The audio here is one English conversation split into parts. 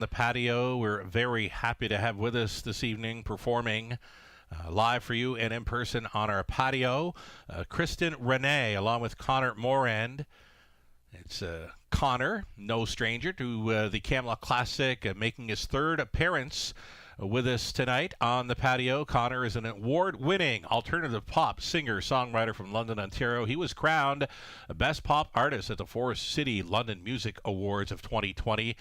The patio. We're very happy to have with us this evening performing live for you and in person on our patio, Kristen Renee along with Connor Morand. It's Connor, no stranger to the Camluck Classic, making his third appearance with us tonight on the patio. Connor is an award-winning alternative pop singer-songwriter from London, Ontario. He was crowned Best Pop Artist at the Forest City London Music Awards of 2020.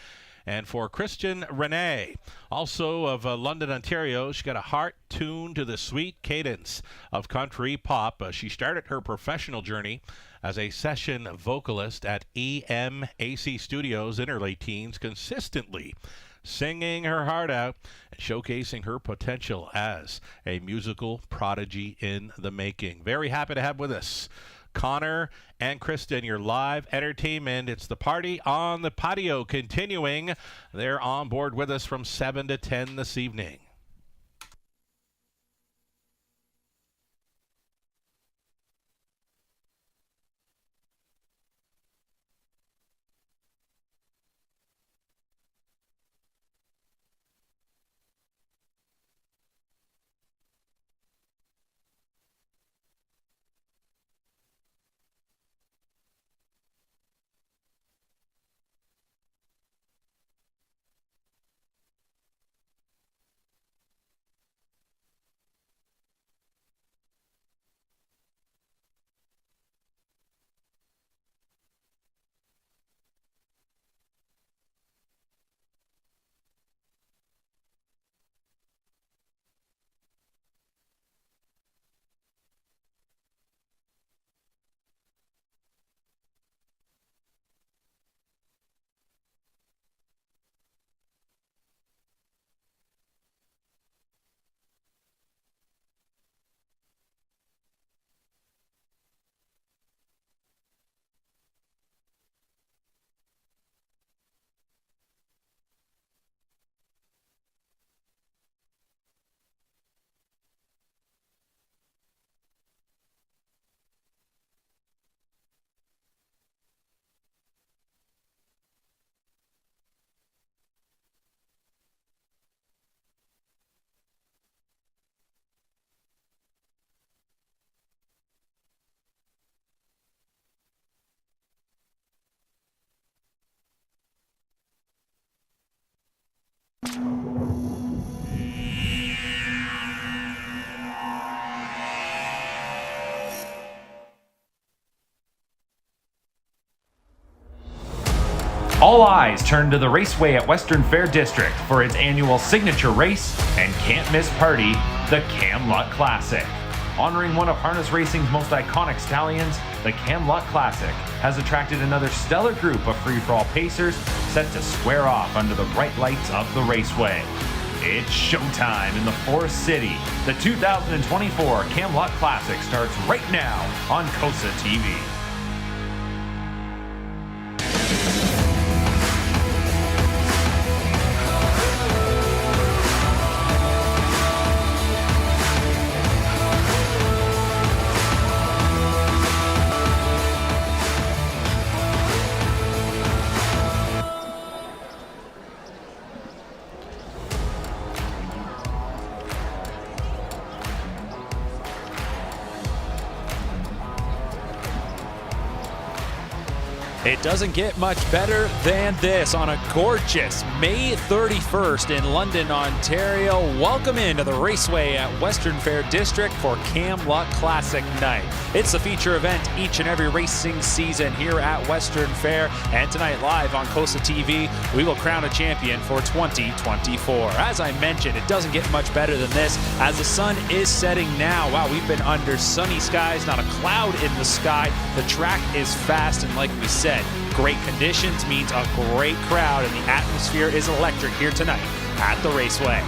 And for Kristen Renee, also of London, Ontario, she got a heart tuned to the sweet cadence of country pop. She started her professional journey as a session vocalist at EMAC Studios in her late teens, consistently singing her heart out and showcasing her potential as a musical prodigy in the making. Very happy to have with us Connor and Kristen, your live entertainment. It's the party on the patio continuing. They're on board with us from 7 to 10 this evening. All eyes turn to the Raceway at Western Fair District for its annual signature race and can't-miss party, the Camluck Classic. Honoring one of harness racing's most iconic stallions, the Camluck Classic has attracted another stellar group of free-for-all pacers set to square off under the bright lights of the raceway. It's showtime in the Forest City. The 2024 Camluck Classic starts right now on COSA-TV. It doesn't get much better than this on a gorgeous May 31st in London, Ontario. Welcome into the Raceway at Western Fair District for Camluck Classic Night. It's a feature event each and every racing season here at Western Fair, and tonight live on COSA-TV, we will crown a champion for 2024. As I mentioned, it doesn't get much better than this as the sun is setting now. Wow, we've been under sunny skies, not a cloud in the sky. The track is fast, and like we said, great conditions means a great crowd, and the atmosphere is electric here tonight at the Raceway.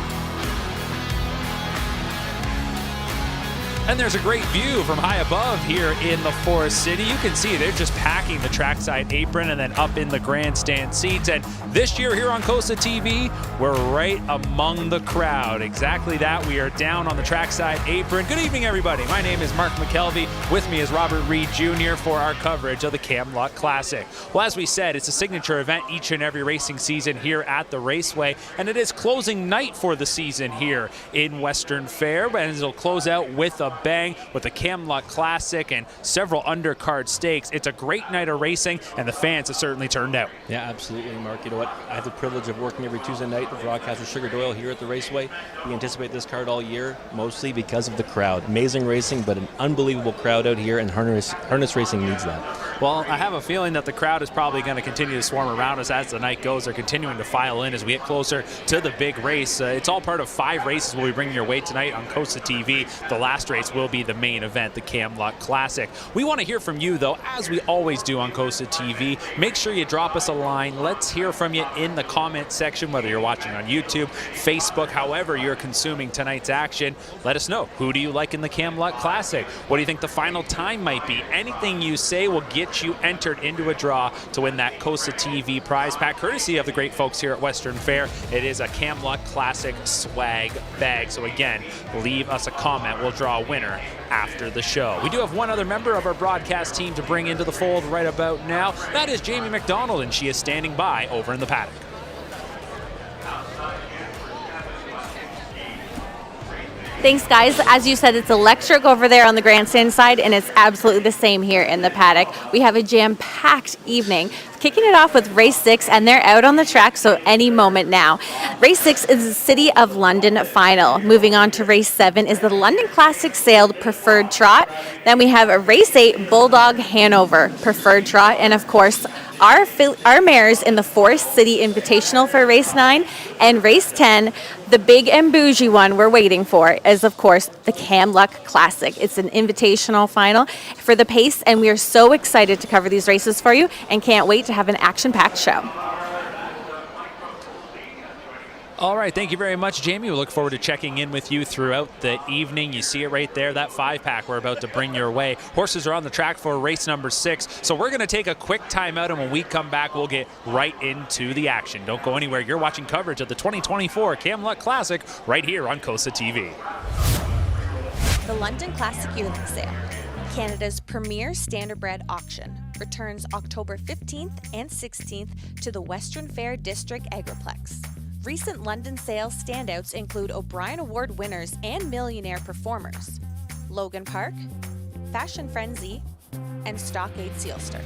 And there's a great view from high above here in the Forest City. You can see they're just packing the trackside apron and then up in the grandstand seats. And this year here on COSA-TV, we're right among the crowd. Exactly that. We are down on the trackside apron. Good evening, everybody. My name is Mark McKelvey. With me is Robert Reed Jr. for our coverage of the Camluck Classic. Well, as we said, it's a signature event each and every racing season here at the Raceway, and it is closing night for the season here in Western Fair, and it'll close out with a bang with the Camluck Classic and several undercard stakes. It's a great night of racing, and the fans have certainly turned out. Yeah, absolutely, Mark. You know what? I have the privilege of working every Tuesday night with broadcaster Sugar Doyle here at the Raceway. We anticipate this card all year, mostly because of the crowd. Amazing racing, but an unbelievable crowd out here, and harness racing needs that. Well, I have a feeling that the crowd is probably going to continue to swarm around us as the night goes. They're continuing to file in as we get closer to the big race. It's all part of 5 races we'll be bringing your way tonight on COSA-TV. The last race will be the main event, the Camluck Classic. We want to hear from you, though, as we always do on COSA-TV. Make sure you drop us a line. Let's hear from you in the comment section, whether you're watching on YouTube, Facebook, however you're consuming tonight's action. Let us know. Who do you like in the Camluck Classic? What do you think the final time might be? Anything you say will get you entered into a draw to win that COSA-TV prize pack, courtesy of the great folks here at Western Fair. It is a Camluck Classic swag bag. So again, leave us a comment. We'll draw a winner after the show. We do have one other member of our broadcast team to bring into the fold right about now. That is Jamie McDonald, and she is standing by over in the paddock. Thanks, guys. As you said, it's electric over there on the grandstand side, and it's absolutely the same here in the paddock. We have a jam-packed evening. Kicking it off with race 6, and they're out on the track, so any moment now. Race 6 is the City of London final. Moving on to race 7 is the London Classic Sailed Preferred Trot. Then we have a race 8 Bulldog Hanover Preferred Trot, and of course, our mares in the Forest City Invitational for race 9, and race 10, the big and bougie one we're waiting for, is of course the Camluck Classic. It's an invitational final for the pace, and we are so excited to cover these races for you and can't wait to have an action-packed show. All right, thank you very much, Jamie. We look forward to checking in with you throughout the evening. You see it right there, that 5-pack we're about to bring your way. Horses are on the track for race number 6, so we're going to take a quick timeout, and when we come back, we'll get right into the action. Don't go anywhere. You're watching coverage of the 2024 Camluck Classic right here on COSA-TV. The London Classic Yearling Sale, Canada's premier standardbred auction, returns October 15th and 16th to the Western Fair District Agriplex. Recent London sales standouts include O'Brien Award winners and millionaire performers, Logan Park, Fashion Frenzy, and Stockade Sealster.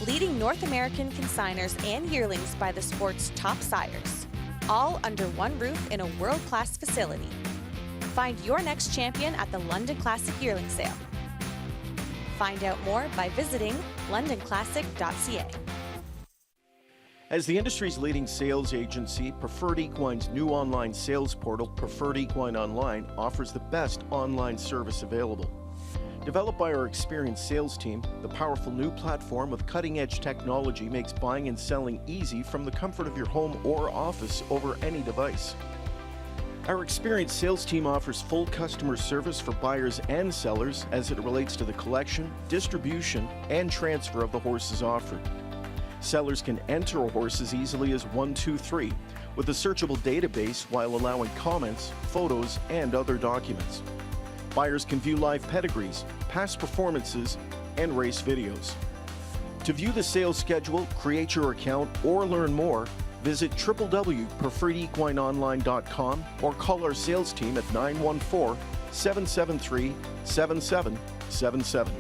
Leading North American consigners and yearlings by the sport's top sires, all under one roof in a world-class facility. Find your next champion at the London Classic Yearling Sale. Find out more by visiting londonclassic.ca. As the industry's leading sales agency, Preferred Equine's new online sales portal, Preferred Equine Online, offers the best online service available. Developed by our experienced sales team, the powerful new platform with cutting-edge technology makes buying and selling easy from the comfort of your home or office over any device. Our experienced sales team offers full customer service for buyers and sellers as it relates to the collection, distribution, and transfer of the horses offered. Sellers can enter a horse as easily as 123 with a searchable database while allowing comments, photos, and other documents. Buyers can view live pedigrees, past performances, and race videos. To view the sales schedule, create your account, or learn more, visit www.preferredequineonline.com or call our sales team at 914-773-7777.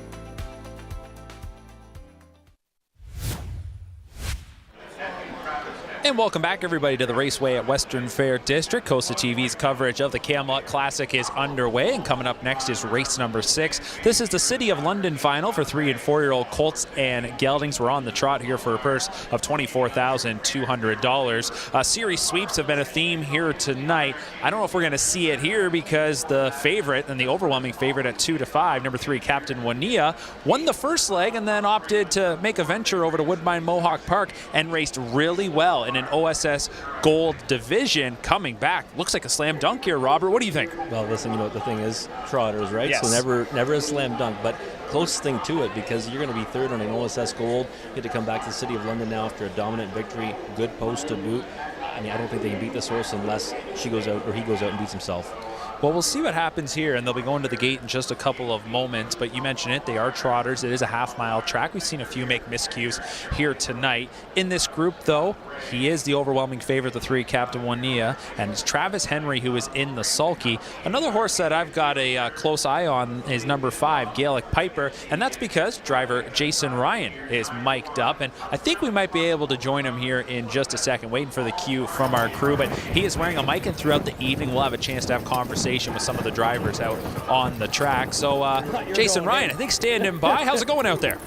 And welcome back, everybody, to the Raceway at Western Fair District. COSA-TV's coverage of the Camluck Classic is underway, and coming up next is race number 6. This is the City of London final for 3- and 4-year-old colts and geldings. We're on the trot here for a purse of $24,200. Series sweeps have been a theme here tonight. I don't know if we're going to see it here because the favorite, and the overwhelming favorite at 2-5, number 3, Captain Wania, won the first leg and then opted to make a venture over to Woodbine Mohawk Park and raced really well in an OSS Gold division coming back. Looks like a slam dunk here, Robert. What do you think? Well, listen, you know what the thing is, trotters, right? Yes. So never a slam dunk, but closest thing to it, because you're going to be third on an OSS Gold. You get to come back to the City of London now after a dominant victory, good post to boot. I mean, I don't think they can beat this horse unless she goes out or he goes out and beats himself. Well, we'll see what happens here, and they'll be going to the gate in just a couple of moments. But you mentioned it, they are trotters. It is a half-mile track. We've seen a few make miscues here tonight. In this group, though, he is the overwhelming favorite, the 3, Captain Juania, and it's Travis Henry who is in the sulky. Another horse that I've got a close eye on is number 5, Gaelic Piper, and that's because driver Jason Ryan is mic'd up, and I think we might be able to join him here in just a second, waiting for the cue from our crew. But he is wearing a mic, and throughout the evening we'll have a chance to have conversation with some of the drivers out on the track. So Jason Ryan, I think, standing by. How's it going out there?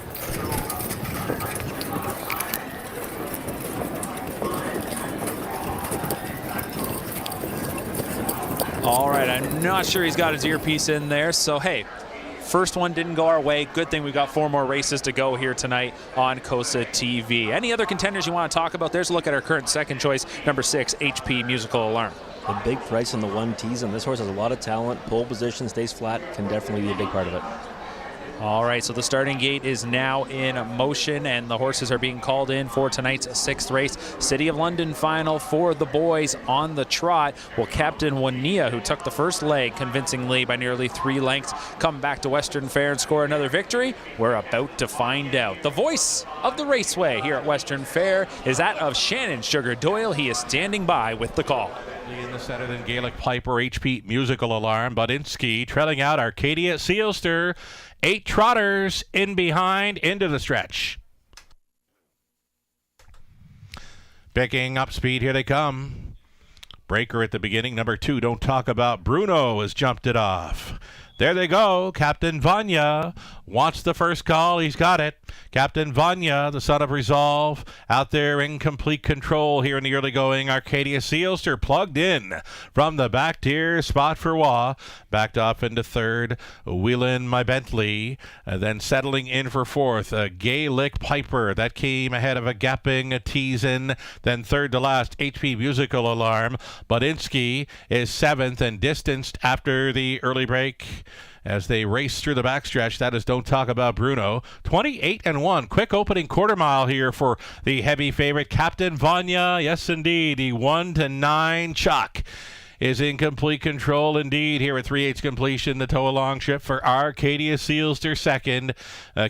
All right, I'm not sure he's got his earpiece in there. So hey, first one didn't go our way. Good thing we've got 4 more races to go here tonight on COSA-TV. Any other contenders you want to talk about? There's a look at our current second choice, number 6, HP Musical Alarm. A big price on the 1 tees, and this horse has a lot of talent. Pole position, stays flat, can definitely be a big part of it. All right, so the starting gate is now in motion, and the horses are being called in for tonight's 6th race. City of London final for the boys on the trot. Will Captain Juania, who took the first leg convincingly by nearly 3 lengths, come back to Western Fair and score another victory? We're about to find out. The voice of the raceway here at Western Fair is that of Shannon Sugar Doyle. He is standing by with the call. In the center, then Gaelic Piper, HP Musical Alarm, Budinsky trailing out Arcadia Sealster. 8 trotters in behind into the stretch. Picking up speed, here they come. Breaker at the beginning, number 2, Don't Talk About Bruno, has jumped it off. There they go. Captain Vanya wants the first call. He's got it. Captain Vanya, the son of Resolve, out there in complete control here in the early going. Arcadia Sealster plugged in from the back tier. Spot for Wah. Backed off into 3rd. Wheelin' My Bentley. Then settling in for 4th. Gaelic Piper. That came ahead of a gapping Teasin. Then 3rd to last, HP Musical Alarm. Budinsky is 7th and distanced after the early break. As they race through the backstretch, that is Don't Talk About Bruno. 28-1. Quick opening quarter mile here for the heavy favorite, Captain Vanya. Yes, indeed. The 1-9 Chuck is in complete control indeed here at 3/8 completion. The tow along trip for Arcadia Sealster 2nd.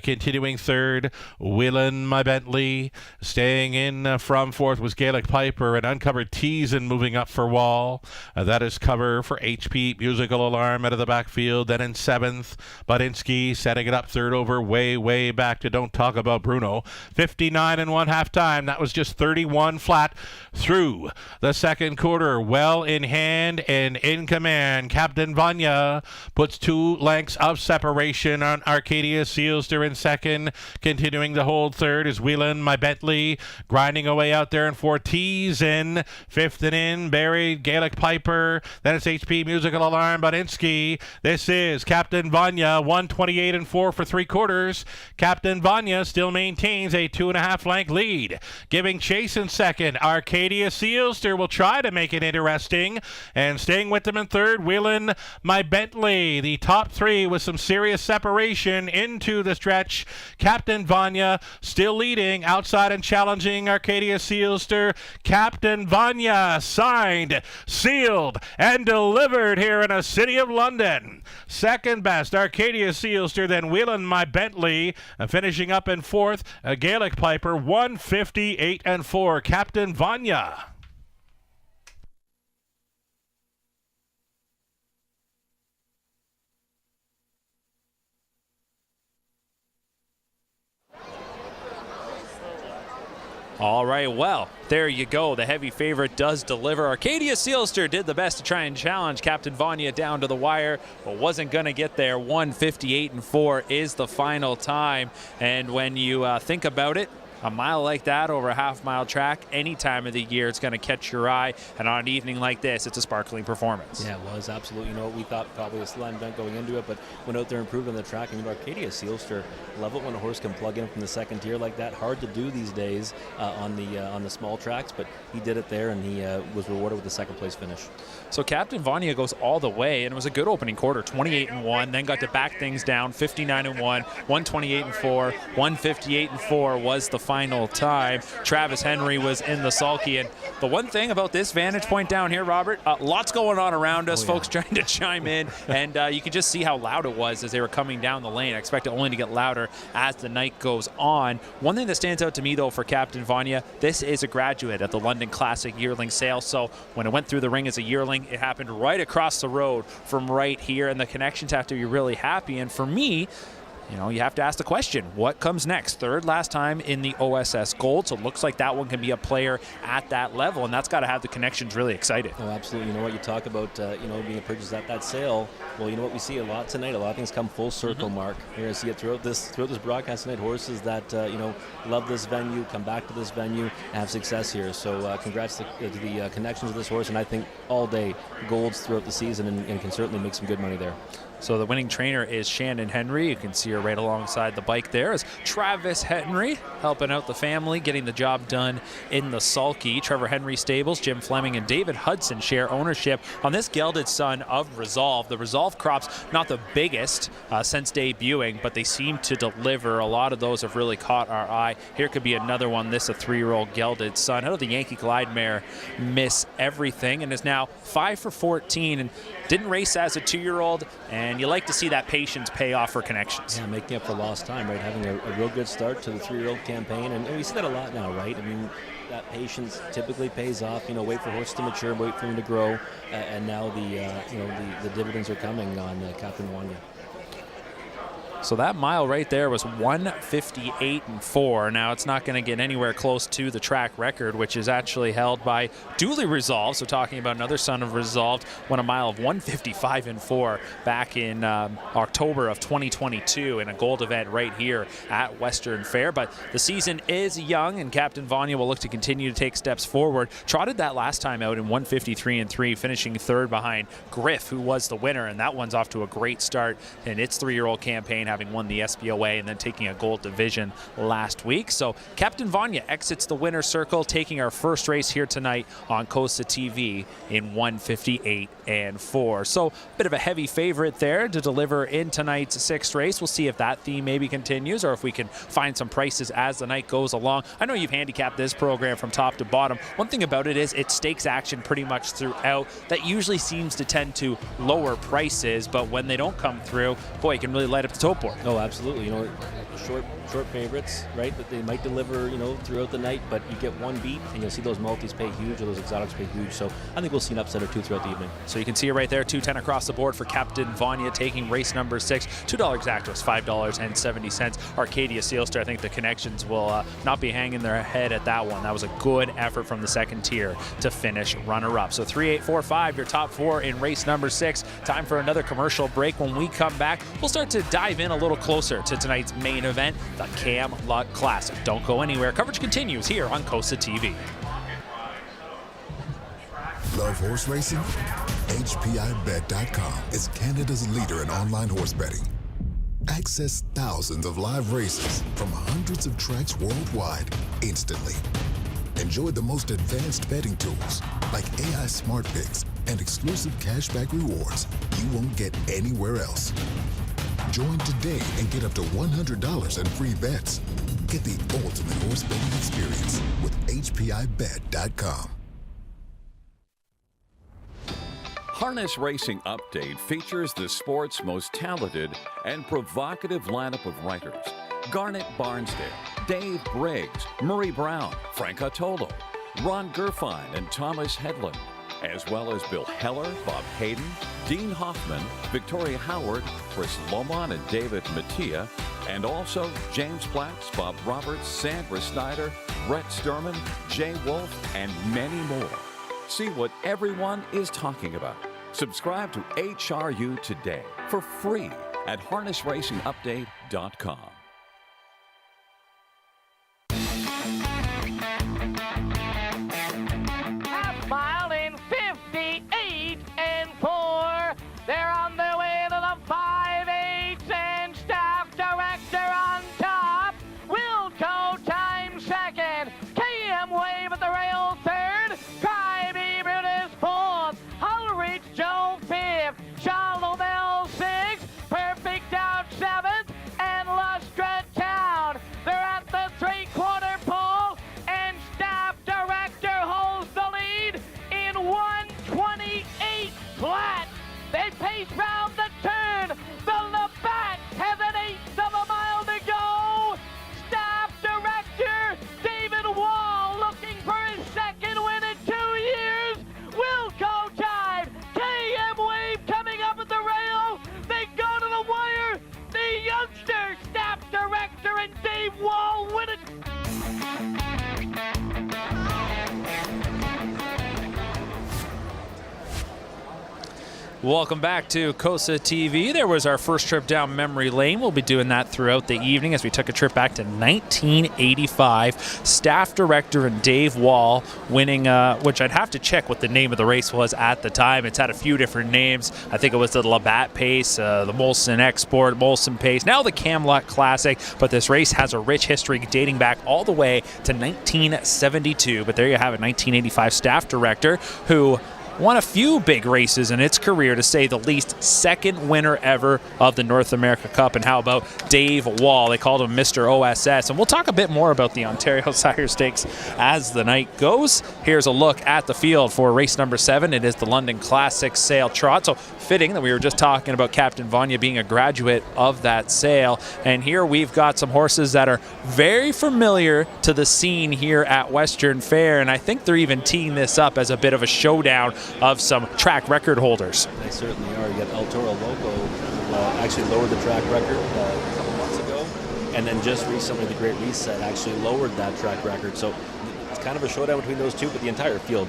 Continuing 3rd, Wheelin' My Bentley. Staying in from 4th was Gaelic Piper, and uncovered Teasin moving up for Wall. That is cover for HP Musical Alarm out of the backfield. Then in 7th, Budinsky setting it up 3rd over way back to Don't Talk About Bruno. 59-1 halftime. That was just 31 flat through the second quarter. Well in hand and in command. Captain Vanya puts 2 lengths of separation on Arcadia Sealster in 2nd. Continuing to hold 3rd is Wheelin' My Bentley, grinding away out there in 4. Teasin. 5th and in, buried Gaelic Piper. Then it's HP Musical Alarm, Budinsky. This is Captain Vanya, 128-4 for 3 quarters. Captain Vanya still maintains a 2.5 length lead. Giving chase in 2nd. Arcadia Sealster will try to make it interesting. And staying with them in 3rd, Wheelin' My Bentley. The top 3 with some serious separation into the stretch. Captain Vanya still leading outside and challenging Arcadia Sealster. Captain Vanya signed, sealed, and delivered here in a City of London. 2nd best, Arcadia Sealster, then Wheelin' My Bentley. Finishing up in 4th, Gaelic Piper, 158-4. Captain Vanya. All right, well, there you go. The heavy favorite does deliver. Arcadia Sealster did the best to try and challenge Captain Vanya down to the wire, but wasn't going to get there. 158-4 is the final time. And when you think about it, A mile like that over a half-mile track, any time of the year, it's going to catch your eye. And on an evening like this, it's a sparkling performance. Yeah, it was absolutely. We thought probably a slam dunk going into it, but went out there and improved on the track. And Arcadia Sealster, love it when a horse can plug in from the second tier like that. Hard to do these days on the small tracks, but he did it there, and he was rewarded with a second place finish. So Captain Vanya goes all the way, and it was a good opening quarter, 28-1, then got to back things down, 59-1, 128-4, 158-4 was the final time. Travis Henry was in the sulky, and the one thing about this vantage point down here, Robert, lots going on around us, folks trying to chime in, and you could just see how loud it was as they were coming down the lane. I expect it only to get louder as the night goes on. One thing that stands out to me, though, for Captain Vanya, this is a graduate at the London Classic yearling sale, so when it went through the ring as a yearling, it happened right across the road from right here, and the connections have to be really happy. And for me, you have to ask the question, what comes next? Third last time in the OSS Gold, so it looks like that one can be a player at that level, and that's got to have the connections really excited. Oh, absolutely. You know what, you talk about, being purchased at that sale. Well, you know what, we see a lot tonight. A lot of things come full circle, Mark. You're going to see it throughout this broadcast tonight. Horses that, love this venue, come back to this venue, and have success here. So congrats to the connections of this horse, and I think all day golds throughout the season and can certainly make some good money there. So the winning trainer is Shannon Henry. You can see her right alongside the bike there is Travis Henry, helping out the family, getting the job done in the sulky. Trevor Henry Stables, Jim Fleming, and David Hudson share ownership on this gelded son of Resolve. The Resolve crop's not the biggest since debuting, but they seem to deliver. A lot of those have really caught our eye. Here could be another one. This a 3-year-old gelded son. How did the Yankee Glide mare miss everything and is now 5 for 14 and didn't race as a 2-year-old, and you like to see that patience pay off for connections. Yeah, making up for lost time, right? Having a real good start to the 3-year-old campaign, and we see that a lot now, right? I mean, that patience typically pays off. Wait for horses to mature, wait for them to grow, and now the dividends are coming on Captain Wanya. So that mile right there was 158-4. Now it's not going to get anywhere close to the track record, which is actually held by Duly Resolved. So talking about another son of Resolved, won a mile of 155-4 back in October of 2022 in a gold event right here at Western Fair. But the season is young, and Captain Vanya will look to continue to take steps forward. Trotted that last time out in 153-3, finishing third behind Griff, who was the winner, and that one's off to a great start in its 3-year-old campaign, having won the SBOA and then taking a gold division last week. So Captain Vanya exits the winner's circle, taking our first race here tonight on COSA-TV in 158-4. So a bit of a heavy favorite there to deliver in tonight's 6th race. We'll see if that theme maybe continues or if we can find some prices as the night goes along. I know you've handicapped this program from top to bottom. One thing about it is it stakes action pretty much throughout. That usually seems to tend to lower prices, but when they don't come through, boy, it can really light up the tote board. Oh, absolutely. Short favorites, right, that they might deliver, throughout the night, but you get one beat and you'll see those multis pay huge or those exotics pay huge. So I think we'll see an upset or two throughout the evening. So you can see it right there, 210 across the board for Captain Vanya taking race number 6. $2 exactos, $5.70. Arcadia Sealster, I think the connections will not be hanging their head at that one. That was a good effort from the second tier to finish runner-up. So 3-8-4-5, your top 4 in race number 6. Time for another commercial break. When we come back, we'll start to dive in a little closer to tonight's main event, the Camluck Classic. Don't go anywhere. Coverage continues here on COSA-TV. Love horse racing? HPIBet.com is Canada's leader in online horse betting. Access thousands of live races from hundreds of tracks worldwide instantly. Enjoy the most advanced betting tools like AI Smart Picks and exclusive cashback rewards you won't get anywhere else. Join today and get up to $100 in free bets. Get the ultimate horse betting experience with HPIBet.com. Harness Racing Update features the sport's most talented and provocative lineup of writers. Garnet Barnsdale, Dave Briggs, Murray Brown, Frank Ottolo, Ron Gerfine, and Thomas Hedlund, as well as Bill Heller, Bob Hayden, Dean Hoffman, Victoria Howard, Chris Lomon, and David Mattia, and also James Platts, Bob Roberts, Sandra Snyder, Brett Sturman, Jay Wolf, and many more. See what everyone is talking about. Subscribe to HRU today for free at harnessracingupdate.com. pace round the turn. The back has an eighth of a mile to go. Staff Director David Wall looking for his second win in 2 years. Wilco Jive, KM Wave coming up at the rail. They go to the wire. The youngster Staff Director and Dave Wall win it. Welcome back to COSA-TV. There was our first trip down memory lane. We'll be doing that throughout the evening as we took a trip back to 1985. Staff Director and Dave Wall winning, which I'd have to check what the name of the race was at the time. It's had a few different names. I think it was the Labatt Pace, the Molson Export, Molson Pace, now the Camluck Classic. But this race has a rich history dating back all the way to 1972. But there you have it, 1985 Staff Director, who won a few big races in its career, to say the least. Second winner ever of the North America Cup. And how about Dave Wall? They called him Mr. OSS. And we'll talk a bit more about the Ontario Sire Stakes as the night goes. Here's a look at the field for race number 7. It is the London Classic Sale Trot. So fitting that we were just talking about Captain Vanya being a graduate of that sale. And here we've got some horses that are very familiar to the scene here at Western Fair. And I think they're even teeing this up as a bit of a showdown of some track record holders. They certainly are. You got El Toro Loco actually lowered the track record a couple months ago, and then just recently the Great Reset actually lowered that track record. So it's kind of a showdown between those two, but the entire field,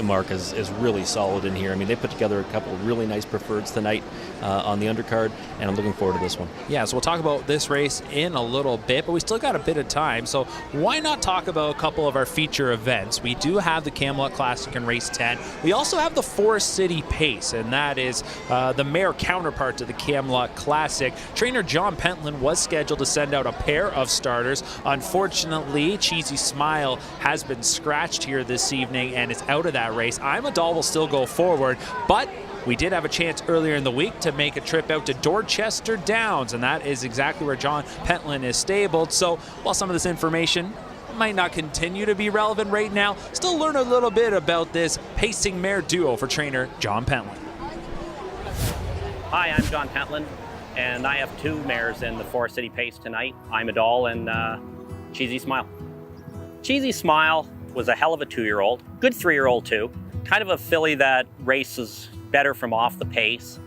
Mark, is really solid in here. I mean, they put together a couple of really nice preferreds tonight on the undercard, and I'm looking forward to this one. Yeah, so we'll talk about this race in a little bit, but we still got a bit of time, so why not talk about a couple of our feature events? We do have the Camluck Classic in race 10. We also have the Forest City Pace, and that is the mare counterpart to the Camluck Classic. Trainer John Pentland was scheduled to send out a pair of starters. Unfortunately, Cheesy Smile has been scratched here this evening and is out of that race. I'm a Doll will still go forward, but we did have a chance earlier in the week to make a trip out to Dorchester Downs, and that is exactly where John Pentland is stabled. So while some of this information might not continue to be relevant right now, still learn a little bit about this pacing mare duo for trainer John Pentland. Hi, I'm John Pentland, and I have 2 mares in the Forest City Pace tonight. I'm a Doll and Cheesy Smile. Cheesy Smile was a hell of a 2-year-old, good 3-year-old too. Kind of a filly that races better from off the pace.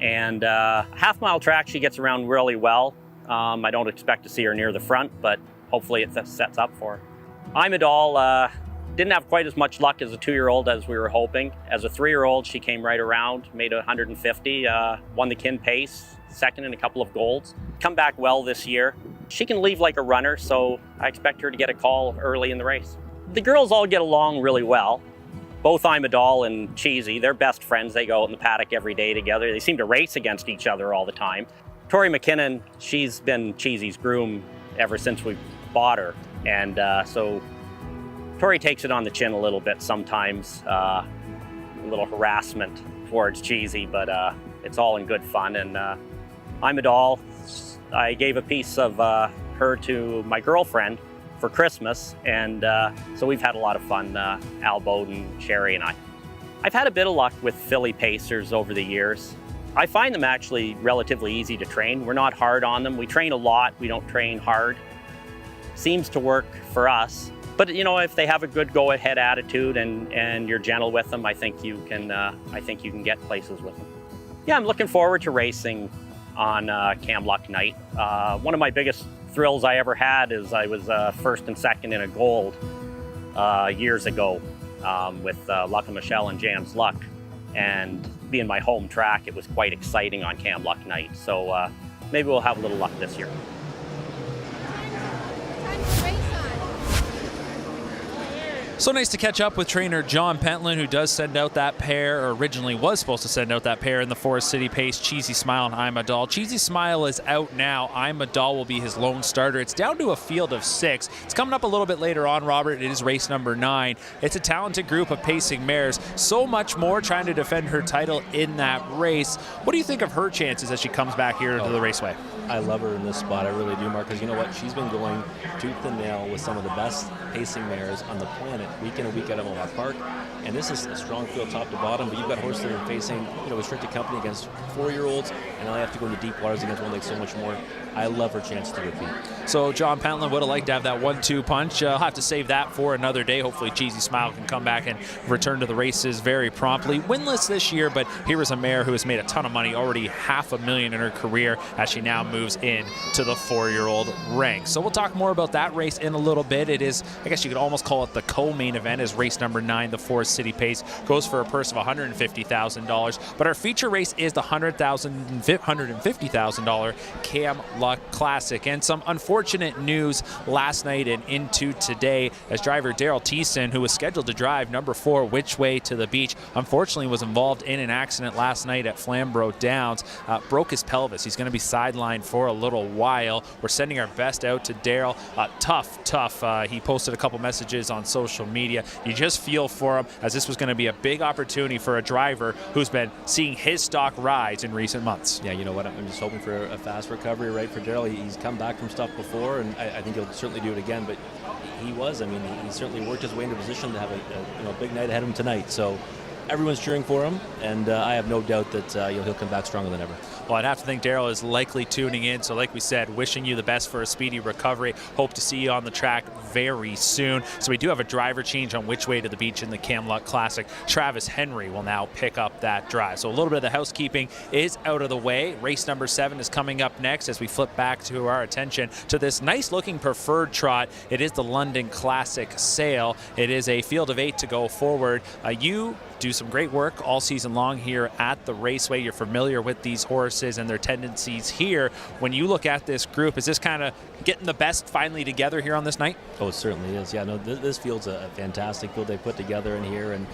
And half-mile track, she gets around really well. I don't expect to see her near the front, but hopefully it sets up for her. I'm a Doll didn't have quite as much luck as a 2-year-old as we were hoping. As a 3-year-old, she came right around, made 150, won the Kin Pace, second in a couple of golds. Come back well this year. She can leave like a runner, so I expect her to get a call early in the race. The girls all get along really well. Both I'm a Doll and Cheesy, they're best friends. They go out in the paddock every day together. They seem to race against each other all the time. Tori McKinnon, she's been Cheesy's groom ever since we bought her. And so Tori takes it on the chin a little bit sometimes, a little harassment towards Cheesy, but it's all in good fun. And I'm a Doll, I gave a piece of her to my girlfriend for Christmas, and so we've had a lot of fun, Al Bowden, Sherry, and I. I've had a bit of luck with filly pacers over the years. I find them actually relatively easy to train. We're not hard on them. We train a lot, we don't train hard. Seems to work for us. But you know, if they have a good go-ahead attitude and you're gentle with them, I think you can get places with them. Yeah, I'm looking forward to racing on Camluck night. One of my biggest thrills I ever had is I was first and second in a gold years ago with Luck and Michelle and Jan's Luck. And being my home track, it was quite exciting on Camluck night. So maybe we'll have a little luck this year. So nice to catch up with trainer John Pentland, who does send out that pair, or originally was supposed to send out that pair in the Forest City Pace, Cheesy Smile and I'm a Doll. Cheesy Smile is out now. I'm a Doll will be his lone starter. It's down to a field of 6. It's coming up a little bit later on, Robert. It is race number 9. It's a talented group of pacing mares. So much more trying to defend her title in that race. What do you think of her chances as she comes back here into the raceway? I love her in this spot. I really do, Mark, because you know what? She's been going tooth and nail with some of the best pacing mares on the planet it week in and week out at Mohawk Park. And this is a strong field top to bottom, but you've got horses that are facing, restricted company against 4-year-olds, and now they have to go into deep waters against one like So Much More. I love her chance to repeat. So John Pentland would have liked to have that 1-2 punch. I'll have to save that for another day. Hopefully Cheesy Smile can come back and return to the races very promptly. Winless this year, but here is a mare who has made a ton of money, already $500,000 in her career as she now moves in to the 4-year-old ranks. So we'll talk more about that race in a little bit. It is, I guess you could almost call it the co-main event, as race number 9, the Forest City Pace, goes for a purse of $150,000. But our feature race is the $150,000 Camluck Classic. And some unfortunate news last night and into today, as driver Daryl Thiessen, who was scheduled to drive number 4 Which Way to the Beach, unfortunately was involved in an accident last night at Flamborough Downs, broke his pelvis. He's going to be sidelined for a little while. We're sending our best out to Daryl. Tough. He posted a couple messages on social media. You just feel for him, as this was going to be a big opportunity for a driver who's been seeing his stock rise in recent months. Yeah, you know what? I'm just hoping for a fast recovery, right, for Daryl. He's come back from stuff before, and I think he'll certainly do it again. But he certainly worked his way into position to have a big night ahead of him tonight. So everyone's cheering for him, and I have no doubt that he'll come back stronger than ever. Well, I'd have to think Daryl is likely tuning in. So like we said, wishing you the best for a speedy recovery. Hope to see you on the track very soon. So we do have a driver change on Which Way to the Beach in the Camluck Classic. Travis Henry will now pick up that drive. So a little bit of the housekeeping is out of the way. Race number 7 is coming up next as we flip back to our attention to this nice looking preferred trot. It is the London Classic Sale. It is a field of 8 to go forward. You do some great work all season long here at the Raceway. You're familiar with these horses and their tendencies here. When you look at this group, is this kind of getting the best finally together here on this night? Oh, it certainly is. Yeah, no, this field's a fantastic field they put together in here, and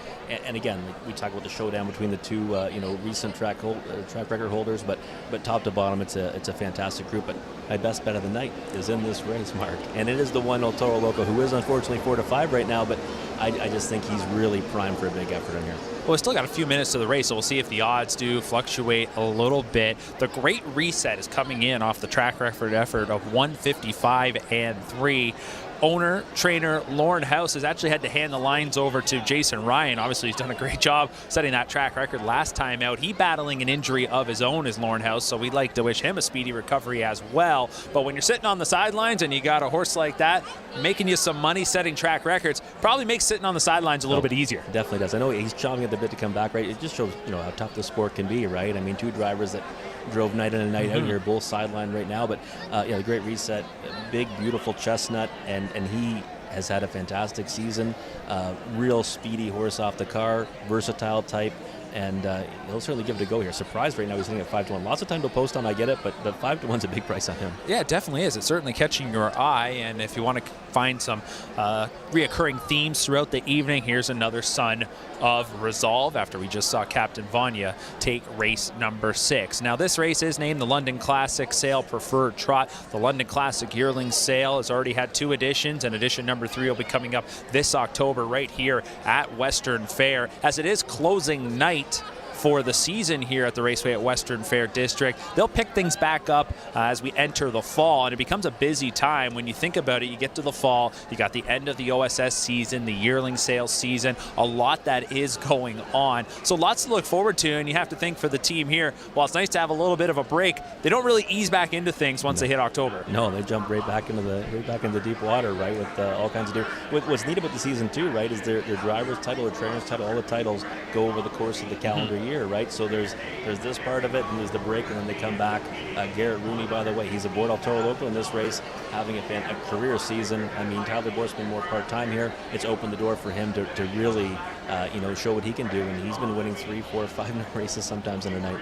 again, we talk about the showdown between the two, recent track record holders, but top to bottom, it's a fantastic group. But my best bet of the night is in this race, Mark, and it is the one El Toro Loco, who is unfortunately 4-5 right now, but I just think he's really primed for a big effort in here. Well, we still got a few minutes to the race, so we'll see if the odds do fluctuate a little bit. The Great Reset is coming in off the track record effort of 155-3. Owner, trainer Lauren House has actually had to hand the lines over to Jason Ryan. Obviously, he's done a great job setting that track record last time out. He battling an injury of his own is Lauren House, so we'd like to wish him a speedy recovery as well. But when you're sitting on the sidelines and you got a horse like that making you some money setting track records, probably makes sitting on the sidelines a little bit easier. Definitely does. I know he's chomping at the bit to come back, right? It just shows how tough the sport can be, right? I mean, 2 drivers that drove night in and night out here, both sidelined right now. But the Great Reset, big, beautiful chestnut, and he has had a fantastic season. Real speedy horse off the car, versatile type, and he'll certainly give it a go here. Surprised right now he's sitting at 5-1. Lots of time to post on, I get it, but 5-1's a big price on him. Yeah, it definitely is. It's certainly catching your eye, and if you want to find some reoccurring themes throughout the evening, here's another son of Resolve after we just saw Captain Vanya take race number 6. Now this race is named the London Classic Sale Preferred Trot. The London Classic Yearling Sale has already had 2 editions, and edition number 3 will be coming up this October right here at Western Fair, as it is closing night for the season here at the Raceway at Western Fair District. They'll pick things back up as we enter the fall, and it becomes a busy time. When you think about it, you get to the fall, you got the end of the OSS season, the yearling sales season, a lot that is going on. So lots to look forward to, and you have to think for the team here, while it's nice to have a little bit of a break, they don't really ease back into things once they hit October. No, they jump right back into the deep water, right, with all kinds of what's neat about the season too, right, is their driver's title, their trainer's title, all the titles go over the course of the calendar year. Right, so there's this part of it, and there's the break, and then they come back. Garrett Rooney, by the way, he's aboard El Toro Loco in this race, having a career season. I mean, Tyler Boy's been more part-time here. It's opened the door for him to really, show what he can do, and he's been winning 3, 4, 5 races sometimes in a night.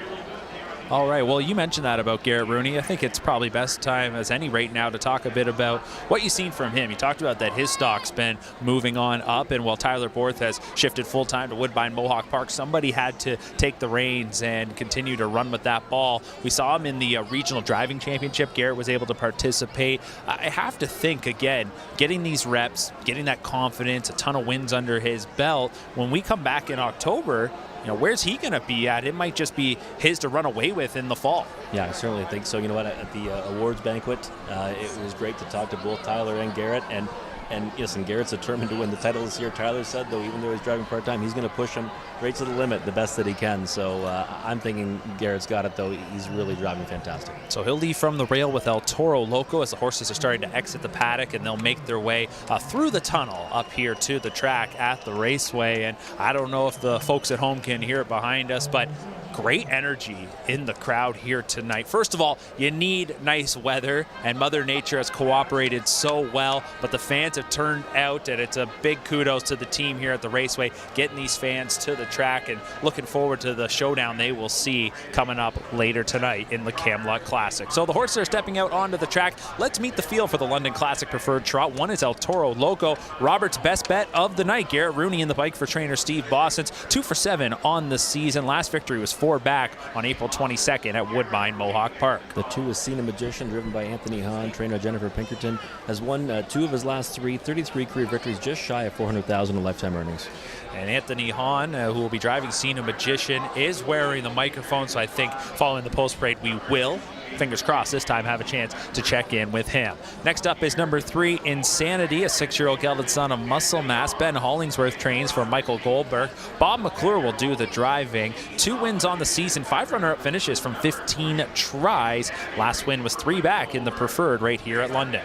All right, well, you mentioned that about Garrett Rooney. I think it's probably best time as any right now to talk a bit about what you've seen from him. You talked about that his stock's been moving on up, and while Tyler Borth has shifted full-time to Woodbine Mohawk Park, somebody had to take the reins and continue to run with that ball. We saw him in the Regional Driving Championship. Garrett was able to participate. I have to think, again, getting these reps, getting that confidence, a ton of wins under his belt, when we come back in October, where's he going to be at? It might just be his to run away with in the fall. Yeah, I certainly think so. You know what? At the awards banquet, it was great to talk to both Tyler and Garrett, and And listen, Garrett's determined to win the title this year. Tyler said, though, even though he's driving part-time, he's going to push him right to the limit the best that he can. So I'm thinking Garrett's got it, though. He's really driving fantastic. So he'll leave from the rail with El Toro Loco as the horses are starting to exit the paddock, and they'll make their way through the tunnel up here to the track at the raceway. And I don't know if the folks at home can hear it behind us, but great energy in the crowd here tonight. First of all, you need nice weather, and Mother Nature has cooperated so well, but the fans have turned out, and it's a big kudos to the team here at the raceway, getting these fans to the track, and looking forward to the showdown they will see coming up later tonight in the Camluck Classic. So the horses are stepping out onto the track. Let's meet the field for the London Classic Preferred Trot. One is El Toro Loco, Robert's best bet of the night. Garrett Rooney in the bike for trainer Steve Bossens, 2 for 7 on the season. Last victory was 4 back on April 22nd at Woodbine Mohawk Park. The 2 is Cena Magician, driven by Anthony Hahn. Trainer Jennifer Pinkerton has won 2 of his last 33 career victories, just shy of $400,000 in lifetime earnings. And Anthony Hahn, who will be driving Cena Magician, is wearing the microphone, so I think following the post parade we will, fingers crossed this time, have a chance to check in with him. Next up is number 3, Insanity, a 6-year-old gelded son of Muscle Mass. Ben Hollingsworth trains for Michael Goldberg. Bob McClure will do the driving. 2 wins on the season, 5 runner-up finishes from 15 tries. Last win was 3 back in the preferred right here at London.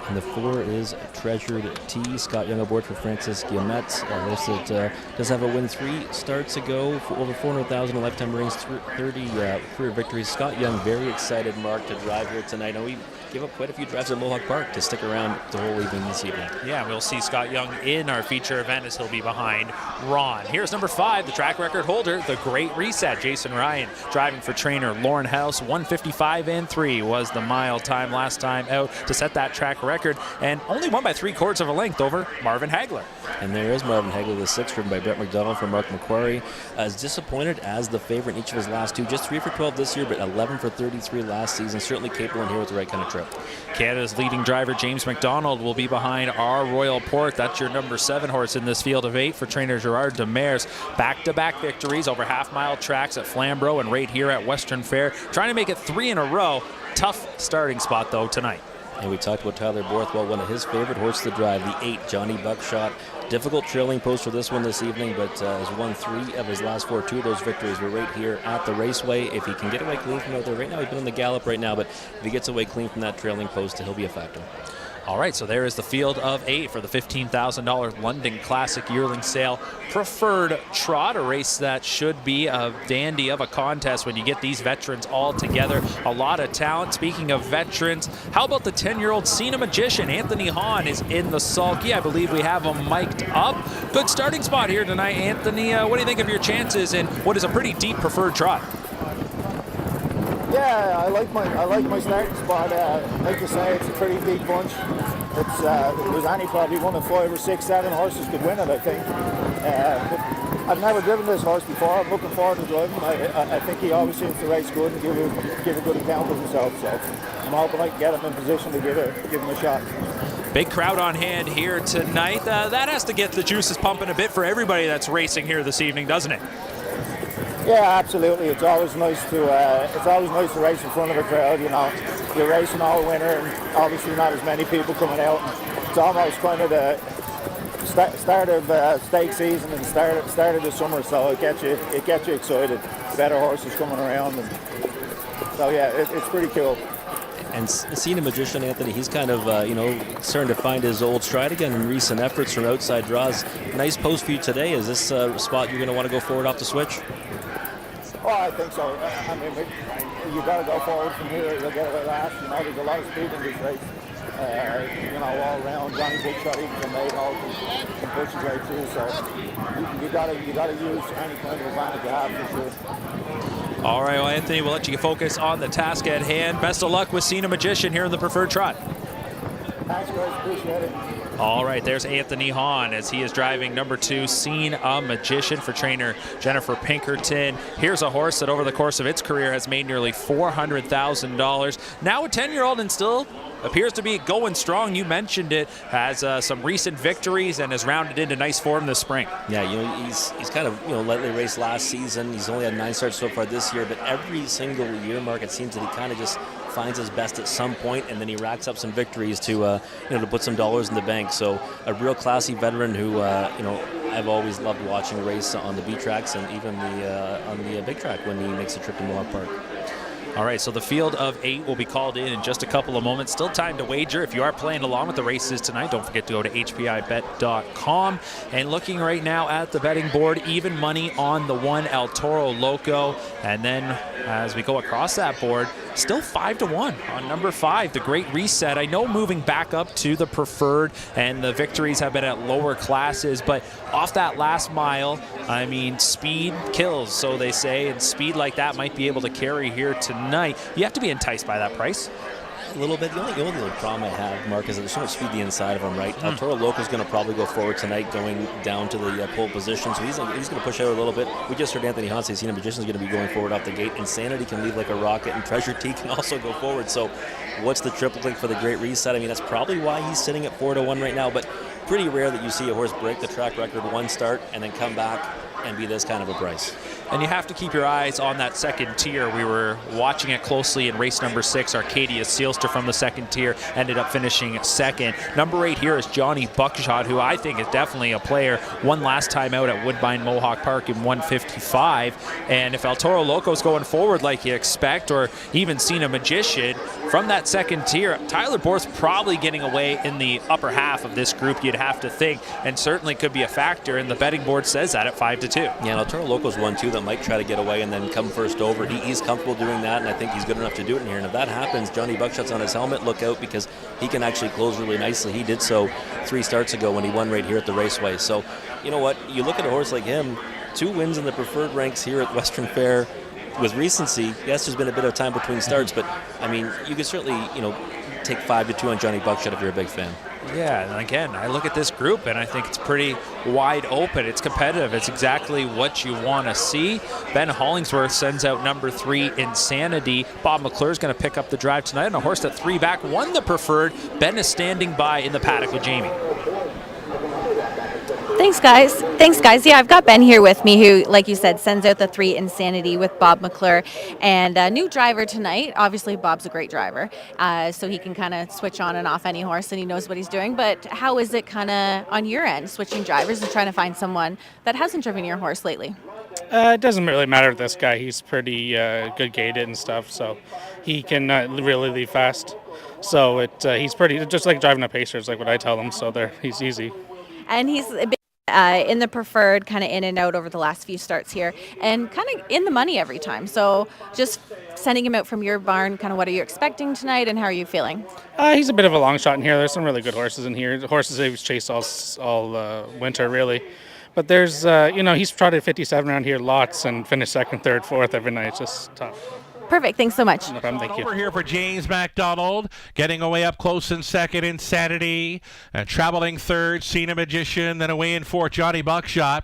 And the 4 is Treasured T. Scott Young aboard for Francis Guillemette. Horse that does have a win 3 starts ago for over $400,000 in lifetime earnings, 30 career victories. Scott Young, very excited, Mark, to drive here tonight. I know we gave up quite a few drives at Mohawk Park to stick around the whole evening this evening. Yeah, we'll see Scott Young in our feature event as he'll be behind Ron. Here's number 5, the track record holder, the Great Reset, Jason Ryan, driving for trainer Lauren House. 1:55.3 was the mile time last time out to set that track record, and only won by 3/4 of a length over Marvin Hagler. And there is Marvin Hagler, the 6, driven by Brett McDonald from Mark Macquarie. As disappointed as the favorite in each of his last 2, just 3 for 12 this year, but 11 for 33 last season. Certainly capable in here with the right kind of trip. Canada's leading driver James McDonald will be behind our Royal Port. That's your number 7 horse in this field of 8 for trainer Gerard Demers. Back-to-back victories over half-mile tracks at Flamborough and right here at Western Fair. Trying to make it 3 in a row. Tough starting spot, though, tonight. And we talked about Tyler Borthwell, one of his favorite horses to drive, the 8, Johnny Buckshot. Difficult trailing post for this one this evening, but has won 3 of his last 4. 2 of those victories were right here at the raceway. If he can get away clean from out there, right now he's been on the gallop right now, but if he gets away clean from that trailing post, he'll be a factor. All right, so there is the field of 8 for the $15,000 London Classic Yearling Sale Preferred Trot, a race that should be a dandy of a contest when you get these veterans all together. A lot of talent. Speaking of veterans, how about the 10-year-old Cena Magician? Anthony Hahn is in the sulky. I believe we have him mic'd up. Good starting spot here tonight, Anthony. What do you think of your chances in what is a pretty deep preferred trot? Yeah, I like my starting spot. Like you say, it's a pretty deep bunch. It's there's only probably 1 of 5 or 6, 7 horses could win it, I think. I've never driven this horse before. I'm looking forward to driving. I think he always seems to race good and give a good account of himself. So I'm hoping I can get him in position to give him a shot. Big crowd on hand here tonight. That has to get the juices pumping a bit for everybody that's racing here this evening, doesn't it? Yeah, absolutely. It's always nice to race in front of a crowd. You know, you're racing all winter, and obviously not as many people coming out. It's almost kind of the start of stake season and start of the summer, so it gets you excited. Better horses coming around, and so yeah, it's pretty cool. And Cena Magician, Anthony, he's kind of, starting to find his old stride again in recent efforts from outside draws. Nice post for you today. Is this a spot you're going to want to go forward off the switch? Oh, I think so. I mean, you got to go forward from here. You'll get it at last. You know, there's a lot of speed in this race. All around. Johnny Big Shot, even from Mayhall can push his way through. So you got to use any kind of advantage you have for sure. All right, well, Anthony, we'll let you focus on the task at hand. Best of luck with Cena Magician here in the Preferred Trot. Thanks, guys. Appreciate it. All right, there's Anthony Hahn as he is driving number 2, Cena Magician, for trainer Jennifer Pinkerton. Here's a horse that over the course of its career has made nearly $400,000. Now a 10-year-old and still appears to be going strong. You mentioned it, has some recent victories and has rounded into nice form this spring. Yeah, he's kind of lightly raced last season. He's only had 9 starts so far this year, but every single year, Mark, it seems that he kind of just finds his best at some point, and then he racks up some victories to to put some dollars in the bank. So a real classy veteran who I've always loved watching race on the B tracks and even on the big track when he makes a trip to Mohawk Park. All right, so the field of 8 will be called in just a couple of moments. Still time to wager. If you are playing along with the races tonight, don't forget to go to hpibet.com. And looking right now at the betting board, even money on the 1 El Toro Loco. And then as we go across that board, still 5-1 on number 5, the Great Reset. I know moving back up to the preferred and the victories have been at lower classes, but off that last mile, I mean, speed kills, so they say, and speed like that might be able to carry here tonight. You have to be enticed by that price. A little bit. The only little problem I have, Mark, is that there's so much speed the inside of him, right? El Toro Loco is going to probably go forward tonight, going down to the pole position, so he's going to push out a little bit. We just heard Anthony Hahn say Cena Magician's going to be going forward off the gate. Insanity can leave like a rocket, and Treasure T can also go forward. So what's the triple click for the Great Reset? I mean, that's probably why he's sitting at 4-1 right now, but pretty rare that you see a horse break the track record one start and then come back and be this kind of a price. And you have to keep your eyes on that second tier. We were watching it closely in race number 6. Arcadia Sealster from the second tier ended up finishing second. Number 8 here is Johnny Buckshot, who I think is definitely a player. Won last time out at Woodbine Mohawk Park in 155. And if El Toro Loco's going forward like you expect, or even Cena Magician, from that second tier, Tyler Borth's probably getting away in the upper half of this group, you'd have to think, and certainly could be a factor, and the betting board says that at 5-2. Yeah, and El Toro Loco's one too that might try to get away and then come first over. He's comfortable doing that, and I think he's good enough to do it in here. And if that happens, Johnny Buckshot's on his helmet. Look out, because he can actually close really nicely. He did so 3 starts ago when he won right here at the Raceway. So, you know what? You look at a horse like him, 2 wins in the preferred ranks here at Western Fair. With recency, yes, there's been a bit of time between starts, but, I mean, you could certainly, take 5-2 on Johnny Buckshot if you're a big fan. Yeah, and again, I look at this group and I think it's pretty wide open. It's competitive. It's exactly what you want to see. Ben Hollingsworth sends out number 3, Insanity. Bob McClure's going to pick up the drive tonight, and a horse that 3 back won the preferred. Ben is standing by in the paddock with Jamie. Thanks, guys. Yeah, I've got Ben here with me, who, like you said, sends out the 3 Insanity with Bob McClure. And a new driver tonight. Obviously, Bob's a great driver, so he can kind of switch on and off any horse, and he knows what he's doing. But how is it kind of on your end, switching drivers and trying to find someone that hasn't driven your horse lately? It doesn't really matter with this guy. He's pretty good gated and stuff, so he can really leave fast. So he's pretty, just like driving a pacer is like what I tell him, so he's easy. And he's a bit in the preferred, kind of in and out over the last few starts here, and kind of in the money every time. So just sending him out from your barn, kind of what are you expecting tonight, and how are you feeling? He's a bit of a long shot in here. There's some really good horses in here. The horses he's chased all winter, really. But there's, he's trotted 57 around here lots and finished 2nd, 3rd, 4th every night. It's just tough. Perfect. Thanks so much. No problem. Thank you. Over here for James MacDonald, getting away up close in 2nd, Insanity, and traveling 3rd, Cena Magician, then away in 4th, Johnny Buckshot.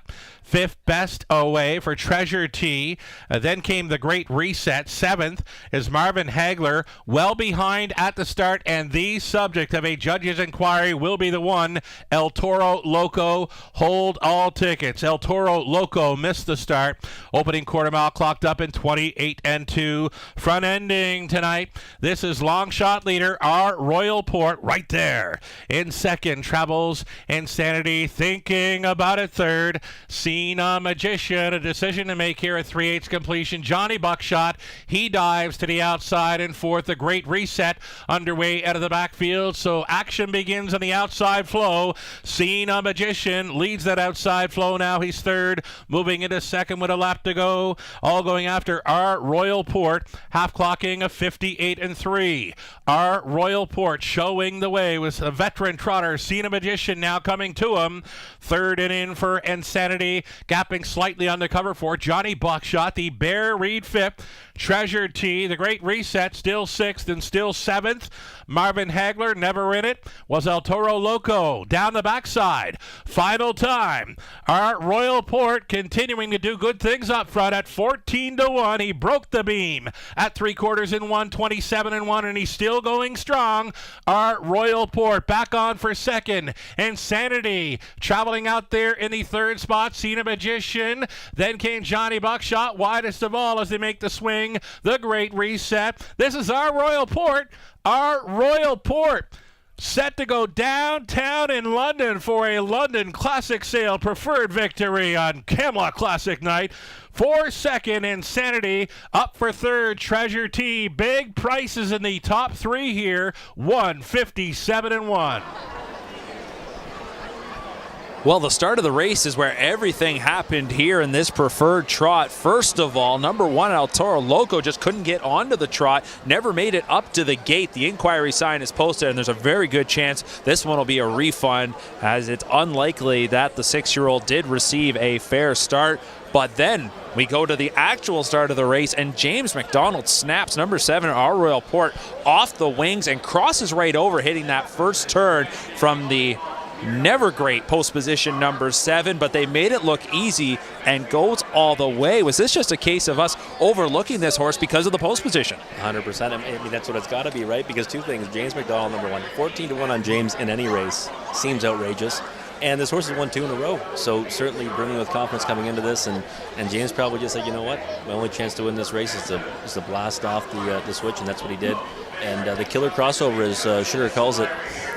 5th, Best Away for Treasure T. Then came the Great Reset. 7th is Marvin Hagler, well behind at the start, and the subject of a judge's inquiry will be the one, El Toro Loco. Hold all tickets. El Toro Loco missed the start. Opening quarter mile clocked up in 28-2. Front ending tonight. This is long shot leader, our Royal Port, right there. In 2nd, Travels Insanity, thinking about it. 3rd, Cena Magician, a decision to make here at 3/8 completion. Johnny Buckshot, he dives to the outside. In 4th, the Great Reset underway out of the backfield. So action begins on the outside flow. Cena Magician leads that outside flow now. He's 3rd, moving into 2nd with a lap to go. All going after our Royal Port, half clocking of 58-3. Our Royal Port showing the way with a veteran trotter, Cena Magician, now coming to him. 3rd and in for Insanity. Gapping slightly on the cover for Johnny Buckshot. The Bear Reed 5th. Treasure T, the Great Reset, still 6th and still 7th. Marvin Hagler, never in it, was El Toro Loco. Down the backside. Final time. Our Royal Port continuing to do good things up front at 14-1. He broke the beam at 3/4 in 1, 27-1, and he's still going strong. Our Royal Port back on for 2nd. Insanity traveling out there in the 3rd spot. Cena Magician. Then came Johnny Buckshot, widest of all as they make the swing. performing the Great Reset. This is our Royal Port. Our Royal Port. Set to go downtown in London for a London Classic Sale preferred victory on Camluck Classic Night. For second, Insanity. Up for third, Treasure T. Big prices in the top three here. 157-1. Well, the start of the race is where everything happened here in this preferred trot. First of all, number 1, El Toro Loco just couldn't get onto the trot, never made it up to the gate. The inquiry sign is posted, and there's a very good chance this one will be a refund, as it's unlikely that the 6-year-old did receive a fair start. But then we go to the actual start of the race, and James McDonald snaps number 7, Our Royal Port, off the wings and crosses right over, hitting that first turn from the never great post position number 7, but they made it look easy and goes all the way. Was this just a case of us overlooking this horse because of the post position? 100%. I mean, that's what it's got to be, right? Because two things. James McDonald, number 1. 14-1 on James in any race seems outrageous. And this horse has won 2 in a row. So certainly brimming with confidence coming into this. And James probably just said, you know what? My only chance to win this race is to blast off the switch, and that's what he did. And the killer crossover, as Sugar calls it,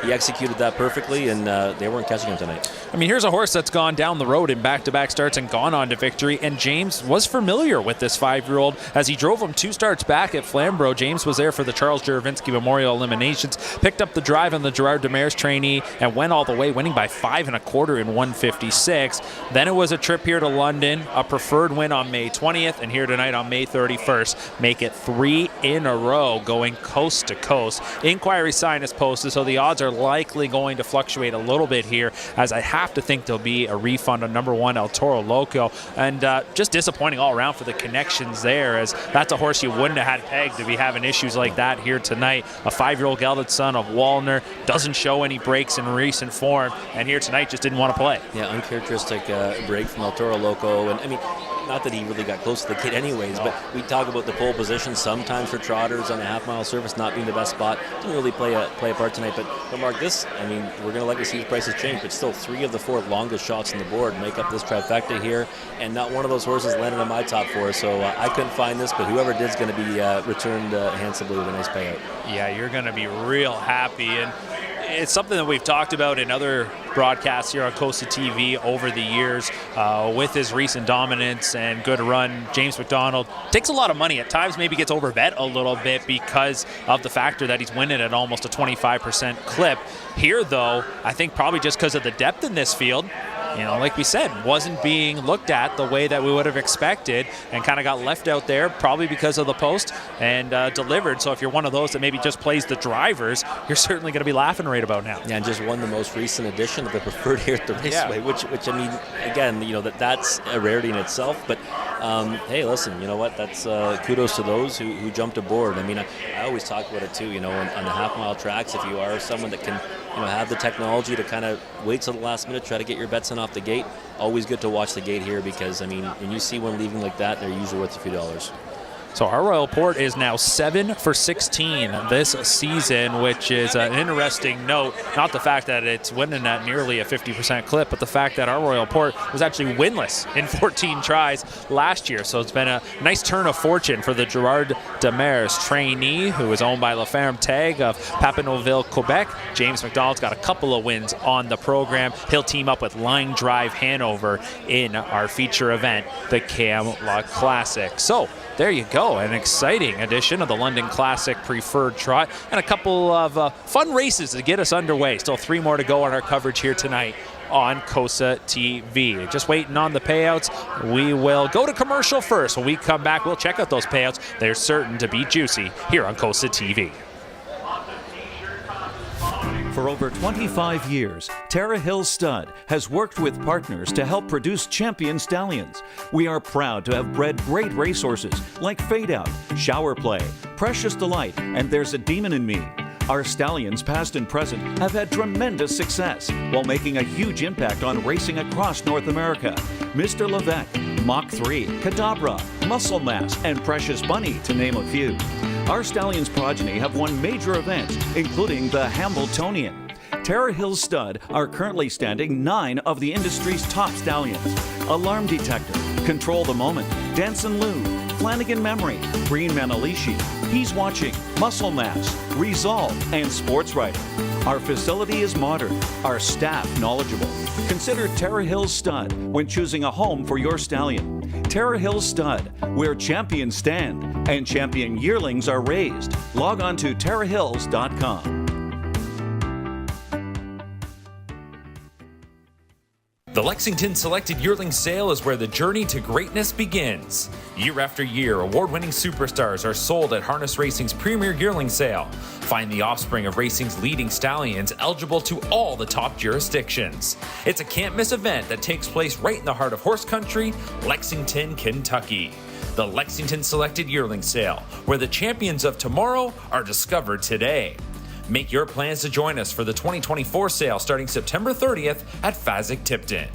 he executed that perfectly, and they weren't catching him tonight. I mean, here's a horse that's gone down the road in back-to-back starts and gone on to victory, and James was familiar with this 5-year-old as he drove him 2 starts back at Flamborough. James was there for the Charles Juravinski Memorial Eliminations, picked up the drive on the Gerard Demers trainee, and went all the way, winning by 5 1/4 in 156. Then it was a trip here to London, a preferred win on May 20th, and here tonight on May 31st. Make it 3 in a row, going coast to coast. Inquiry sign is posted, so the odds are likely going to fluctuate a little bit here, as I have to think there'll be a refund on number 1, El Toro Loco. And just disappointing all around for the connections there, as that's a horse you wouldn't have had pegged to be having issues like that here tonight. A 5-year-old gelded son of Wallner, doesn't show any breaks in recent form, and here tonight just didn't want to play. Yeah, uncharacteristic break from El Toro Loco. And I mean, not that he really got close to the kid anyways, but we talk about the pole position sometimes for trotters on a half-mile surface not being the best spot. Didn't really play a part tonight. But Mark, this, I mean, we're going to likely see the prices change, but still 3 of the 4 longest shots on the board make up this trifecta here, and not one of those horses landed on my top 4. So I couldn't find this, but whoever did is going to be returned handsomely with a nice payout. Yeah, you're going to be real happy, and it's something that we've talked about in other broadcasts here on COSA-TV over the years. With his recent dominance and good run, James McDonald takes a lot of money. At times maybe gets overbet a little bit because of the factor that he's winning at almost a 25% clip. Here, though, I think probably just because of the depth in this field, you know, like we said, wasn't being looked at the way that we would have expected, and kind of got left out there probably because of the post and delivered. So if you're one of those that maybe just plays the drivers, you're certainly going to be laughing right about now. Yeah, and just won the most recent edition of the preferred here at the Raceway, which I mean, again, you know, that's a rarity in itself. But hey, listen, you know what? That's kudos to those who jumped aboard. I mean, I always talk about it too. You know, on the half-mile tracks, if you are someone that can, you know, have the technology to kind of wait till the last minute, try to get your bets in off the gate, always good to watch the gate here, because I mean, when you see one leaving like that, they're usually worth a few dollars. So our Royal Port is now 7 for 16 this season, which is an interesting note. Not the fact that it's winning at nearly a 50% clip, but the fact that our Royal Port was actually winless in 14 tries last year. So it's been a nice turn of fortune for the Gerard Demers trainee, who is owned by La Ferme Tag of Papineauville, Quebec. James McDonald's got a couple of wins on the program. He'll team up with Line Drive Hanover in our feature event, the Camluck Classic. So there you go, an exciting edition of the London Classic Preferred Trot, and a couple of fun races to get us underway. Still 3 more to go on our coverage here tonight on COSA-TV. Just waiting on the payouts. We will go to commercial first. When we come back, we'll check out those payouts. They're certain to be juicy here on COSA-TV. For over 25 years, Tara Hill Stud has worked with partners to help produce champion stallions. We are proud to have bred great racehorses like Fade Out, Shower Play, Precious Delight, and There's a Demon in Me. Our stallions, past and present, have had tremendous success while making a huge impact on racing across North America. Mr. Levesque, Mach 3, Cadabra, Muscle Mass, and Precious Bunny, to name a few. Our stallions' progeny have won major events, including the Hambletonian. Tara Hill Stud are currently standing 9 of the industry's top stallions. Alarm Detector, Control the Moment, Denson Loon, Flanagan Memory, Green Manalishi, He's Watching, Muscle Mass, Resolve, and Sports Writing. Our facility is modern, our staff knowledgeable. Consider Terra Hills Stud when choosing a home for your stallion. Terra Hills Stud, where champions stand and champion yearlings are raised. Log on to terrahills.com. The Lexington Selected Yearling Sale is where the journey to greatness begins. Year after year, award-winning superstars are sold at Harness Racing's premier yearling sale. Find the offspring of racing's leading stallions eligible to all the top jurisdictions. It's a can't-miss event that takes place right in the heart of horse country, Lexington, Kentucky. The Lexington Selected Yearling Sale, where the champions of tomorrow are discovered today. Make your plans to join us for the 2024 sale starting September 30th at Fasig-Tipton.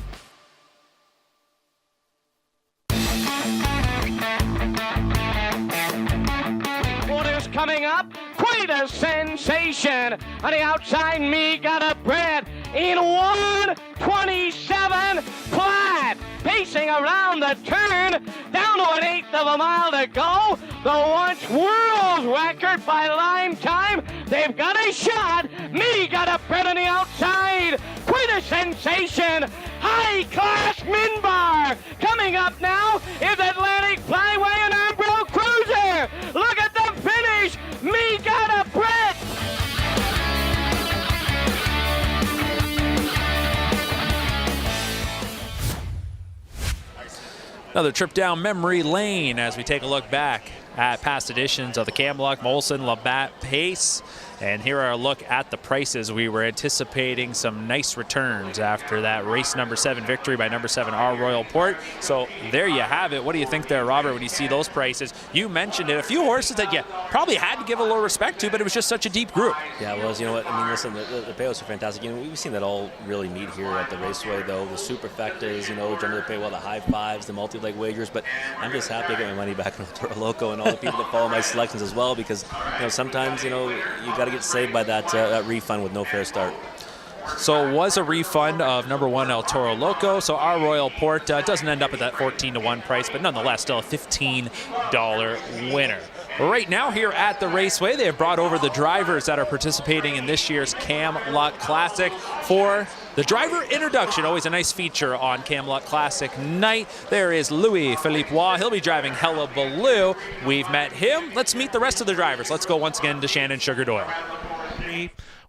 Quarters coming up, quite a sensation. On the outside, me got a bread in 1:27 flat. Pacing around the turn, down to an eighth of a mile to go. The once world record by line time. They've got a shot. Me got a bread on the outside. Quite a sensation. High class Minbar. Coming up now is Atlantic Flyway and Umbro Cruiser. Look at the finish. Me got a bread. Another trip down memory lane as we take a look back at past editions of the Camluck, Molson, Labatt, Pace. And here are a look at the prices. We were anticipating some nice returns after that race number 7 victory by number 7 Our Royal Port. So there you have it. What do you think there, Robert, when you see those prices? You mentioned it. A few horses that you probably had to give a little respect to, but it was just such a deep group. Yeah, it was. You know what? I mean, listen, the payouts are fantastic. You know, we've seen that all really meet here at the Raceway, though. The superfectas, you know, generally pay well, the high fives, the multi-leg wagers. But I'm just happy to get my money back on Toro Loco and all the people that follow my selections as well, because, you know, sometimes, you know, you got to get saved by that refund with no fair start. So it was a refund of number 1 El Toro Loco. So Our Royal Port doesn't end up at that 14-1 price, but nonetheless still a $15 winner. Right now here at the Raceway, they have brought over the drivers that are participating in this year's Camluck Classic for the driver introduction. Always a nice feature on Camluck Classic night. There is Louis Philippe Waugh. He'll be driving Hullabaloo. We've met him. Let's meet the rest of the drivers. Let's go once again to Shannon Sugar Doyle.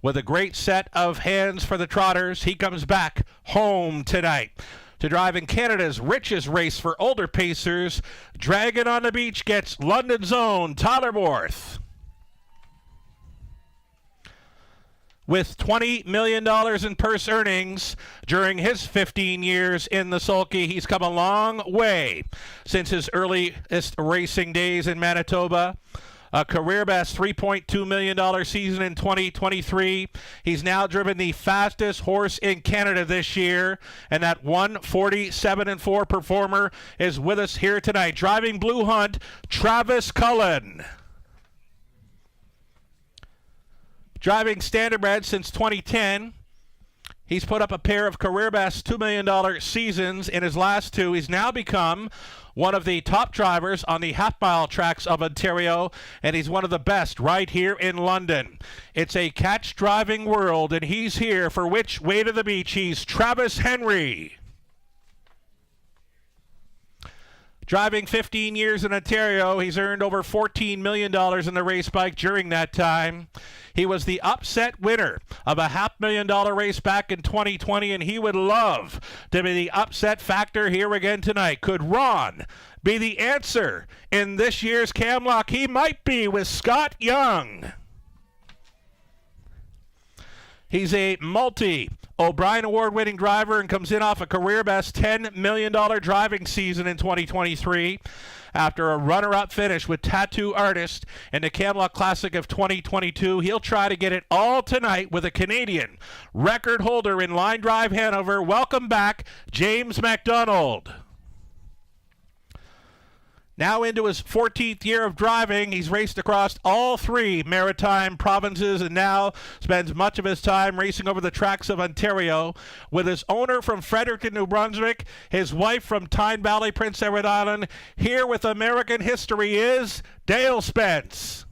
With a great set of hands for the Trotters, he comes back home tonight to drive in Canada's richest race for older pacers. Dragon on the Beach gets London's own Tyler Worth. With $20 million in purse earnings during his 15 years in the sulky, he's come a long way since his earliest racing days in Manitoba. A career best $3.2 million season in 2023. He's now driven the fastest horse in Canada this year, and that 1:47.4 performer is with us here tonight. Driving Blue Hunt, Travis Cullen. Driving Standardbred since 2010. He's put up a pair of career best $2 million seasons in his last two. He's now become one of the top drivers on the half-mile tracks of Ontario, and he's one of the best right here in London. It's a catch-driving world, and he's here for Which Way to the Beach. He's Travis Henry. Driving 15 years in Ontario, he's earned over $14 million in the race bike during that time. He was the upset winner of a $500,000 race back in 2020, and he would love to be the upset factor here again tonight. Could Ron be the answer in this year's Camluck? He might be with Scott Young. He's a multi-O'Brien Award-winning driver and comes in off a career-best $10 million driving season in 2023 after a runner-up finish with Tattoo Artist in the Camluck Classic of 2022. He'll try to get it all tonight with a Canadian record holder in Line Drive Hanover. Welcome back, James MacDonald. Now into his 14th year of driving, he's raced across all 3 maritime provinces and now spends much of his time racing over the tracks of Ontario with his owner from Fredericton, New Brunswick, his wife from Tyne Valley, Prince Edward Island. Here with American history is Dale Spence.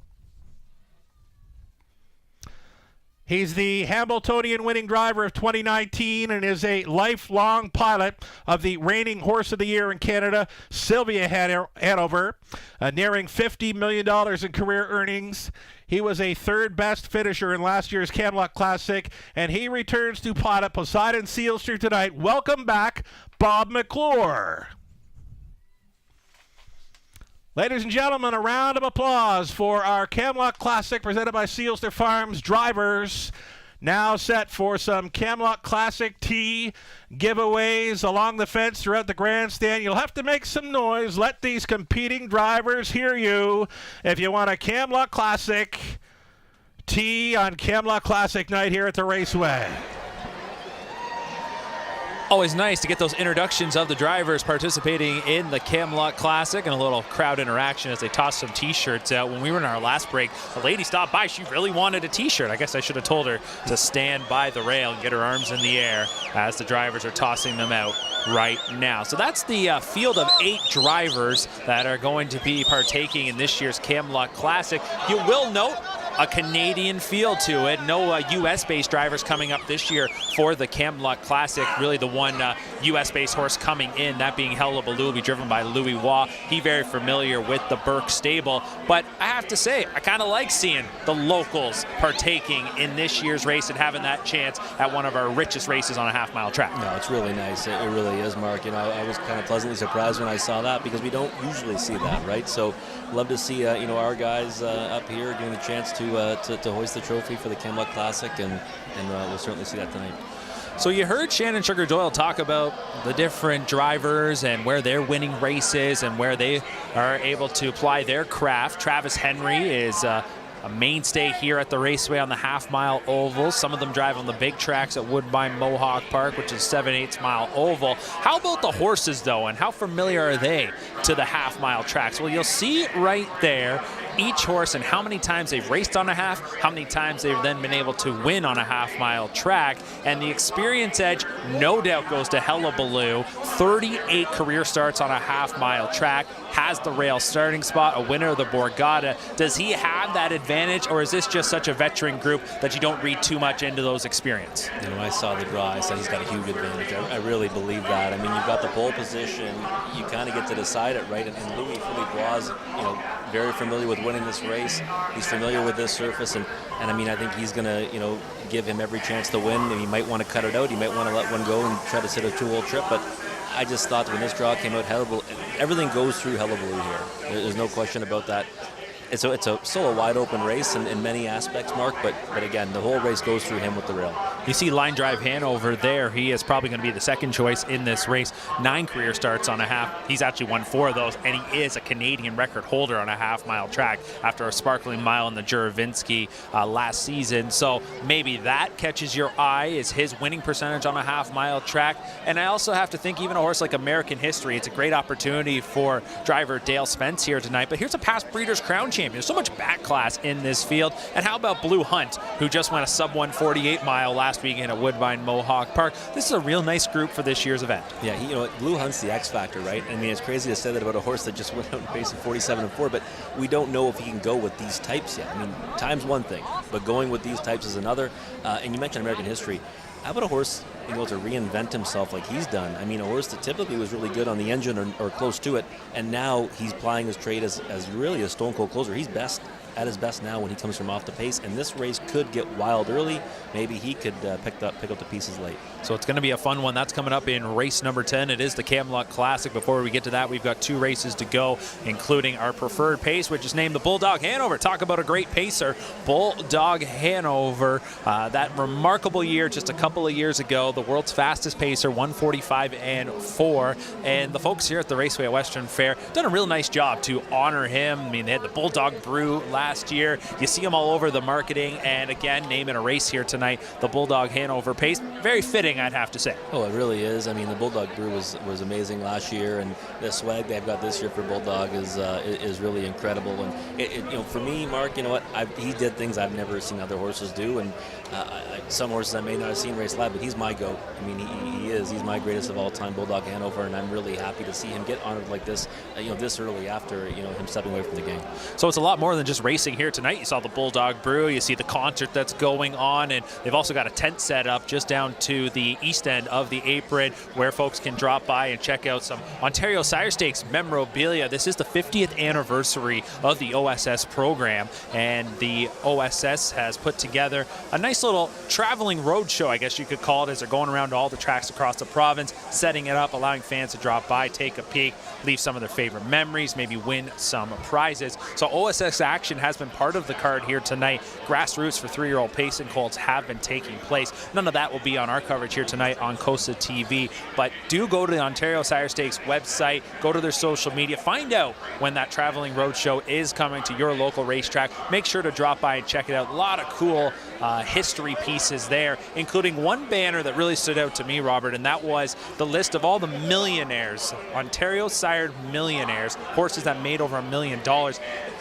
He's the Hambletonian winning driver of 2019 and is a lifelong pilot of the reigning Horse of the Year in Canada, Sylvia Hanover, nearing $50 million in career earnings. He was a 3rd best finisher in last year's Camluck Classic, and he returns to pot at Poseidon Seal Street tonight. Welcome back, Bob McClure. Ladies and gentlemen, a round of applause for our Camluck Classic presented by Sealster Farms drivers. Now set for some Camluck Classic tea giveaways along the fence throughout the grandstand. You'll have to make some noise. Let these competing drivers hear you if you want a Camluck Classic tea on Camluck Classic night here at the Raceway. Always nice to get those introductions of the drivers participating in the Camluck Classic and a little crowd interaction as they toss some t-shirts out. When we were in our last break, a lady stopped by. She really wanted a t-shirt. I guess I should have told her to stand by the rail and get her arms in the air as the drivers are tossing them out right now. So that's the field of 8 drivers that are going to be partaking in this year's Camluck Classic. You will note a Canadian feel to it. No U.S.-based drivers coming up this year for the Camluck Classic. Really the one U.S.-based horse coming in, that being Hullabaloo, will be driven by Louis Waugh. He very familiar with the Burke stable. But I have to say, I kind of like seeing the locals partaking in this year's race and having that chance at one of our richest races on a half-mile track. No, it's really nice. It really is, Mark. You know, I was kind of pleasantly surprised when I saw that because we don't usually see that, right? So love to see our guys up here getting the chance to hoist the trophy for the Camluck Classic, and we'll certainly see that tonight. So you heard Shannon Sugar Doyle talk about the different drivers and where they're winning races and where they are able to apply their craft. Travis Henry is a mainstay here at the Raceway on the half-mile oval. Some of them drive on the big tracks at Woodbine Mohawk Park, which is 7/8 mile oval. How about the horses, though, and how familiar are they to the half-mile tracks? Well, you'll see right there each horse and how many times they've raced on a half, how many times they've then been able to win on a half-mile track. And the experience edge no doubt goes to Hullabaloo. 38 career starts on a half-mile track, has the rail starting spot, a winner of the Borgata. Does he have that advantage, or is this just such a veteran group that you don't read too much into those experience? You know, I saw the draw. I said he's got a huge advantage. I really believe that. I mean, you've got the pole position. You kind of get to decide it, right? And Louis Bois, very familiar with winning this race. He's familiar with this surface, and I mean, I think he's going to, give him every chance to win. And he might want to cut it out. He might want to let one go and try to sit a 2-hole trip, but I just thought when this draw came out, everything goes through Hullabaloo here. There's no question about that. It's still a wide open race in many aspects, Mark, but again, the whole race goes through him with the rail. You see Line Drive Hanover there. He is probably going to be the second choice in this race. 9 career starts on a half. He's actually won 4 of those, and he is a Canadian record holder on a half-mile track after a sparkling mile in the Juravinski last season. So maybe that catches your eye, is his winning percentage on a half-mile track. And I also have to think even a horse like American History, it's a great opportunity for driver Dale Spence here tonight. But here's a past Breeders' Crown champion. There's so much back class in this field. And how about Blue Hunt, who just went a sub-148 mile last weekend at Woodbine Mohawk Park? This is a real nice group for this year's event. Yeah, Blue Hunt's the X factor, right? I mean, it's crazy to say that about a horse that just went out and paced at 47-4, but we don't know if he can go with these types yet. I mean, time's one thing, but going with these types is another. And you mentioned American History. How about a horse able to reinvent himself like he's done? I mean, a horse that typically was really good on the engine or close to it, and now he's plying his trade as really a stone-cold closer. He's at his best now when he comes from off the pace, and this race could get wild early. Maybe he could pick up the pieces late. So it's going to be a fun one. That's coming up in race number 10. It is the Camluck Classic. Before we get to that, we've got 2 races to go, including our preferred pace, which is named the Bulldog Hanover. Talk about a great pacer. Bulldog Hanover, that remarkable year just a couple of years ago, the world's fastest pacer, 1:45.4. And the folks here at the Raceway at Western Fair done a real nice job to honor him. I mean, they had the Bulldog Brew last year. You see them all over the marketing, and again, naming a race here tonight, the Bulldog Hanover Pace. Very fitting, I'd have to say. Oh, it really is. I mean, the Bulldog Brew was amazing last year, and the swag they've got this year for Bulldog is really incredible. And for me, Mark, you know what? He did things I've never seen other horses do, and some horses I may not have seen race live, but he's my goat. I mean, he's my greatest of all time, Bulldog Hanover, and I'm really happy to see him get honored like this, this early after him stepping away from the game. So it's a lot more than just racing here tonight. You saw the Bulldog Brew, you see the concert that's going on, and they've also got a tent set up just down to the east end of the apron where folks can drop by and check out some Ontario Sire Stakes memorabilia. This is the 50th anniversary of the OSS program, and the OSS has put together a nice little traveling road show, I guess you could call it, as they're going around to all the tracks across the province, setting it up, allowing fans to drop by, take a peek, leave some of their favorite memories, maybe win some prizes. So OSS action has been part of the card here tonight. Grassroots for 3-year-old Pacing Colts have been taking place. None of that will be on our coverage here tonight on COSA-TV, but do go to the Ontario Sire Stakes website, go to their social media, find out when that traveling roadshow is coming to your local racetrack. Make sure to drop by and check it out. A lot of cool history pieces there, including one banner that really stood out to me, Robert, and that was the list of all the millionaires, Ontario sired millionaires, horses that made over $1 million.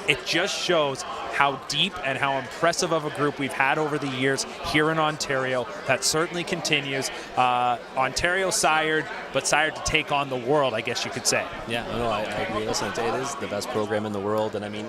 It just shows how deep and how impressive of a group we've had over the years here in Ontario. That certainly continues. Ontario sired, but sired to take on the world, I guess you could say. Yeah, no, I agree. Listen, it is the best program in the world. And I mean,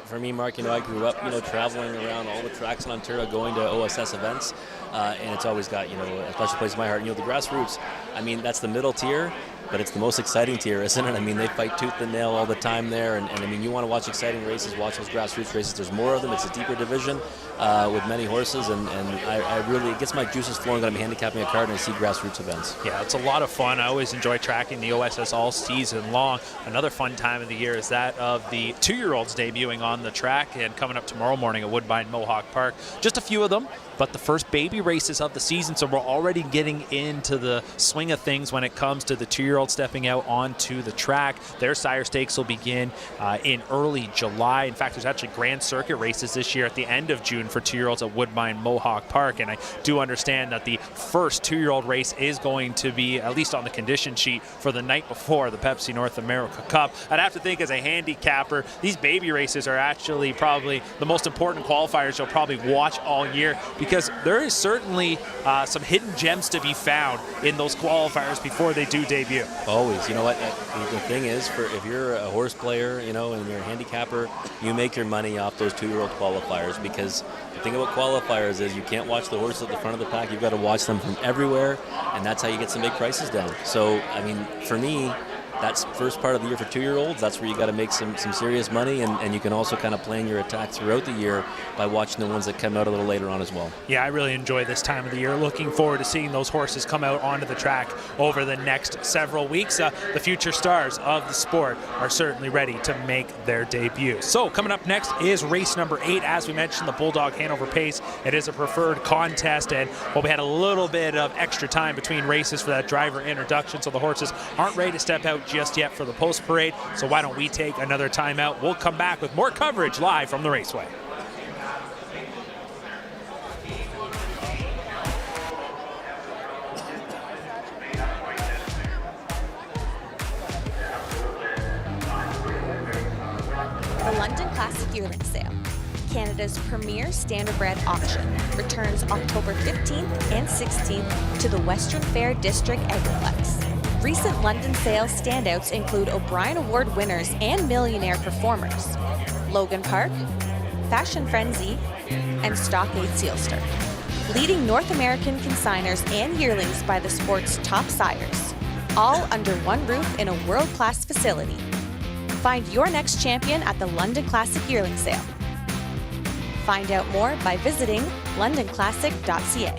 for me, Mark, I grew up, traveling around all the tracks in Ontario, going to OSS events. And it's always got, a special place in my heart. The grassroots, I mean, that's the middle tier, but it's the most exciting tier, isn't it? I mean, they fight tooth and nail all the time there. And I mean, you want to watch exciting races, watch those grassroots races. There's more of them. It's a deeper division with many horses. And I really, it gets my juices flowing when I'm handicapping a card and I see grassroots events. Yeah, it's a lot of fun. I always enjoy tracking the OSS all season long. Another fun time of the year is that of the 2-year-olds debuting on the track and coming up tomorrow morning at Woodbine Mohawk Park. Just a few of them, but the first baby races of the season, so we're already getting into the swing of things when it comes to the 2-year-old stepping out onto the track. Their sire stakes will begin in early July. In fact, there's actually Grand Circuit races this year at the end of June for 2-year-olds at Woodbine Mohawk Park, and I do understand that the first 2-year-old race is going to be, at least on the condition sheet, for the night before the Pepsi North America Cup. I'd have to think, as a handicapper, these baby races are actually probably the most important qualifiers you'll probably watch all year, because there is certainly some hidden gems to be found in those qualifiers before they do debut. Always. You know what? The thing is, if you're a horse player, and you're a handicapper, you make your money off those 2-year-old qualifiers, because the thing about qualifiers is you can't watch the horses at the front of the pack. You've got to watch them from everywhere, and that's how you get some big prices down. So, I mean, for me, that's first part of the year for 2-year-olds. That's where you got to make some serious money, and you can also kind of plan your attack throughout the year by watching the ones that come out a little later on as well. Yeah, I really enjoy this time of the year. Looking forward to seeing those horses come out onto the track over the next several weeks. The future stars of the sport are certainly ready to make their debut. So coming up next is race number 8. As we mentioned, the Bulldog Hanover Pace. It is a preferred contest, and we had a little bit of extra time between races for that driver introduction, so the horses aren't ready to step out just yet for the post parade. So why don't we take another timeout? We'll come back with more coverage live from the raceway. The London Classic Yearling Sale, Canada's premier standardbred auction, returns October 15th and 16th to the Western Fair District Agriplex. Recent London sales standouts include O'Brien Award winners and millionaire performers, Logan Park, Fashion Frenzy, and Stockade Sealster. Leading North American consigners and yearlings by the sport's top sires, all under one roof in a world-class facility. Find your next champion at the London Classic Yearling Sale. Find out more by visiting londonclassic.ca.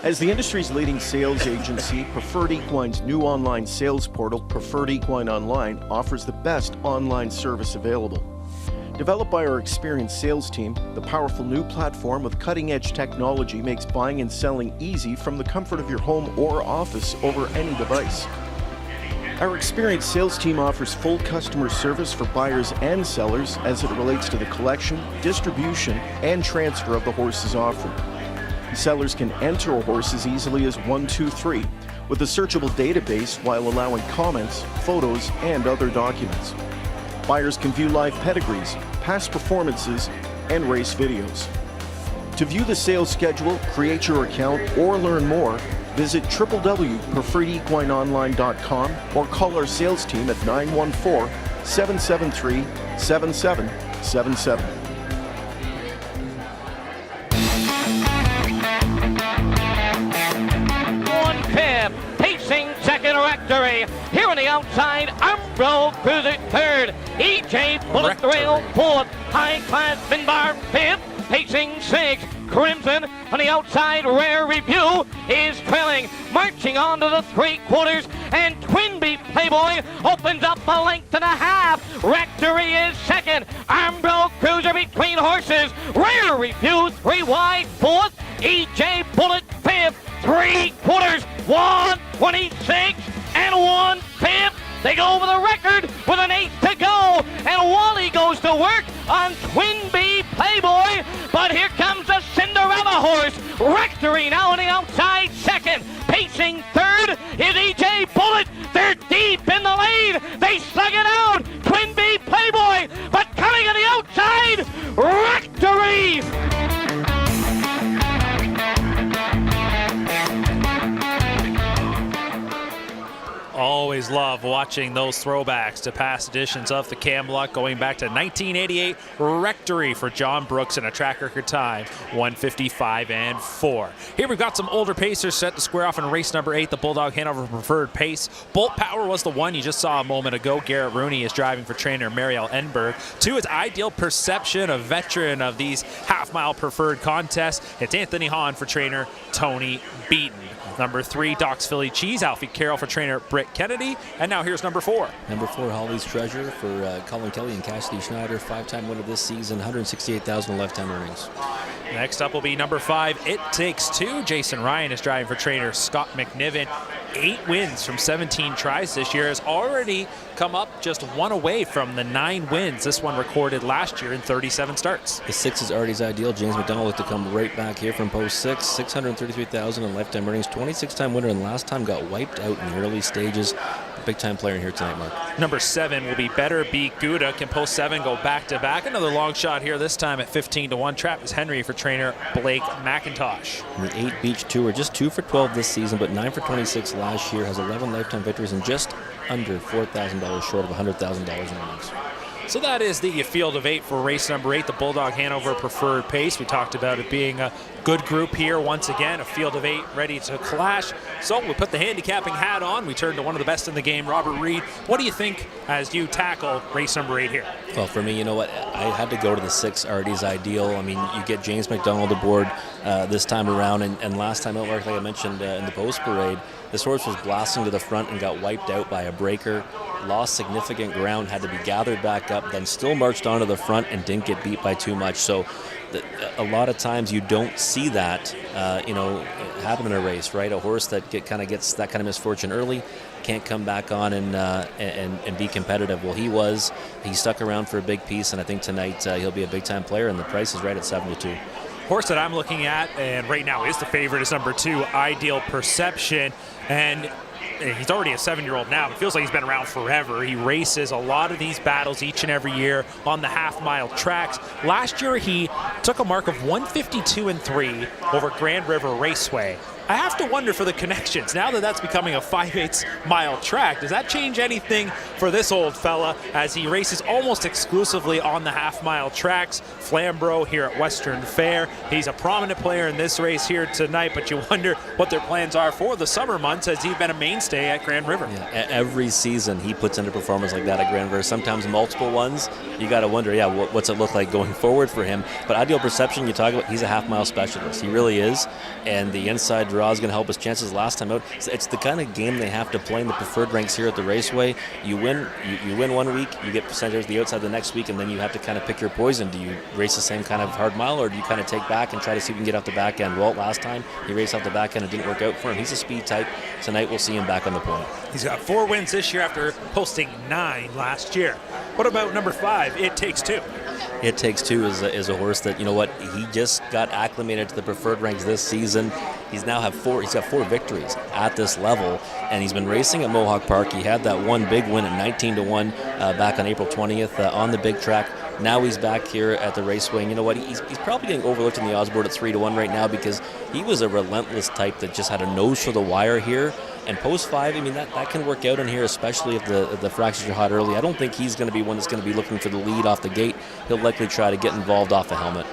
As the industry's leading sales agency, Preferred Equine's new online sales portal, Preferred Equine Online, offers the best online service available. Developed by our experienced sales team, the powerful new platform with cutting-edge technology makes buying and selling easy from the comfort of your home or office over any device. Our experienced sales team offers full customer service for buyers and sellers as it relates to the collection, distribution, and transfer of the horses offered. Sellers can enter a horse as easily as 1, 2, 3 with a searchable database while allowing comments, photos, and other documents. Buyers can view live pedigrees, past performances, and race videos. To view the sales schedule, create your account, or learn more, visit www.preferredequineonline.com or call our sales team at 914-773-7777. One fifth, pacing second Rectory. Here on the outside, Umbro Cruiser third. EJ Bullet Thrill fourth. High Class Finbar fifth. Pacing sixth. Crimson on the outside, Rare Review is trailing, marching on to the 3/4, and Twinbee Playboy opens up a length and a half. Rectory is second, Armbro Cruiser between horses, Rare Review 3 wide fourth, EJ Bullet fifth, 3/4, 1:26 and 1/5. They go over the record with an 8 to go, and Wally goes to work on Twinbee Playboy, but here comes the Cinderella horse. Rectory now on the outside second. Pacing third is EJ Bullet. They're deep in the lead. They slug it out. Twinbee Playboy, but coming on the outside, Rectory. Always love watching those throwbacks to past editions of the Camluck, going back to 1988. Rectory for John Brooks in a track record time, 1:55.4. Here we've got some older pacers set to square off in race number 8, the Bulldog Hanover Preferred Pace. Bolt Power was the one you just saw a moment ago. Garrett Rooney is driving for trainer Marielle Enberg. 2 is Ideal Perception, a veteran of these half-mile preferred contests. It's Anthony Hahn for trainer Tony Beaton. Number 3, Doc's Philly Cheese, Alfie Carroll for trainer Britt Kennedy. And now here's number 4. Number 4, Holly's Treasure for Colin Kelly and Cassidy Schneider. 5-time winner this season, $168,000 in lifetime earnings. Next up will be number 5, It Takes 2. Jason Ryan is driving for trainer Scott McNiven. 8 wins from 17 tries this year, has already come up just 1 away from the 9 wins this one recorded last year in 37 starts. The 6 is Artie's Ideal. James McDonald looked to come right back here from post 6. $633,000 in lifetime earnings. 26-time winner, and last time got wiped out in the early stages. Big time player in here tonight, Mark. Number 7 will be Better Be Gouda. Can post 7 go back to back? Another long shot here, this time at 15-1. Travis Henry for trainer Blake McIntosh. And the 8 Beach Tour, just 2 for 12 this season, but 9 for 26 last year. Has 11 lifetime victories and just under $4,000 short of $100,000 in earnings. So that is the field of 8 for race number 8, the Bulldog Hanover Preferred Pace. We talked about it being a good group here once again, a field of 8 ready to clash. So we put the handicapping hat on. We turn to one of the best in the game, Robert Reed. What do you think as you tackle race number 8 here? Well, for me, you know what? I had to go to the 6, Artie's Ideal. I mean, you get James McDonald aboard this time around, and last time out, like I mentioned in the post parade, this horse was blasting to the front and got wiped out by a breaker. Lost significant ground, had to be gathered back up, then still marched onto the front and didn't get beat by too much. So a lot of times you don't see that, happen in a race, right? A horse that gets that kind of misfortune early can't come back on and be competitive. Well, he stuck around for a big piece, and I think tonight he'll be a big-time player, and the price is right at 7-2. Horse that I'm looking at, and right now is the favorite, is number 2, Ideal Perception. And he's already a 7-year-old now, but feels like he's been around forever. He races a lot of these battles each and every year on the half-mile tracks. Last year, he took a mark of 152-3 over Grand River Raceway. I have to wonder for the connections. Now that that's becoming a 5/8 mile track, does that change anything for this old fella as he races almost exclusively on the half-mile tracks? Flamborough here at Western Fair. He's a prominent player in this race here tonight, but you wonder what their plans are for the summer months as he's been a mainstay at Grand River. Yeah, every season he puts in a performance like that at Grand River, sometimes multiple ones. You got to wonder, what's it look like going forward for him? But Ideal Perception, you talk about, he's a half-mile specialist. He really is, and the inside draw is going to help his chances last time out. It's the kind of game they have to play in the preferred ranks here at the Raceway. You win 1 week, you get percentage the outside the next week, and then you have to kind of pick your poison. Do you race the same kind of hard mile, or do you kind of take back and try to see if you can get off the back end? Walt last time, he raced off the back end and it didn't work out for him. He's a speed type. Tonight we'll see him back on the point. He's got 4 wins this year after posting 9 last year. What about number 5, It Takes Two? It Takes Two is a horse that, you know what, he just got acclimated to the preferred ranks this season. He's got 4 victories at this level, and he's been racing at Mohawk Park. He had that one big win at 19-1 back on April 20th on the big track. Now he's back here at the Raceway, and you know what, he's probably getting overlooked in the odds board at 3-1 right now because he was a relentless type that just had a nose for the wire here. And post 5, I mean, that can work out in here, especially if the fractions are hot early. I don't think he's going to be one that's going to be looking for the lead off the gate. He'll likely try to get involved off the helmet.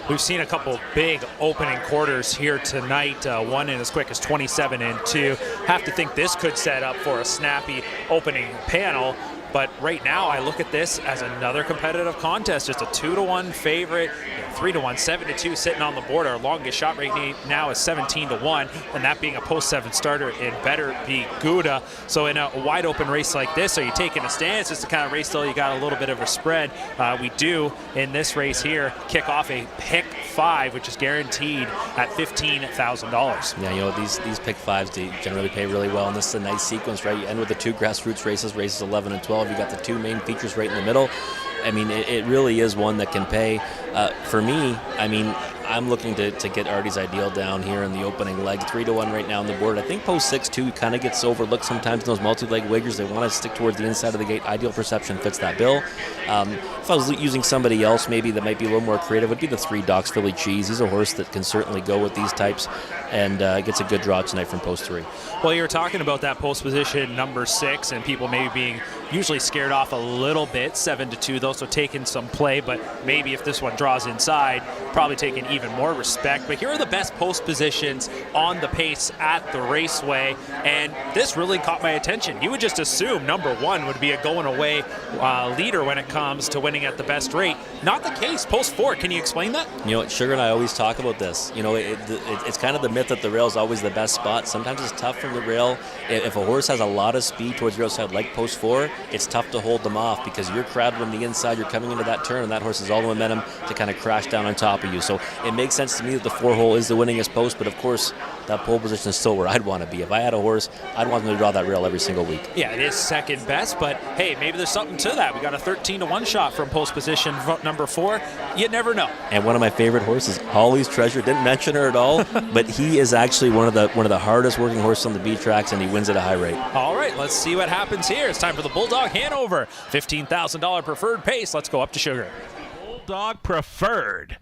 We've seen a couple big opening quarters here tonight, one in as quick as 27-2. Have to think this could set up for a snappy opening panel. But right now, I look at this as another competitive contest. Just a 2-1 favorite, 3-1, 7-2 sitting on the board. Our longest shot rate now is 17-1, and that being a post-7 starter, it better be Gouda. So in a wide open race like this, are you taking a stance? It's the kind of race though you got a little bit of a spread. We do in this race here kick off a pick 5, which is guaranteed at $15,000. Yeah, you know, these pick 5s they generally pay really well, and this is a nice sequence, right? You end with the 2 grassroots races 11 and 12. You got the 2 main features right in the middle. I mean, it really is one that can pay. For me, I mean, I'm looking to get Artie's Ideal down here in the opening leg. 3-1 right now on the board. I think post 6-2 kind of gets overlooked sometimes in those multi-leg wagers. They want to stick towards the inside of the gate. Ideal Perception fits that bill. If I was using somebody else maybe that might be a little more creative, would be the 3 Docs Philly Cheese. He's a horse that can certainly go with these types and gets a good draw tonight from post 3. Well, you were talking about that post position number 6 and people maybe being usually scared off a little bit, 7-2 though, so taking some play, but maybe if this one draws inside, probably taking even more respect. But here are the best post positions on the pace at the Raceway, and this really caught my attention. You would just assume number 1 would be a going away leader when it comes to winning at the best rate. Not the case. Post 4, can you explain that? You know, Sugar and I always talk about this. You know, it's kind of the myth that the rail is always the best spot. Sometimes it's tough from the rail. If a horse has a lot of speed towards the rail side like post 4, it's tough to hold them off because you're crowded on the inside, you're coming into that turn, and that horse has all the momentum to kind of crash down on top of you. So it makes sense to me that the 4 hole is the winningest post, but of course, that pole position is still where I'd want to be. If I had a horse, I'd want them to draw that rail every single week. Yeah, it is second best, but hey, maybe there's something to that. We got a 13-1 shot from post position number 4. You never know. And one of my favorite horses, Holly's Treasure. Didn't mention her at all, but he is actually one of the hardest working horses on the B tracks, and he wins at a high rate. All right, let's see what happens here. It's time for the Bulldog Hanover. $15,000 preferred pace. Let's go up to Sugar. Bulldog Preferred.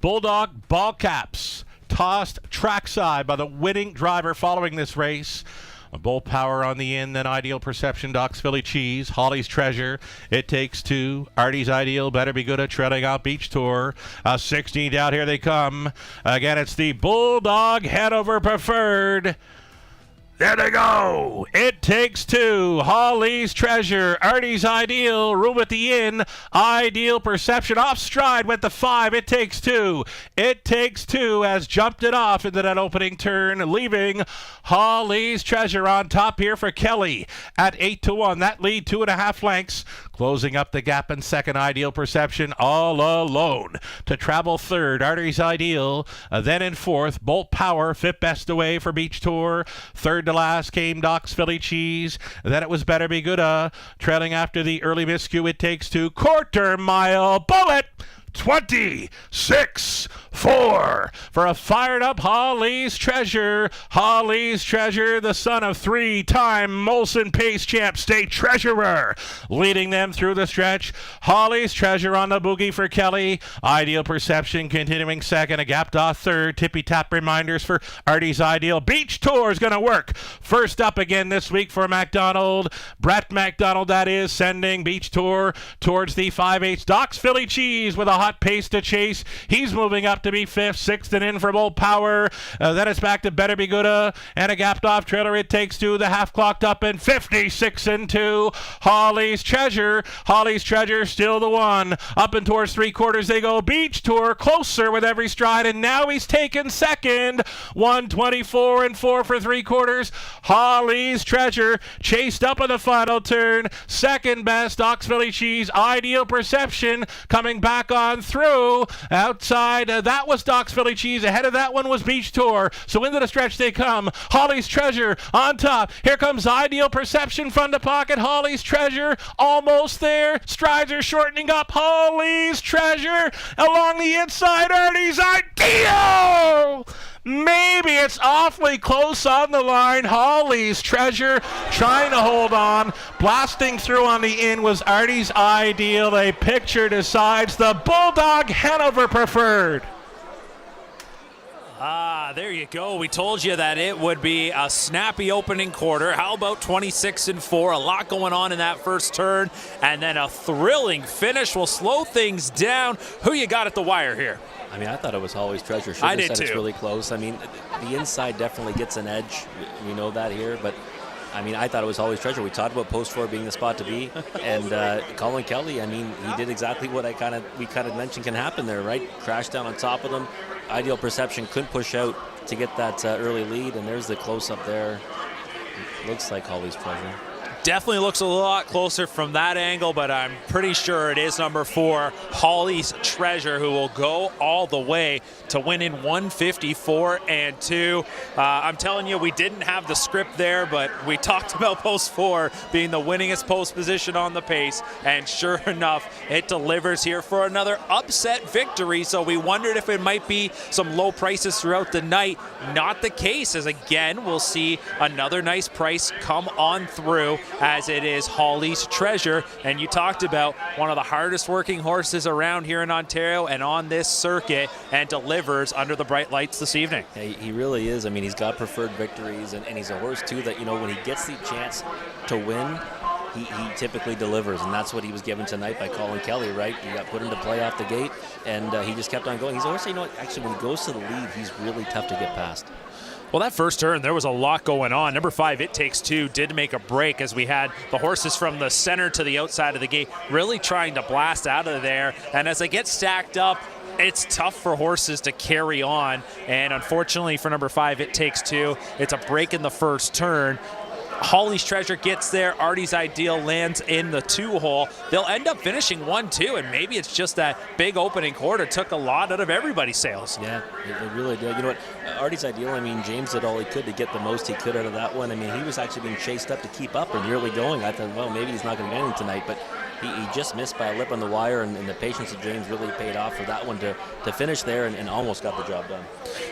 Bulldog ball caps tossed trackside by the winning driver following this race. A Bull Power on the in, then Ideal Perception, Doc's Philly Cheese, Holly's Treasure, It Takes Two, Artie's Ideal, Better Be Good at Treading Out Beach Tour. 16 down, here they come. Again, it's the Bulldog Hanover Preferred. There they go. It Takes Two. Holly's Treasure. Artie's Ideal. Room at the inn. Ideal Perception. Off stride went the 5. It Takes Two. It Takes Two has jumped it off into that opening turn, leaving Holly's Treasure on top here for Kelly at 8-1. That lead 2.5 lengths. Closing up the gap in second, Ideal Perception all alone. To travel third, Artie's Ideal. Then in fourth, Bolt Power, fifth best away for Beach Tour. Third to last came Doc's Philly Cheese. Then it was Better Be Good. Trailing after the early miscue, It Takes Two. Quarter mile bullet. 26-4 for a fired up Holly's Treasure. Holly's Treasure, the son of 3-time Molson Pace Champ State Treasurer, leading them through the stretch. Holly's Treasure on the boogie for Kelly. Ideal Perception continuing second. A gap off third. Tippy tap reminders for Artie's Ideal. Beach Tour is going to work. First up again this week for MacDonald. Brett MacDonald, that is, sending Beach Tour towards the 5/8. Doc's Philly Cheese with a hot pace to chase. He's moving up to be 5th, 6th, and in for Bold Power. Then it's back to Better Be Gooda and a gapped off trailer. It Takes Two. The half clocked up in 56 and 2. Holly's Treasure. Holly's Treasure still the one. Up and towards 3/4 they go. Beach Tour closer with every stride, and now he's taken second. 1:24 and 4 for 3/4. Holly's Treasure chased up in the final turn. Second best, Oxville Cheese. Ideal Perception coming back on through. Outside, that was Doc's Philly Cheese. Ahead of that one was Beach Tour. So into the stretch they come. Holly's Treasure on top. Here comes Ideal Perception from the pocket. Holly's Treasure almost there. Strides are shortening up. Holly's Treasure along the inside. Artie's Ideal! Maybe it's awfully close on the line. Holly's Treasure trying to hold on. Blasting through on the in was Artie's Ideal. A picture decides the Bulldog Hanover Preferred. There you go. We told you that it would be a snappy opening quarter. How about 26 and 4? A lot going on in that first turn, and then a thrilling finish will slow things down. Who you got at the wire here? I mean, I thought it was Holly's Treasure. I did too. It's too. really close. I mean, the inside definitely gets an edge. We know that here, but I mean, I thought it was Holly's Treasure. We talked about post 4 being the spot to be, and Colin Kelly, I mean, he did exactly what we kind of mentioned can happen there, right? Crashed down on top of them. Ideal Perception couldn't push out to get that early lead, and there's the close-up there. Looks like Holly's Treasure. Definitely looks a lot closer from that angle, but I'm pretty sure it is number 4, Holly's Treasure, who will go all the way to win in 154 and 2. I'm telling you, we didn't have the script there, but we talked about post 4 being the winningest post position on the pace, and sure enough, it delivers here for another upset victory. So we wondered if it might be some low prices throughout the night. Not the case, as again, we'll see another nice price come on through, as it is Holly's Treasure. And you talked about one of the hardest working horses around here in Ontario and on this circuit, and delivers under the bright lights this evening. Hey, he really is. I mean, he's got preferred victories, and he's a horse too that, you know, when he gets the chance to win, he typically delivers, and that's what he was given tonight by Colin Kelly, right? He got put into play off the gate, and he just kept on going. He's a horse, you know, actually when he goes to the lead, he's really tough to get past. Well, that first turn, there was a lot going on. Number 5, It Takes Two, did make a break, as we had the horses from the center to the outside of the gate really trying to blast out of there. And as they get stacked up, it's tough for horses to carry on. And unfortunately for number 5, It Takes Two, it's a break in the first turn. Holly's Treasure gets there. Artie's Ideal lands in the 2-hole. They'll end up finishing 1-2, and maybe it's just that big opening quarter took a lot out of everybody's sails. Yeah, it really did. You know what? Artie's Ideal, I mean, James did all he could to get the most he could out of that one. I mean, he was actually being chased up to keep up and nearly going. I thought, well, maybe he's not going to get anything tonight, but he just missed by a lip on the wire, and the patience of James really paid off for that one to finish there and almost got the job done.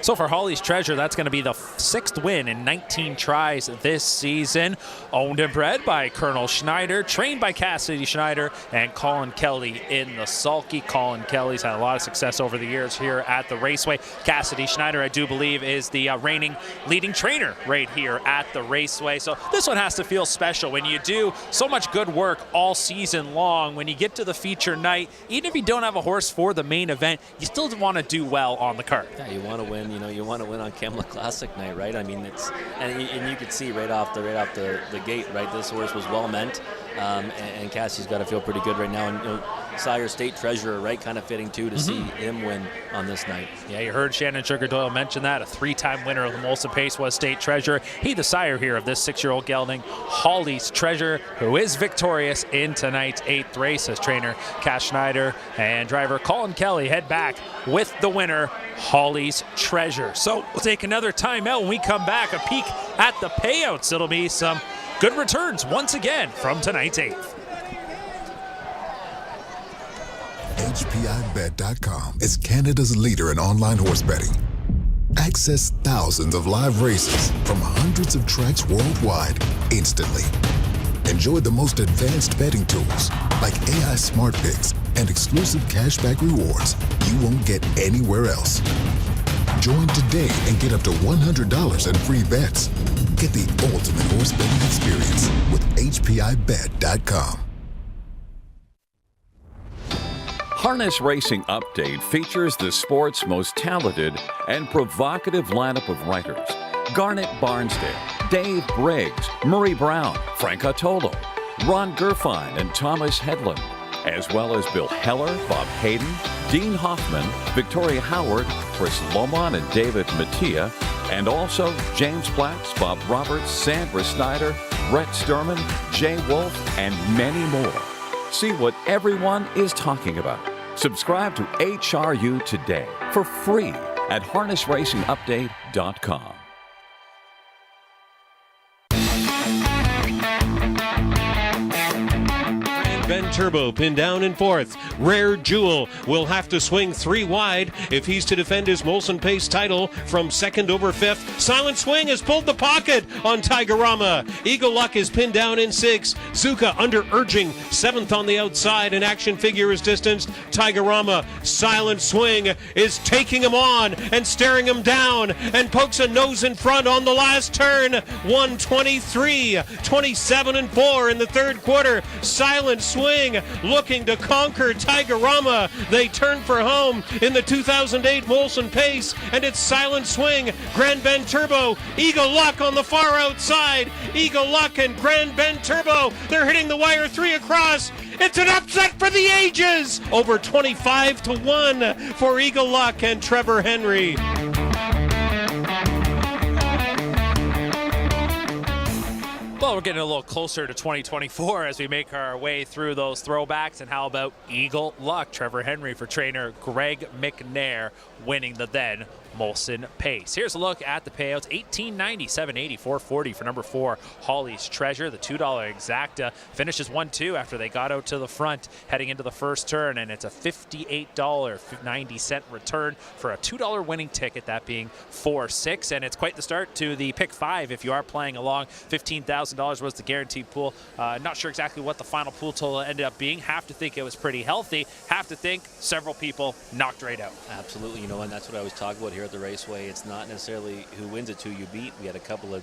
So for Holly's Treasure, that's going to be the 6th win in 19 tries this season. Owned and bred by Colonel Schneider, trained by Cassidy Schneider, and Colin Kelly in the sulky. Colin Kelly's had a lot of success over the years here at the Raceway. Cassidy Schneider, I do believe, is the reigning leading trainer right here at the Raceway. So this one has to feel special when you do so much good work all season long. When you get to the feature night, even if you don't have a horse for the main event, you still want to do well on the card. Yeah, you want to win. You know, you want to win on Camluck Classic night, right? I mean, it's and you could see right off the gate, right? This horse was well meant, and Cassie's got to feel pretty good right now. And you know, Sire State Treasurer, right? Kind of fitting too to see him win on this night. Yeah, you heard Shannon Sugar Doyle mention that. A 3-time winner of the Molson Pace was State Treasurer. He the sire here of this 6-year-old gelding, Holly's Treasure, who is victorious in tonight's 8th race, as trainer Cass Schneider and driver Colin Kelly head back with the winner, Holly's Treasure. So we'll take another timeout when we come back. A peek at the payouts. It'll be some good returns once again from tonight's 8th. HPIBet.com is Canada's leader in online horse betting. Access thousands of live races from hundreds of tracks worldwide instantly. Enjoy the most advanced betting tools like AI Smart Picks and exclusive cashback rewards you won't get anywhere else. Join today and get up to $100 in free bets. Get the ultimate horse betting experience with HPIBet.com. Harness Racing Update features the sport's most talented and provocative lineup of writers. Garnet Barnsdale, Dave Briggs, Murray Brown, Frank Ottolo, Ron Gerfine, and Thomas Hedlund, as well as Bill Heller, Bob Hayden, Dean Hoffman, Victoria Howard, Chris Lomon, and David Mattia, and also James Platts, Bob Roberts, Sandra Snyder, Brett Sturman, Jay Wolf, and many more. See what everyone is talking about. Subscribe to HRU today for free at harnessracingupdate.com. Ben Turbo pinned down in fourth. Rare Jewel will have to swing 3 wide if he's to defend his Molson Pace title from second over fifth. Silent Swing has pulled the pocket on Tigerama. Eagle Luck is pinned down in sixth. Zuka under urging seventh on the outside, and Action Figure is distanced. Tigerama, Silent Swing is taking him on and staring him down and pokes a nose in front on the last turn. 123, 27 and 4 in the third quarter. Silent Swing looking to conquer Tigerama. They turn for home in the 2008 Molson Pace, and it's Silent Swing, Grand Bend Turbo, Eagle Luck on the far outside. Eagle Luck and Grand Bend Turbo, they're hitting the wire 3 across. It's an upset for the ages, over 25-1 for Eagle Luck and Trevor Henry. Well, we're getting a little closer to 2024 as we make our way through those throwbacks. And how about Eagle Luck? Trevor Henry for trainer Greg McNair winning the then Molson Pace. Here's a look at the payouts. $18.90, $7.80, $4.40 for number 4, Holly's Treasure. The $2 exacta finishes 1-2 after they got out to the front heading into the first turn, and it's a $58.90 return for a $2 winning ticket, that being 4-6. And it's quite the start to the pick 5 if you are playing along. $15,000 was the guaranteed pool. Not sure exactly what the final pool total ended up being. Have to think it was pretty healthy. Have to think several people knocked right out. Absolutely, and that's what I always talk about here at the Raceway. It's not necessarily who wins, it's who you beat. We had a couple of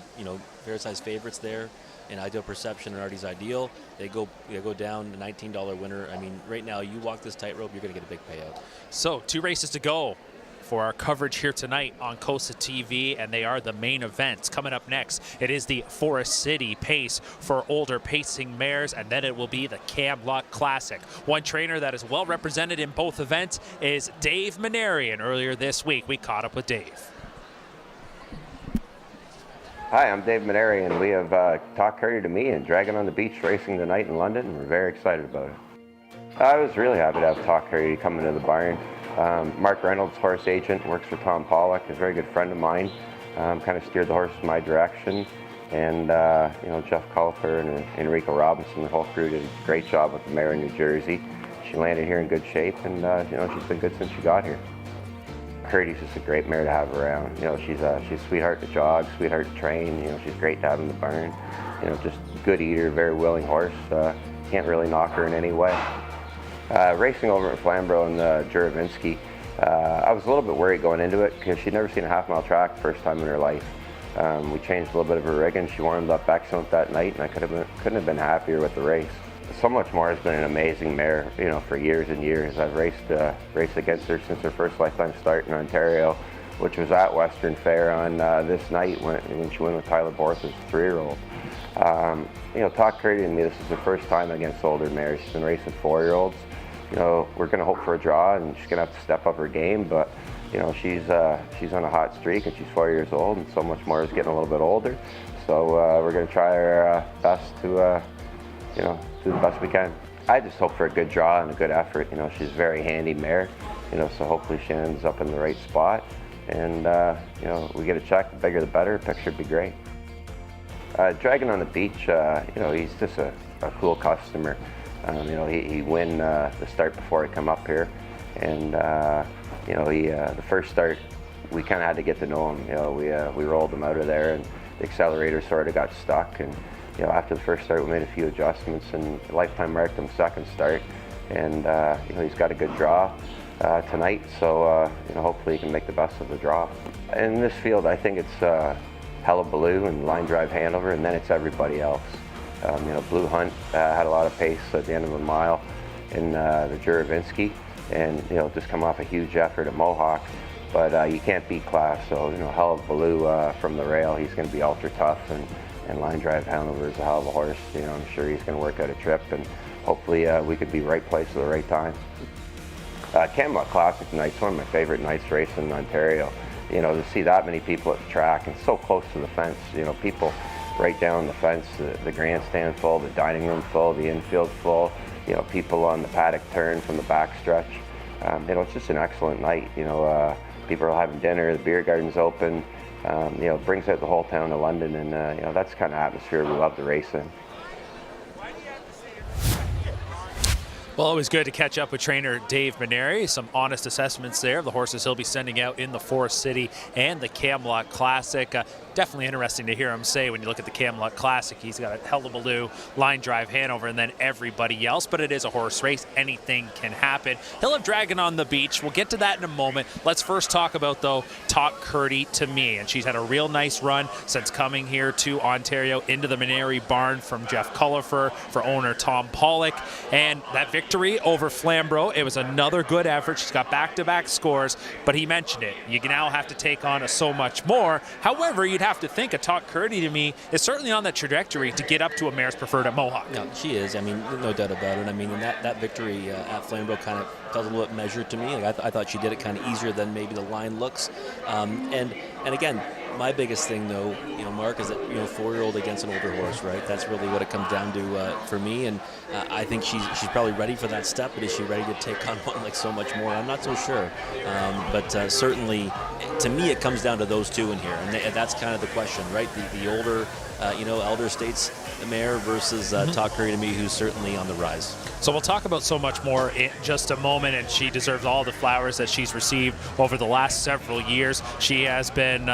fair-sized favorites there in Ideal Perception and Artie's Ideal. They go down, the $19 winner. I mean, right now you walk this tightrope, you're going to get a big payout. So 2 races to go for our coverage here tonight on COSA-TV, and they are the main events. Coming up next, it is the Forest City Pace for older pacing mares, and then it will be the Camluck Classic. One trainer that is well represented in both events is Dave Manarian. Earlier this week, we caught up with Dave. Hi, I'm Dave Manarian. We have Talk Courtesy to Me and Dragon on the Beach racing tonight in London, and we're very excited about it. I was really happy to have Talk Courtesy come into the barn. Mark Reynolds, horse agent, works for Tom Pollock, is a very good friend of mine. Kind of steered the horse in my direction. And, Jeff Cullifer and Enrico Robinson, the whole crew did a great job with the mare in New Jersey. She landed here in good shape, and, she's been good since she got here. Courtesy's just a great mare to have around. She's a sweetheart to jog, sweetheart to train. She's great to have in the barn. Just good eater, very willing horse. Can't really knock her in any way. Racing over at Flamborough in the Juravinsky, I was a little bit worried going into it because she'd never seen a half-mile track the first time in her life. We changed a little bit of her rigging. She warmed up excellent that night, and I couldn't have been happier with the race. So Much More has been an amazing mare, for years and years. I've raced against her since her first lifetime start in Ontario, which was at Western Fair on this night when she went with Tyler Borth's 3-year-old. Talk Courtesy to Me, this is her first time against older mares. She's been racing 4-year-olds. We're going to hope for a draw, and she's going to have to step up her game, but, she's on a hot streak, and she's 4 years old, and So Much More is getting a little bit older. So we're going to try our best to, do the best we can. I just hope for a good draw and a good effort. She's a very handy mare, so hopefully she ends up in the right spot. And, we get a check, the bigger the better, picture would be great. Dragon on the Beach, he's just a cool customer. He win the start before he come up here, and the first start we kind of had to get to know him. We rolled him out of there, and the accelerator sort of got stuck. And after the first start, we made a few adjustments, and lifetime marked him second start. And he's got a good draw tonight, so hopefully he can make the best of the draw. In this field, I think it's Hullabaloo and Line Drive Hanover, and then it's everybody else. Blue Hunt had a lot of pace at the end of a mile in the Juravinsky. and just come off a huge effort at Mohawk. But you can't beat class, so hell of Baloo from the rail. He's going to be ultra tough, and Line Drive Hanover is a hell of a horse. I'm sure he's going to work out a trip, and hopefully we could be right place at the right time. Camluck Classic night's one of my favorite nights racing in Ontario. To see that many people at the track and so close to the fence. People right down the fence, the grandstand full, the dining room full, the infield full. People on the paddock turn from the back stretch. It's just an excellent night. People are having dinner, the beer garden's open. It brings out the whole town of London, and that's the kind of atmosphere we love to race in. Well, always good to catch up with trainer Dave Maneri. Some honest assessments there of the horses he'll be sending out in the Forest City and the Camluck Classic. Definitely interesting to hear him say when you look at the Camluck Classic, he's got a Hullabaloo, Line Drive Hanover, and then everybody else. But it is a horse race. Anything can happen. He'll have Dragon on the Beach. We'll get to that in a moment. Let's first talk about, though, Talk Curdy to Me. And she's had a real nice run since coming here to Ontario into the Maneri barn from Jeff Cullifer for owner Tom Pollock. And that victory over Flamborough, it was another good effort. She's got back-to-back scores, but he mentioned it. You now have to take on a so much more. However, you'd have to think a Talk Curdy to Me is certainly on that trajectory to get up to a mare's preferred at Mohawk. No, she is. I mean, no doubt about it. I mean, that victory at Flamborough kind of felt a little bit measured to me. Like, I thought she did it kind of easier than maybe the line looks. And again, my biggest thing, though, Mark, is that 4-year-old against an older horse, right? That's really what it comes down to for me. And I think she's probably ready for that step, but is she ready to take on one like so much more? I'm not so sure. But certainly, to me, it comes down to those two in here, and that's kind of the question, right? The older, elder states mare versus Talk Curdy to Me, who's certainly on the rise. So we'll talk about so much more in just a moment, and she deserves all the flowers that she's received over the last several years. She has been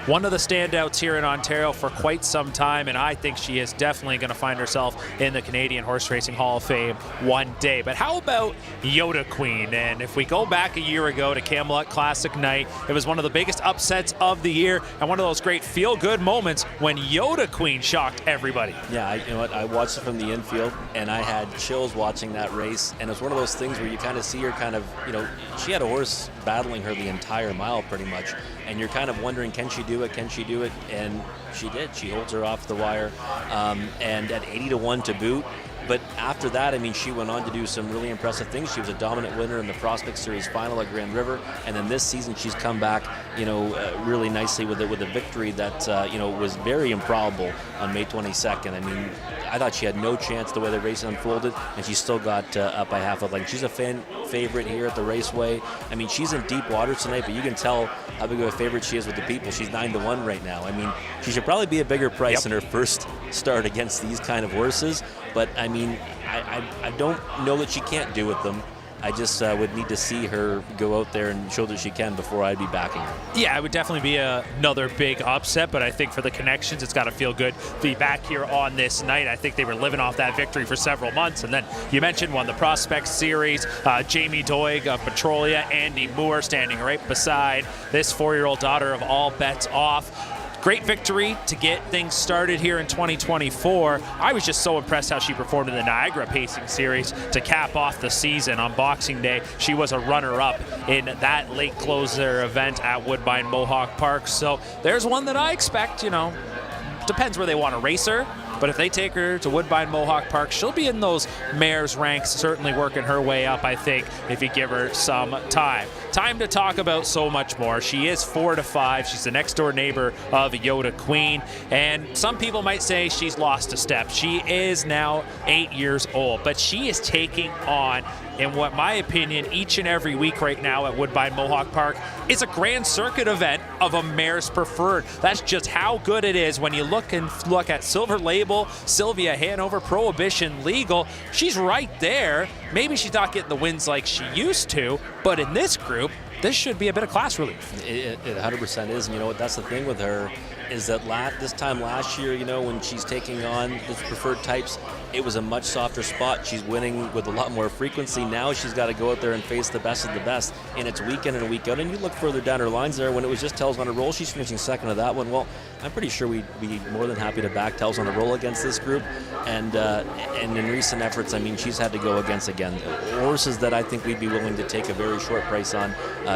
one of the standouts here in Ontario for quite some time, and I think she is definitely going to find herself in the Canadian Horse Racing Hall of Fame one day. But how about Yoda Queen? And if we go back a year ago to Camluck Classic night, it was one of the biggest upsets of the year and one of those great feel-good moments when Yoda Queen shocked everybody. Yeah, you know what? I watched it from the infield, and I had chills watching that race. And it's one of those things where you kind of see her she had a horse battling her the entire mile pretty much, and you're kind of wondering, can she do it? Can she do it? And she did. She holds her off the wire, and at 80-1 to boot. But after that, I mean, she went on to do some really impressive things. She was a dominant winner in the Prospect Series final at Grand River, and then this season she's come back, really nicely with a victory that was very improbable on May 22nd. I mean, I thought she had no chance the way the race unfolded, and she still got up by half a length. She's a fan favorite here at the Raceway. I mean, she's in deep waters tonight, but you can tell how big of a favorite she is with the people. She's 9-1 right now. I mean, she should probably be a bigger price in her first start against these kind of horses. But I mean, I don't know that she can't do with them. I just would need to see her go out there and show that she can before I'd be backing her. Yeah, it would definitely be another big upset, but I think for the connections, it's got to feel good to be back here on this night. I think they were living off that victory for several months. And then you mentioned won the Prospect Series, Jamie Doig of Petrolia, Andy Moore standing right beside this 4-year-old daughter of All Bets Off. Great victory to get things started here in 2024. I was just so impressed how she performed in the Niagara Pacing Series to cap off the season on Boxing Day. She was a runner-up in that late closer event at Woodbine Mohawk Park. So there's one that I expect, depends where they want to race her. But if they take her to Woodbine Mohawk Park, she'll be in those mares ranks, certainly working her way up, I think, if you give her some time. Time to talk about so much more. She is 4-5. She's the next door neighbor of Yoda Queen. And some people might say she's lost a step. She is now 8 years old, but she is taking on, in what my opinion, each and every week right now at Woodbine Mohawk Park is a Grand Circuit event of a mare's preferred. That's just how good it is when you look at Silver Label, Sylvia Hanover, Prohibition Legal. She's right there. Maybe she's not getting the wins like she used to, but in this group, this should be a bit of class relief. It 100% is, and you know what, that's the thing with her, is that this time last year, when she's taking on the preferred types, it was a much softer spot. She's winning with a lot more frequency. Now she's got to go out there and face the best of the best, and it's week in and week out. And you look further down her lines there, when it was just Tells on a roll, she's finishing second to that one. Well, I'm pretty sure we'd be more than happy to back Tells on a roll against this group. And in recent efforts, I mean, she's had to go against, again, horses that I think we'd be willing to take a very short price on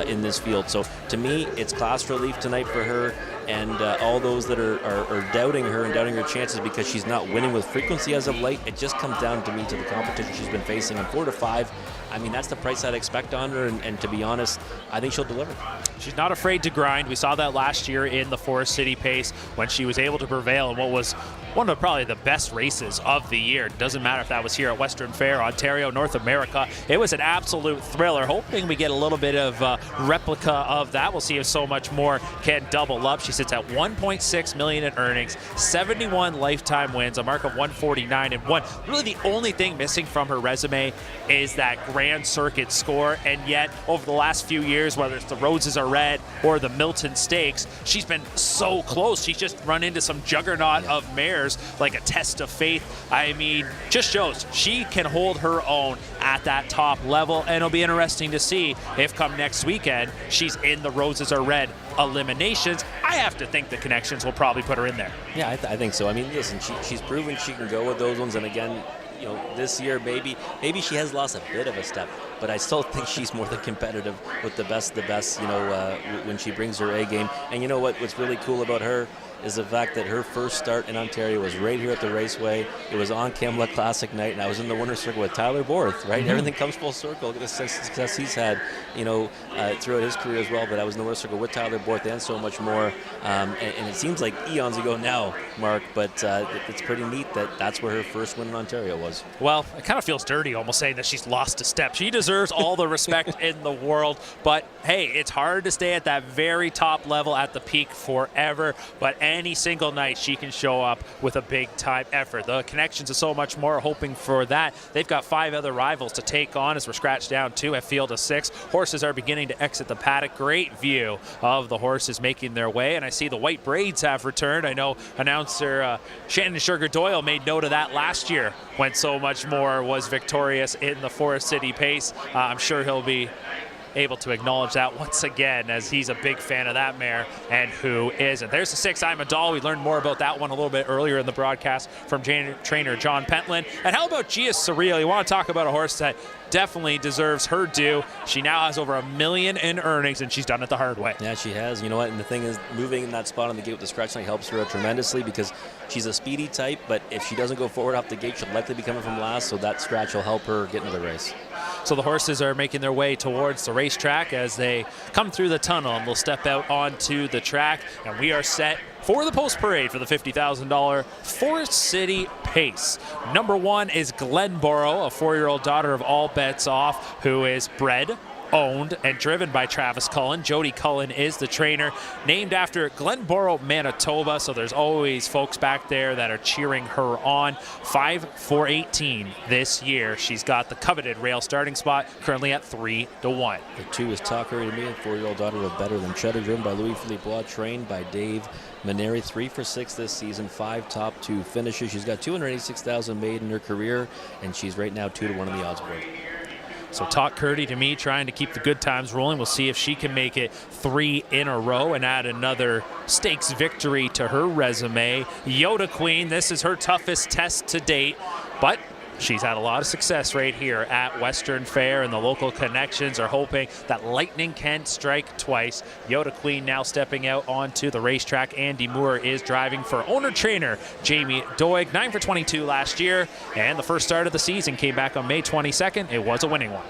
in this field. So to me, it's class relief tonight for her. And all those that are doubting her and doubting her chances because she's not winning with frequency as of late, it just comes down to me to the competition she's been facing. And 4 to 5, I mean, that's the price I'd expect on her. And to be honest, I think she'll deliver. She's not afraid to grind. We saw that last year in the Forest City Pace when she was able to prevail in what was one of probably the best races of the year. It doesn't matter if that was here at Western Fair, Ontario, North America. It was an absolute thriller. Hoping we get a little bit of replica of that. We'll see if So Much More can double up. She sits at $1.6 million in earnings, 71 lifetime wins, a mark of 149-1. Really the only thing missing from her resume is that Grand Circuit score, and yet over the last few years, whether it's the Roses Are Red or the Milton Stakes, she's been so close. She's just run into some juggernaut of mares like a Test of Faith. I mean, just shows she can hold her own at that top level, and it'll be interesting to see if come next weekend she's in the Roses Are Red eliminations. I have to think the connections will probably put her in there. Yeah, I think so. I mean, listen, she's proven she can go with those ones, and again, you know, this year maybe she has lost a bit of a step, but I still think she's more than competitive with the best of the best, you know, when she brings her A game. And you know what's really cool about her is the fact that her first start in Ontario was right here at the Raceway. It was on Camluck Classic night, and I was in the winner's circle with Tyler Borth, right? Mm-hmm. Everything comes full circle. Look at the success he's had, you know, throughout his career as well. But I was in the winner's circle with Tyler Borth and So Much More. And it seems like eons ago now, Mark, but it's pretty neat that that's where her first win in Ontario was. Well, it kind of feels dirty almost saying that she's lost a step. She deserves all the respect in the world. But, hey, it's hard to stay at that very top level at the peak forever. But any single night she can show up with a big time effort. The connections are So Much More hoping for that. They've got 5 other rivals to take on as we're scratched down 2 at field of 6. Horses are beginning to exit the paddock. Great view of the horses making their way, and I see the white braids have returned. I know announcer Shannon Sugar Doyle made note of that last year when So Much More was victorious in the Forest City Pace. I'm sure he'll be able to acknowledge that once again, as he's a big fan of that mare, and who isn't. There's the 6 I'm a Doll. We learned more about that one a little bit earlier in the broadcast from trainer John Pentland. And how about Gia Surreal? You want to talk about a horse that definitely deserves her due. She now has over $1 million in earnings, and she's done it the hard way. Yeah, she has. You know what? And the thing is, moving in that spot on the gate with the scratch line helps her out tremendously because she's a speedy type, but if she doesn't go forward off the gate, she'll likely be coming from last, so that scratch will help her get into the race. So the horses are making their way towards the racetrack as they come through the tunnel, and they'll step out onto the track, and we are set for the post parade for the $50,000 Forest City Pace. Number 1 is Glenboro, a 4-year-old daughter of All Bets Off, who is bred, owned, and driven by Travis Cullen. Jody Cullen is the trainer, named after Glenboro, Manitoba, so there's always folks back there that are cheering her on. 5-4-18 this year. She's got the coveted rail starting spot, currently at 3-1. The 2 is Talk Hurry to Me, a 4-year-old daughter of Better Than Cheddar, driven by Louis-Philippe Bois, trained by Dave Maneri. 3-for-6 this season, 5 top 2 finishes. She's got $286,000 made in her career, and she's right now 2-1 on the odds board. So Talk Curdy to Me, trying to keep the good times rolling. We'll see if she can make it 3 in a row and add another stakes victory to her resume. Yoda Queen, this is her toughest test to date, but she's had a lot of success right here at Western Fair, and the local connections are hoping that lightning can strike twice. Yoda Queen now stepping out onto the racetrack. Andy Moore is driving for owner-trainer Jamie Doig. 9-for-22 last year, and the first start of the season came back on May 22nd. It was a winning one.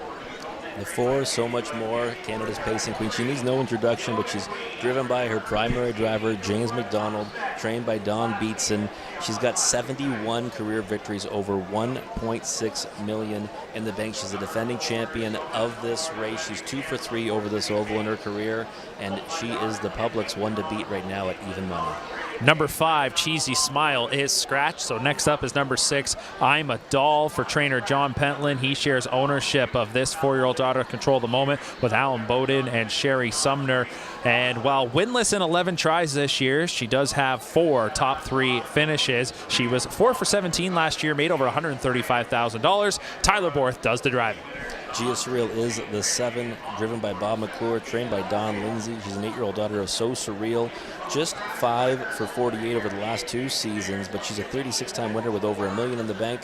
The 4, So Much More, Canada's pacing queen. She needs no introduction, but she's driven by her primary driver, James McDonald, trained by Don Beatson. She's got 71 career victories, over $1.6 million in the bank. She's the defending champion of this race. She's 2-for-3 over this oval in her career, and she is the public's one to beat right now at even money. Number 5, Cheesy Smile, is scratched. So next up is number 6, I'm a Doll, for trainer John Pentland. He shares ownership of this 4-year-old daughter, Control the Moment, with Alan Bowden and Sherry Sumner. And while winless in 11 tries this year, she does have 4 top 3 finishes. She was 4 for 17 last year, made over $135,000. Tyler Borth does the driving. Gia Surreal is the 7, driven by Bob McClure, trained by Don Lindsay. She's an 8-year-old daughter of So Surreal. Just 5 for 48 over the last 2 seasons, but she's a 36-time winner with over $1 million in the bank.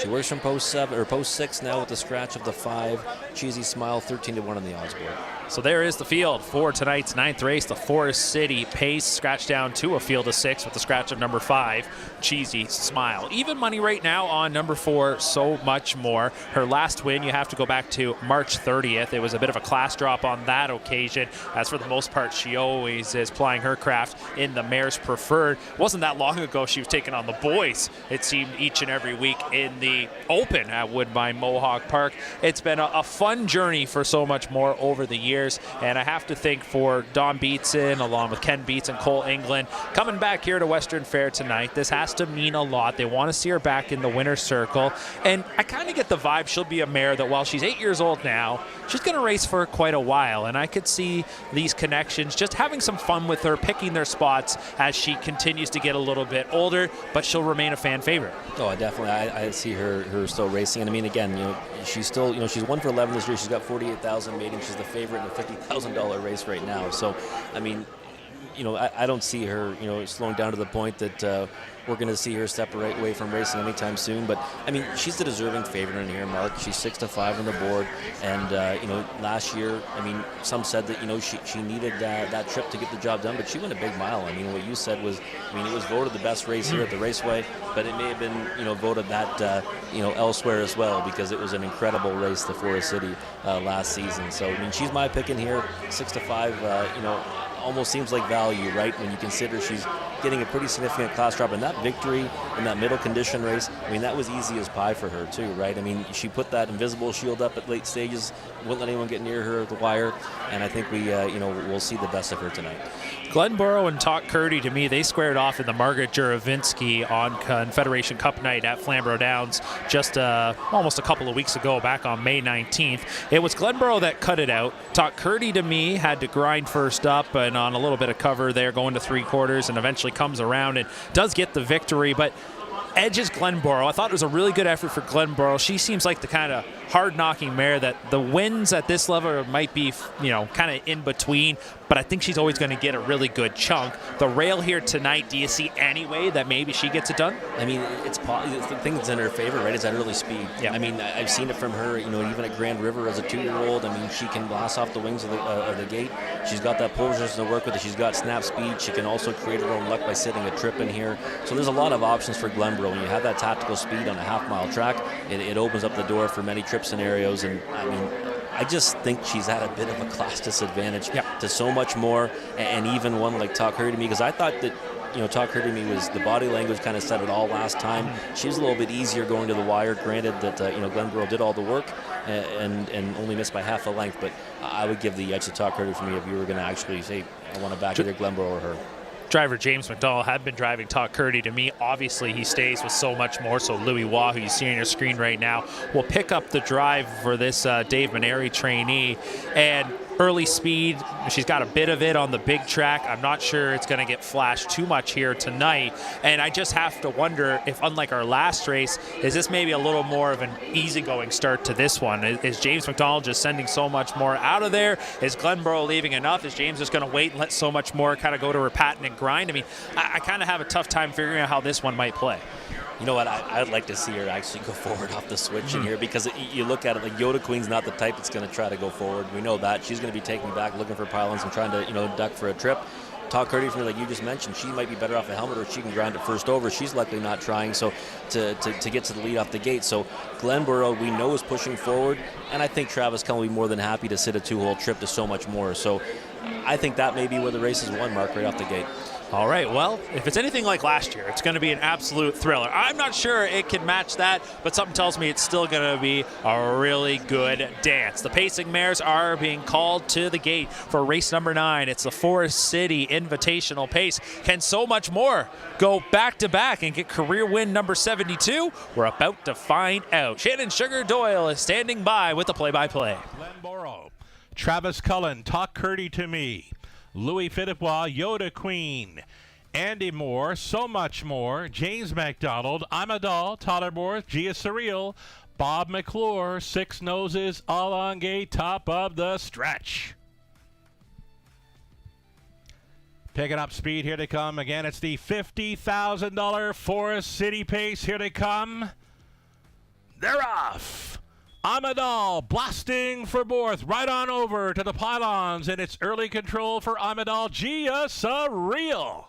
She works from post 6 now with the scratch of the 5. Cheesy Smile, 13-1 on the odds board. So there is the field for tonight's 9th race. The Forest City Pace scratched down to a field of 6 with the scratch of number 5, Cheesy Smile. Even money right now on number 4, So Much More. Her last win, you have to go back to March 30th. It was a bit of a class drop on that occasion, as for the most part, she always is plying her craft in the Mares Preferred. It wasn't that long ago she was taking on the boys, it seemed, each and every week in the Open at Woodbine Mohawk Park. It's been a fun journey for So Much More over the years. And I have to think for Don Beatson, along with Ken Beats and Cole England, coming back here to Western Fair tonight, this has to mean a lot. They want to see her back in the winner's circle. And I kind of get the vibe she'll be a mare that while she's 8 years old now, she's going to race for quite a while. And I could see these connections, just having some fun with her, picking their spots as she continues to get a little bit older, but she'll remain a fan favorite. Oh, definitely. I see her still racing. And I mean, again, she's still, she's 1 for 11 this year. She's got 48,000 mating. She's the favorite in a $50,000 race right now. So, I mean, I don't see her, slowing down to the point that we're going to see her separate away from racing anytime soon. But, I mean, she's the deserving favorite in here, Mark. She's 6-5 on the board. And, last year, I mean, some said that, she needed that trip to get the job done, but she went a big mile. I mean, what you said was, it was voted the best race here at the Raceway, but it may have been, voted that, elsewhere as well, because it was an incredible race, the Forest City last season. So, I mean, she's my pick in here, 6-5, almost seems like value, right? When you consider she's getting a pretty significant class drop, and that victory in that middle condition race, I mean, that was easy as pie for her too, right? I mean, she put that invisible shield up at late stages, wouldn't let anyone get near her at the wire, and I think we, we'll see the best of her tonight. Glenborough and Talk Curdy, to me, they squared off in the Margaret Juravinski on Confederation Cup night at Flamborough Downs just almost a couple of weeks ago, back on May 19th. It was Glenborough that cut it out. Talk Curdy, to me, had to grind first up and on a little bit of cover there, going to 3/4, and eventually comes around and does get the victory, but edges Glenborough. I thought it was a really good effort for Glenborough. She seems like the kind of hard-knocking mare that the wins at this level might be, kind of in between, but I think she's always going to get a really good chunk. The rail here tonight, do you see any way that maybe she gets it done? I mean, the thing that's in her favor, right, is that early speed. Yeah. I mean, I've seen it from her, even at Grand River as a 2-year-old. I mean, she can blast off the wings of the gate. She's got that pole position to work with. She's got snap speed. She can also create her own luck by sitting a trip in here. So there's a lot of options for Glenborough. When you have that tactical speed on a half-mile track, it opens up the door for many trip scenarios. And, I mean, I just think she's at a bit of a class disadvantage to So Much More, and even one like Talk Her to Me, because I thought that, Talk Her to Me was the body language kind of said it all last time. She was a little bit easier going to the wire. Granted that, Glenborough did all the work and only missed by half a length, but I would give the edge to Talk Her to Me if you were going to actually say, I want to back either Glenborough or her. Driver James McDowell had been driving Talk Curdy to Me. Obviously, he stays with So Much More. So Louis Waugh, who you see on your screen right now, will pick up the drive for this Dave Maneri trainee. And early speed, she's got a bit of it on the big track. I'm not sure it's going to get flashed too much here tonight. And I just have to wonder if, unlike our last race, is this maybe a little more of an easygoing start to this one? Is James McDonald just sending So Much More out of there? Is Glenborough leaving enough? Is James just going to wait and let So Much More kind of go to her patent and grind? I mean, I kind of have a tough time figuring out how this one might play. You know what? I'd like to see her actually go forward off the switch in here, because you look at it, like Yoda Queen's not the type that's going to try to go forward. We know that. She's going to be taking back, looking for pylons and trying to, duck for a trip. Talk Curdy for me, like you just mentioned, she might be better off a helmet, or she can grind it first over. She's likely not trying to get to the lead off the gate. So Glenborough, we know, is pushing forward, and I think Travis Cullen will be more than happy to sit a 2-hole trip to So Much More. So I think that may be where the race is won, Mark, right off the gate. All right, well, if it's anything like last year, it's going to be an absolute thriller. I'm not sure it can match that, but something tells me it's still going to be a really good dance. The pacing mares are being called to the gate for race number 9. It's the Forest City Invitational Pace. Can So Much More go back-to-back and get career win number 72? We're about to find out. Shannon Sugar Doyle is standing by with the play-by-play. Glenboro, Travis Cullen, Talk Curdy to Me. Louis Philippois, Yoda Queen, Andy Moore, So Much More, James McDonald, Amadal, Tollerborth, Gia Surreal, Bob McClure, Six Noses, Alongate, top of the stretch. Picking up speed, here they come again. It's the $50,000 Forest City Pace. Here they come. They're off. Amadal blasting for Borth, right on over to the pylons, and it's early control for Amadal. Gia Surreal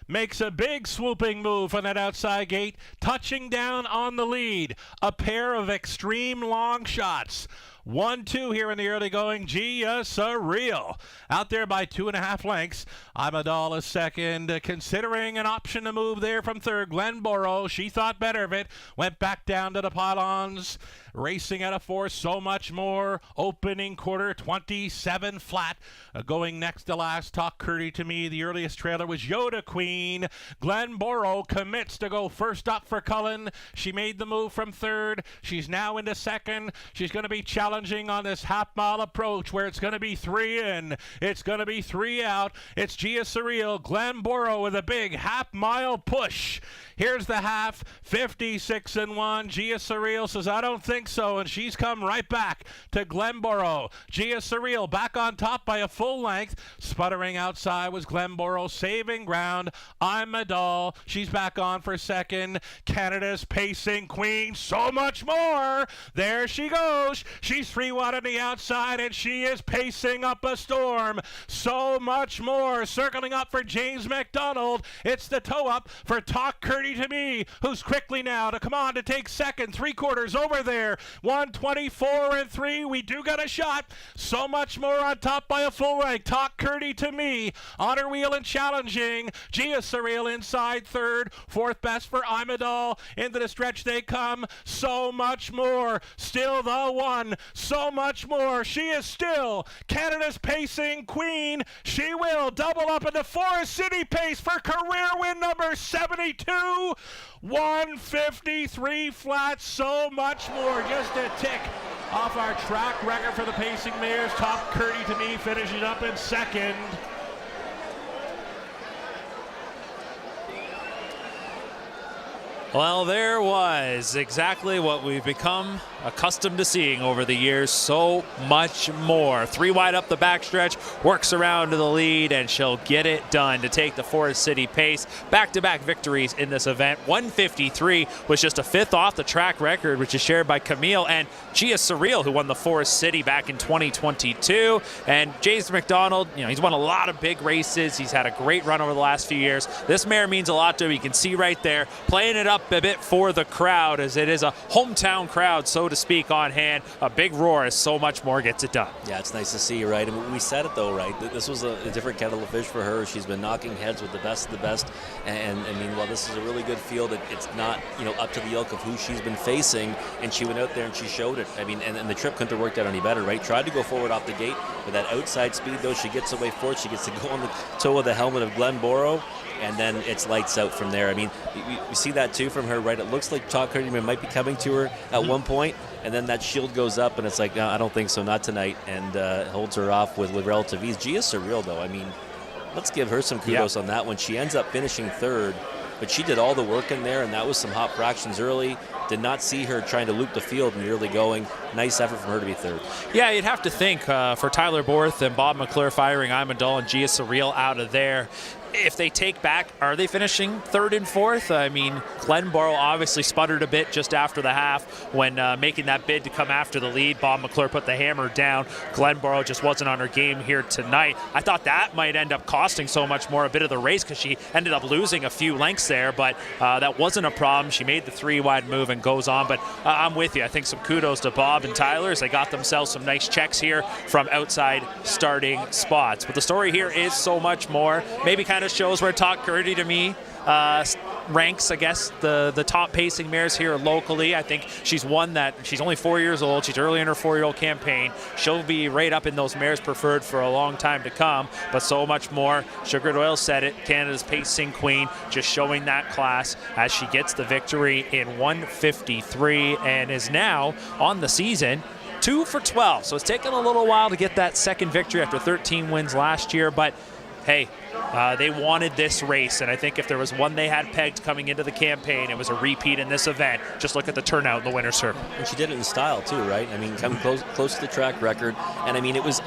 makes a big swooping move on that outside gate, touching down on the lead. A pair of extreme long shots. 1-2 here in the early going. Gia Surreal out there by 2.5 lengths. Amadal is second, considering an option to move there from third. Glenboro, she thought better of it, went back down to the pylons. Racing at a 4, So Much More. Opening quarter, 27 flat. Going next to last, Talk Curdy to Me. The earliest trailer was Yoda Queen. Glenboro commits to go first up for Cullen. She made the move from third. She's now into second. She's going to be challenging on this half-mile approach where it's going to be 3 in. It's going to be 3 out. It's Gia Surreal. Glenboro with a big half-mile push. Here's the half, 56-1. Gia Surreal says, I don't think so, and she's come right back to Glenboro. Gia Surreal back on top by a full length. Sputtering outside was Glenboro, saving ground. Amadal, she's back on for second. Canada's pacing queen, So Much More. There she goes. She's 3 wide on the outside, and she is pacing up a storm. So Much More circling up for James McDonald. It's the toe up for Talk Curdy to Me, who's quickly now to come on to take second. 3/4 over there. 1:24.3. We do got a shot. So Much More on top by a full rank. Talk Curdy to Me on her wheel and challenging. Gia Surreal inside third. 4th best for Amadal. Into the stretch they come. So Much More. Still the one. So Much More. She is still Canada's pacing queen. She will double up in the Forest City Pace for career win number 72. 153 flat. So Much More. Just a tick off our track record for the pacing mares. Talk Curdy to Me finishing up in second. Well, there was exactly what we've become accustomed to seeing over the years. So Much More. 3 wide up the backstretch, works around to the lead, and she'll get it done to take the Forest City Pace. Back-to-back victories in this event. 153 was just a 5th off the track record, which is shared by Camille and Gia Surreal, who won the Forest City back in 2022. And James McDonald, he's won a lot of big races. He's had a great run over the last few years. This mare means a lot to him. You can see right there, playing it up a bit for the crowd, as it is a hometown crowd, so to speak, on hand. A big roar as So Much More gets it done. Yeah, it's nice to see you, right? I mean, we said it though, right? This was a different kettle of fish for her. She's been knocking heads with the best of the best, and I mean, while this is a really good field, it's not up to the ilk of who she's been facing, and she went out there and she showed it. I mean, and the trip couldn't have worked out any better, right? Tried to go forward off the gate with that outside speed though. She gets away forward. She gets to go on the toe of the helmet of Glenboro, and then it's lights out from there. I mean, we see that too from her, right? It looks like Talk Curdy might be coming to her at one point, and then that shield goes up, and it's like, no, I don't think so, not tonight, and holds her off with relative ease. Gia Surreal, though, I mean, let's give her some kudos on that one. She ends up finishing third, but she did all the work in there, and that was some hot fractions early. Did not see her trying to loop the field in the early going. Nice effort from her to be third. Yeah, you'd have to think for Tyler Borth and Bob McClure firing Amadal and Gia Surreal out of there. If they take back, are they finishing 3rd and 4th? I mean, Glenboro obviously sputtered a bit just after the half when making that bid to come after the lead. Bob McClure put the hammer down. Glenboro just wasn't on her game here tonight. I thought that might end up costing So Much More a bit of the race because she ended up losing a few lengths there, but that wasn't a problem. She made the 3 wide move, and and goes on. But I'm with you. I think some kudos to Bob and Tyler as they got themselves some nice checks here from outside starting spots. But the story here is so much more. Maybe kind of shows where Talk Curdy to me ranks, I guess, the top pacing mares here locally. I think she's one that she's only 4 years old. She's early in her 4-year-old campaign. She'll be right up in those mares preferred for a long time to come, but so much more. Sugar Doyle said it, Canada's pacing queen, just showing that class as she gets the victory in 1:53 and is now on the season 2 for 12. So it's taken a little while to get that second victory after 13 wins last year, but hey, they wanted this race, and I think if there was one they had pegged coming into the campaign, it was a repeat in this event. Just look at the turnout in the winner's circle. And she did it in style too, right? I mean, come close to the track record, and I mean, it was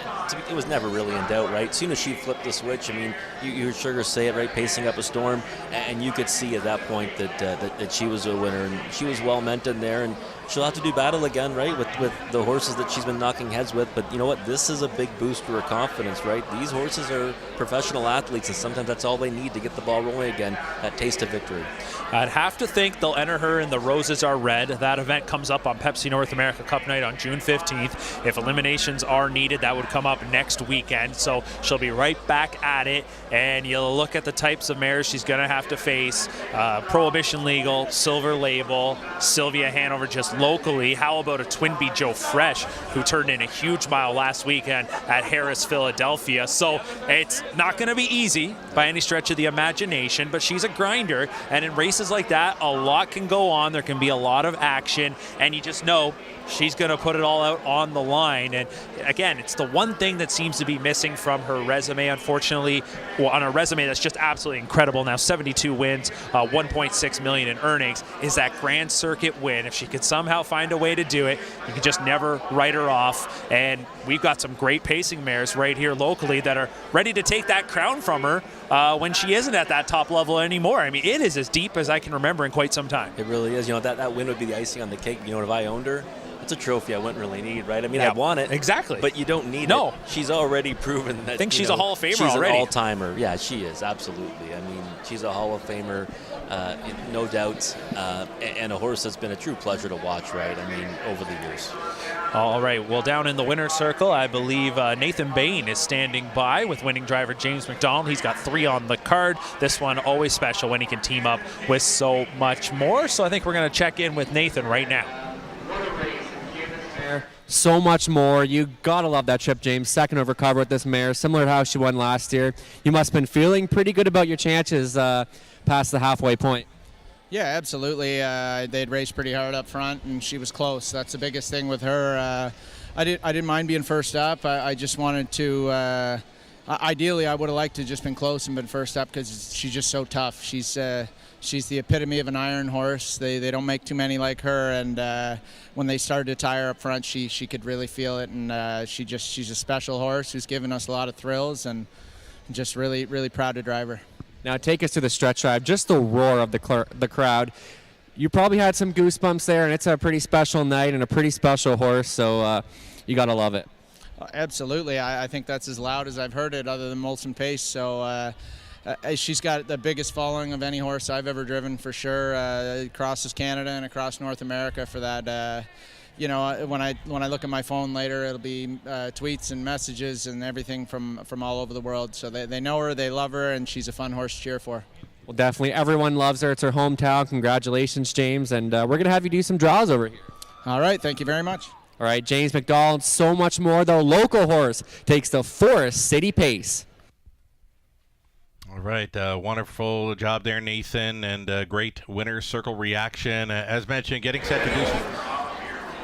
never really in doubt, right? As soon as she flipped the switch, I mean, you heard Sugar say it, right? Pacing up a storm, and you could see at that point that she was a winner, and she was well meant in there, and she'll have to do battle again, right, with the horses that she's been knocking heads with. But you know what? This is a big boost to her confidence, right? These horses are professional athletes, and sometimes that's all they need to get the ball rolling again, that taste of victory. I'd have to think they'll enter her in the Roses Are Red. That event comes up on Pepsi North America Cup night on June 15th. If eliminations are needed, that would come up next weekend. So she'll be right back at it, and you'll look at the types of mares she's going to have to face. Prohibition Legal, Silver Label, Sylvia Hanover just locally. How about a Twinbee Joe Fresh, who turned in a huge mile last weekend at Harris, Philadelphia. So it's not going to be easy by any stretch of the imagination, but she's a grinder, and in races like that, a lot can go on. There can be a lot of action, and you just know she's going to put it all out on the line. And again, it's the one thing that seems to be missing from her resume, unfortunately. Well, on a resume that's just absolutely incredible now, 72 wins, 1.6 million in earnings, is that Grand Circuit win. If she could somehow find a way to do it, you can just never write her off. And we've got some great pacing mares right here locally that are ready to take that crown from her when she isn't at that top level anymore. I mean, it is as deep as I can remember in quite some time. It really is. You know, that win would be the icing on the cake. You know, if I owned her, it's a trophy I wouldn't really need, right? I mean, I want it. Exactly. But you don't need it. She's already proven that. I think she's a Hall of Famer she's already. She's an all-timer. Yeah, she is, absolutely. I mean, she's a Hall of Famer, no doubt, and a horse that's been a true pleasure to watch, right? I mean, over the years. All right, well, down in the winner's circle, I believe Nathan Bain is standing by with winning driver James McDonald. He's got 3 on the card. This one always special when he can team up with so much more. So I think we're going to check in with Nathan right now. So much more. You gotta love that trip, James. Second over cover with this mare, similar to how she won last year. You must have been feeling pretty good about your chances past the halfway point. Yeah, absolutely. They'd raced pretty hard up front, and she was close. That's the biggest thing with her. I didn't mind being first up. I just wanted to. Ideally, I would have liked to just been close and been first up because she's just so tough. She's the epitome of an iron horse. They don't make too many like her, and when they started to tie her up front, she could really feel it, and she's a special horse who's given us a lot of thrills, and just really, really proud to drive her. Now take us to the stretch drive. Just the roar of the crowd. You probably had some goosebumps there, and it's a pretty special night and a pretty special horse, so you gotta love it. Absolutely. I think that's as loud as I've heard it other than Molson Pace. So she's got the biggest following of any horse I've ever driven for sure. Crosses Canada and across North America for that. When I look at my phone later, it'll be tweets and messages and everything from all over the world. So they know her, they love her, and she's a fun horse to cheer for. Well, definitely. Everyone loves her. It's her hometown. Congratulations, James. And we're going to have you do some draws over here. All right. Thank you very much. All right, James McDonald, so much more. The local horse takes the Forest City Pace. All right, wonderful job there, Nathan, and great winner's circle reaction. As mentioned, getting set to do some...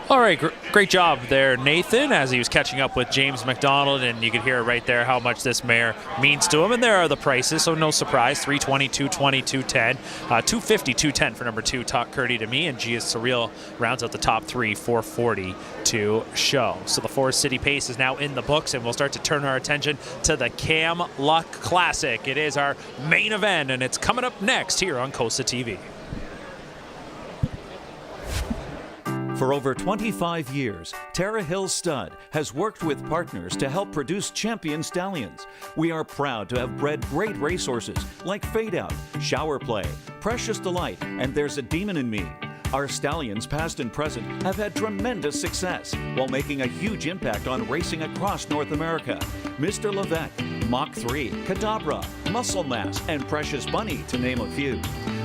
All right, great job there, Nathan, as he was catching up with James McDonald, and you could hear right there how much this mare means to him. And there are the prices, so no surprise: $320, $220, $210, $250, $210 for number 2, Talk Curdy to Me, and Gia Surreal rounds out the top 3, $440 to Show. So the Forest City Pace is now in the books, and we'll start to turn our attention to the Camluck Classic. It is our main event, and it's coming up next here on COSA-TV. For over 25 years, Tara Hill Stud has worked with partners to help produce champion stallions. We are proud to have bred great racehorses like Fade Out, Shower Play, Precious Delight, and There's a Demon in Me. Our stallions, past and present, have had tremendous success while making a huge impact on racing across North America. Mr. Levesque, Mach 3, Cadabra, Muscle Mass, and Precious Bunny, to name a few.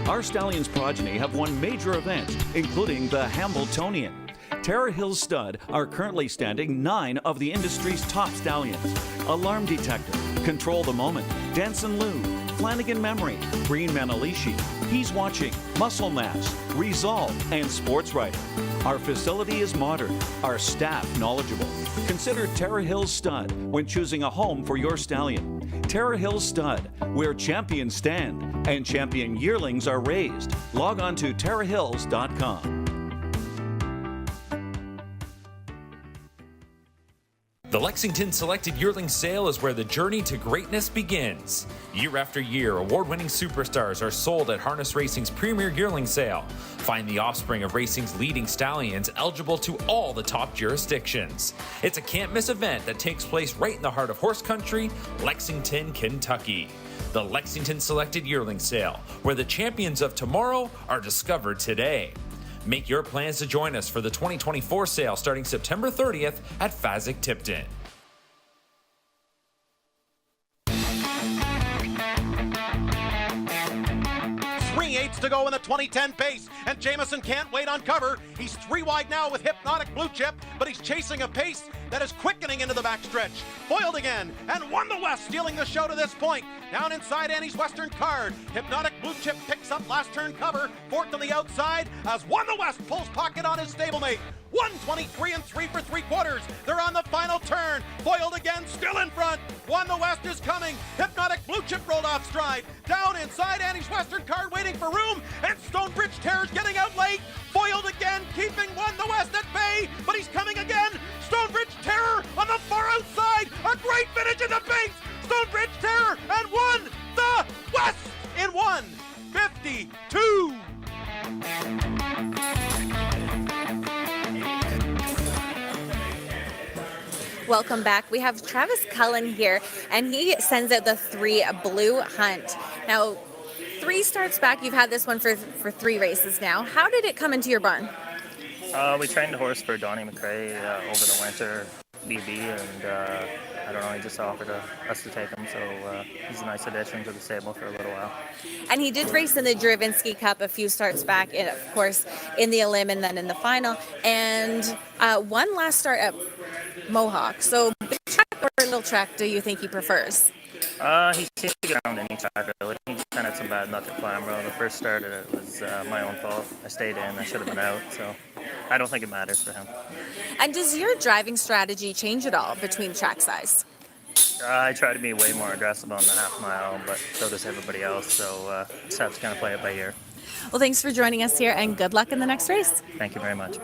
Our stallions' progeny have won major events, including the Hambletonian. Tara Hill's stud are currently standing 9 of the industry's top stallions. Alarm Detector, Control the Moment, Danson Lou, Flanagan Memory, Green Manalishi, He's Watching, Muscle Mass, Resolve, and Sports Writer. Our facility is modern, our staff knowledgeable. Consider Tara Hill's stud when choosing a home for your stallion. Tara Hill's stud, where champions stand and champion yearlings are raised. Log on to tarahills.com. The Lexington Selected Yearling Sale is where the journey to greatness begins. Year after year, award-winning superstars are sold at Harness Racing's premier yearling sale. Find the offspring of racing's leading stallions eligible to all the top jurisdictions. It's a can't-miss event that takes place right in the heart of horse country, Lexington, Kentucky. The Lexington Selected Yearling Sale, where the champions of tomorrow are discovered today. Make your plans to join us for the 2024 sale starting September 30th at Fasig-Tipton. 3/8 to go in the 2010 pace, and Jamison can't wait on cover. He's 3 wide now with Hypnotic Blue Chip, but he's chasing a pace that is quickening into the backstretch. Foiled again, and won the West, stealing the show to this point. Down inside Annie's Western Card, Hypnotic Blue Chip picks up last turn cover, fourth on the outside, as Won the West pulls pocket on his stablemate. 123 and 3 for 3/4. They're on the final turn. Foiled again, still in front. Won the West is coming. Hypnotic Blue Chip rolled off stride. Down inside Annie's Western Card, waiting for room, and Stonebridge Terror's getting out late. Foiled again, keeping Won the West at bay, but he's coming again. Stonebridge Terror on the far outside. A great finish in the pace. Stonebridge Terror and Won the West in 1:52. Welcome back. We have Travis Cullen here, and he sends out the 3 Blue Hunt. Now, 3 starts back. You've had this one for 3 races now. How did it come into your barn? We trained the horse for Donnie McRae over the winter, BB, and I don't know, he just offered us to take him, so he's a nice addition to the stable for a little while. And he did race in the Dravinsky Cup a few starts back, and of course in the Elim and then in the final, and one last start at Mohawk. So big track or little track do you think he prefers? He seems to get around any track, really. He just kind of had some bad luck at Flamrow. The first start of it was my own fault. I stayed in. I should have been out, so I don't think it matters for him. And does your driving strategy change at all between track size? I try to be way more aggressive on the half mile, but so does everybody else, so just have to kind of play it by ear. Well, thanks for joining us here, and good luck in the next race. Thank you very much.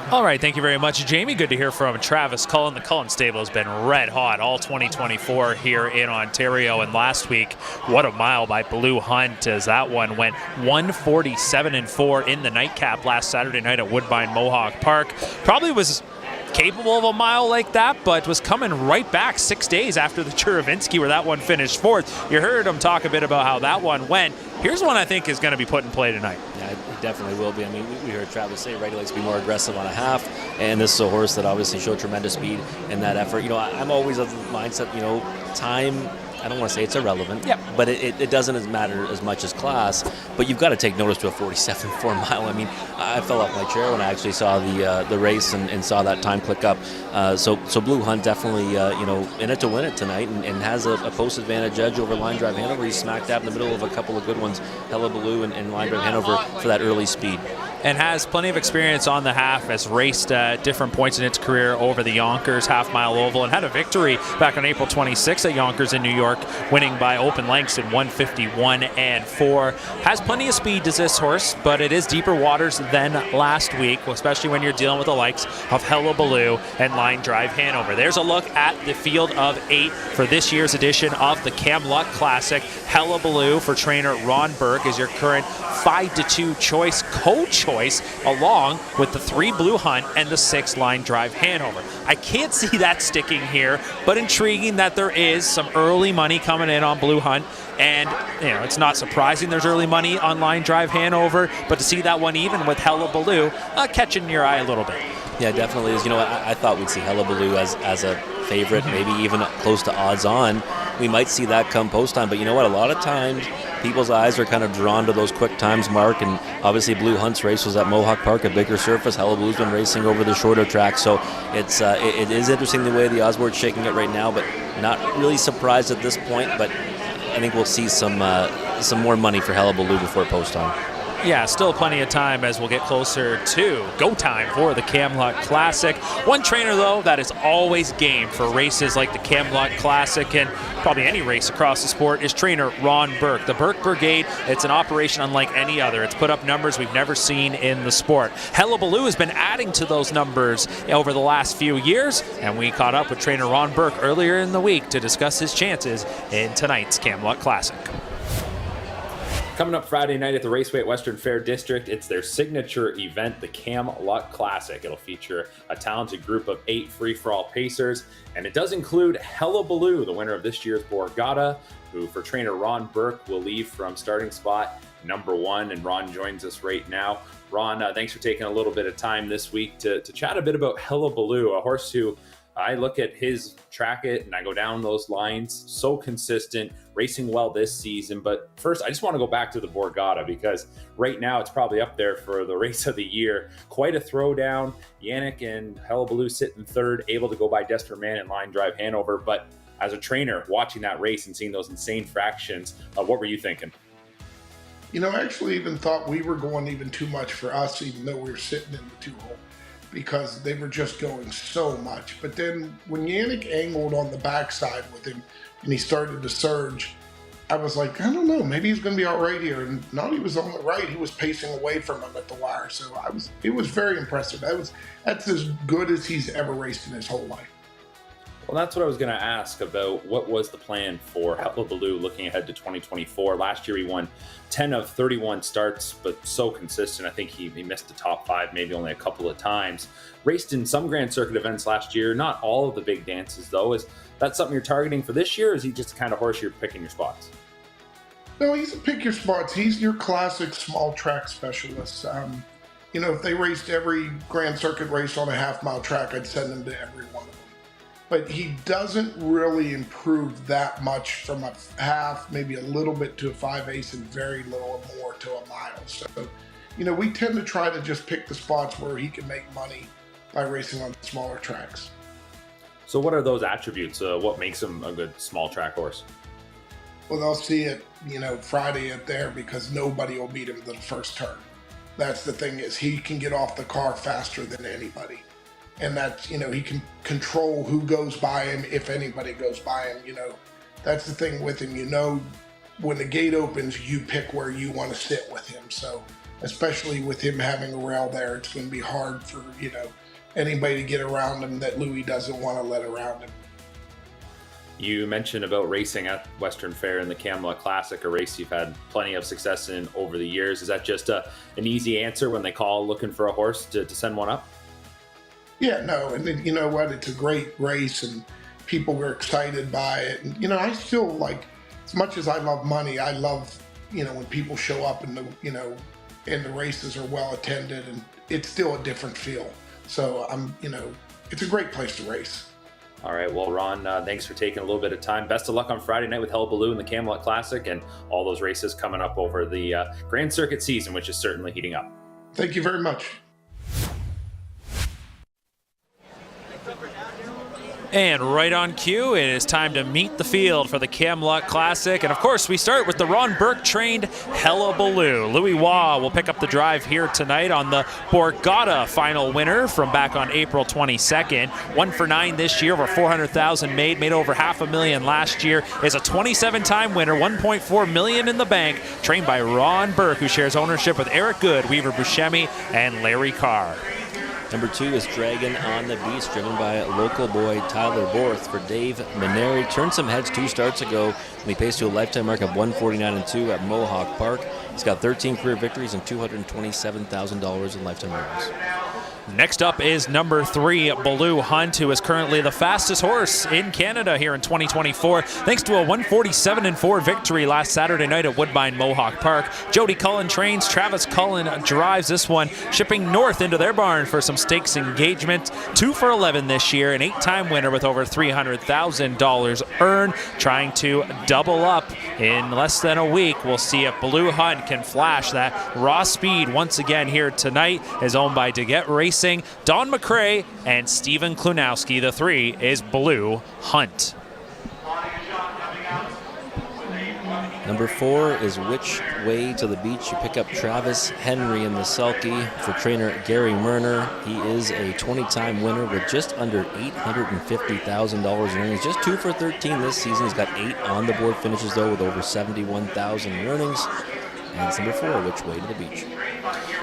All right, thank you very much, Jamie. Good to hear from Travis Cullen. The Cullen stable has been red hot all 2024 here in Ontario. And last week, what a mile by Blue Hunt, as that one went 1:47.4 in the nightcap last Saturday night at Woodbine Mohawk Park. Probably was capable of a mile like that, but was coming right back 6 days after the Churavinsky, where that one finished 4th. You heard him talk a bit about how that one went. Here's one I think is going to be put in play tonight. Yeah, it definitely will be. I mean, we heard Travis say, right, he likes to be more aggressive on a half, and this is a horse that obviously showed tremendous speed in that effort. You know, I'm always of the mindset, you know, time, I don't want to say it's irrelevant, but it doesn't matter as much as class, but you've got to take notice to a 47.4 mile. I mean, I fell off my chair when I actually saw the race and saw that time click up. So Blue Hunt definitely, you know, in it to win it tonight, and has a post advantage edge over Line Drive Hanover. He's smack dab in the middle of a couple of good ones, Hullabaloo and Line Drive Hanover, for that early speed. And has plenty of experience on the half, has raced at different points in its career over the Yonkers half-mile oval, and had a victory back on April 26th at Yonkers in New York, winning by open lengths in 1:51.4. Has plenty of speed, does this horse, but it is deeper waters than last week, especially when you're dealing with the likes of Hullabaloo and Line Drive Hanover. There's a look at the field of 8 for this year's edition of the Camluck Classic. Hullabaloo for trainer Ron Burke is your current 5-2 choice, co-choice choice, along with the 3 Blue Hunt and the 6 Line Drive Hanover. I can't see that sticking here, but intriguing that there is some early money coming in on Blue Hunt. And, it's not surprising there's early money on Line Drive Hanover, but to see that one even with Hullabaloo catching your eye a little bit. Yeah, definitely is. I thought we'd see Hullabaloo as a favorite, maybe even close to odds on. We might see that come post time, but you know what? A lot of times people's eyes are kind of drawn to those quick times, Mark, and obviously Blue Hunt's race was at Mohawk Park, a bigger surface. Hullabaloo's been racing over the shorter track, so it is interesting the way the odds board's shaking it right now, but not really surprised at this point, but I think we'll see some more money for Hullabaloo before post time. Yeah, still plenty of time as we'll get closer to go time for the Camluck Classic. One trainer, though, that is always game for races like the Camluck Classic and probably any race across the sport is trainer Ron Burke. The Burke Brigade, it's an operation unlike any other. It's put up numbers we've never seen in the sport. Hullabaloo has been adding to those numbers over the last few years, and we caught up with trainer Ron Burke earlier in the week to discuss his chances in tonight's Camluck Classic. Coming up Friday night at the Raceway at Western Fair District, it's their signature event, the Camluck Classic. It'll feature a talented group of 8 free-for-all pacers, and it does include Hullabaloo, the winner of this year's Borgata, who for trainer Ron Burke will leave from starting spot number 1, and Ron joins us right now. Ron, thanks for taking a little bit of time this week to chat a bit about Hullabaloo, a horse who I look at his track it and I go down those lines, so consistent, racing well this season. But first, I just want to go back to the Borgata because right now it's probably up there for the race of the year. Quite a throwdown. Yannick and Hullabaloo sitting third, able to go by Desperate Man and Line Drive Hanover. But as a trainer, watching that race and seeing those insane fractions, what were you thinking? I actually even thought we were going even too much for us, even though we were sitting in the 2-hole. Because they were just going so much. But then when Yannick angled on the backside with him and he started to surge, I was like, I don't know, maybe he's going to be all right here. And not he was on the right, he was pacing away from him at the wire. So it was very impressive. That's as good as he's ever raced in his whole life. Well, that's what I was going to ask about. What was the plan for Hullabaloo looking ahead to 2024? Last year he won 10 of 31 starts, but so consistent. I think he missed the top 5 maybe only a couple of times. Raced in some Grand Circuit events last year, not all of the big dances though. Is that something you're targeting for this year, or is he just the kind of horse you're picking your spots? No, he's a pick your spots. He's your classic small track specialist. If they raced every Grand Circuit race on a half-mile track, I'd send him to every one of them. But he doesn't really improve that much from a half, maybe a little bit to a 5/8 and very little or more to a mile. So, we tend to try to just pick the spots where he can make money by racing on smaller tracks. So what are those attributes? What makes him a good small track horse? Well, they'll see it, Friday at there because nobody will beat him to the first turn. That's the thing is he can get off the car faster than anybody. And that's, he can control who goes by him, if anybody goes by him, That's the thing with him, when the gate opens, you pick where you want to sit with him. So, especially with him having a rail there, it's going to be hard for, anybody to get around him that Louis doesn't want to let around him. You mentioned about racing at Western Fair in the Camluck Classic, a race you've had plenty of success in over the years. Is that just an easy answer when they call looking for a horse to send one up? Yeah, no, and then, you know what? It's a great race, and people were excited by it. And I still as much as I love money, I love when people show up and and the races are well attended, and it's still a different feel. So it's a great place to race. All right, well, Ron, thanks for taking a little bit of time. Best of luck on Friday night with Hullabaloo and the Camluck Classic, and all those races coming up over the Grand Circuit season, which is certainly heating up. Thank you very much. And right on cue, it is time to meet the field for the Camluck Classic. And of course, we start with the Ron Burke trained Hullabaloo. Louis Waugh will pick up the drive here tonight on the Borgata final winner from back on April 22nd. 1 for 9 this year, over 400,000 made over $500,000 last year. Is a 27-time winner, $1.4 million in the bank. Trained by Ron Burke, who shares ownership with Eric Good, Weaver Buscemi, and Larry Carr. Number 2 is Dragon on the Beast, driven by local boy Tyler Borth for Dave Maneri. Turned some heads 2 starts ago when he paced to a lifetime mark of 149-2 at Mohawk Park. He's got 13 career victories and $227,000 in lifetime earnings. Next up is number 3, Blue Hunt, who is currently the fastest horse in Canada here in 2024, thanks to a 147-4 victory last Saturday night at Woodbine Mohawk Park. Jody Cullen trains, Travis Cullen drives this one, shipping north into their barn for some stakes engagement. 2 for 11 this year, an 8-time winner with over $300,000 earned, trying to double up in less than a week. We'll see if Blue Hunt can flash that raw speed once again here tonight. Is owned by DeGette Racing, Don McCrae, and Stephen Klunowski. The 3 is Blue Hunt. Number 4 is Which Way to the Beach. You pick up Travis Henry in the sulky for trainer Gary Murner. He is a 20-time winner with just under $850,000 in earnings. Just 2 for 13 this season. He's got 8 on-the-board finishes, though, with over $71,000 in earnings. And it's number 4, Which Way to the Beach.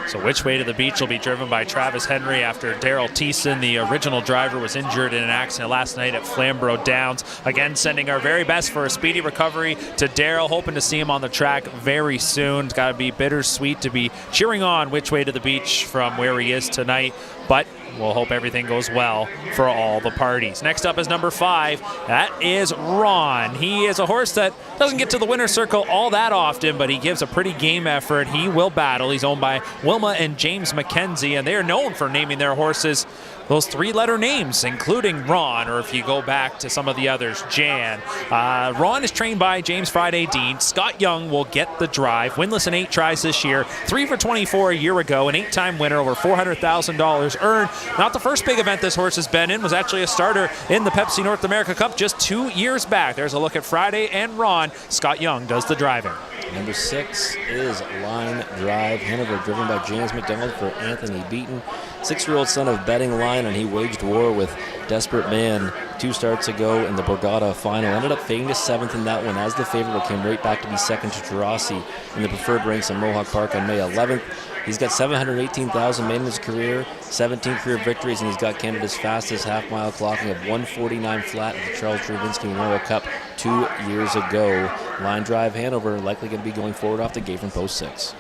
So Which Way to the Beach will be driven by Travis Henry after Daryl Thiessen, the original driver, was injured in an accident last night at Flamborough Downs. Again, sending our very best for a speedy recovery to Daryl, hoping to see him on the track very soon. It's got to be bittersweet to be cheering on Which Way to the Beach from where he is tonight, but we'll hope everything goes well for all the parties. Next up is number 5. That is Ron. He is a horse that doesn't get to the winner's circle all that often, but he gives a pretty game effort. He will battle. He's owned by Wilma and James McKenzie, and they are known for naming their horses those 3-letter names, including Ron, or if you go back to some of the others, Jan. Ron is trained by James Friday Dean. Scott Young will get the drive. Winless in 8 tries this year. 3 for 24 a year ago. An 8-time winner, over $400,000 earned. Not the first big event this horse has been in. Was actually a starter in the Pepsi North America Cup just 2 years back. There's a look at Friday and Ron. Scott Young does the driving. Number 6 is Line Drive Hanover, driven by James McDonald for Anthony Beaton. 6-year-old son of Betting Line, and he waged war with Desperate Man 2 starts ago in the Borgata final. Ended up fading to 7th in that one as the favorite, but came right back to be second to Gerasi in the preferred ranks in Mohawk Park on May 11th. He's got 718,000 made in his career, 17 career victories, and he's got Canada's fastest half-mile clocking of 1:49 flat at the Charles Travinsky Memorial Cup 2 years ago. Line Drive Hanover likely going to be going forward off the gate from post 6.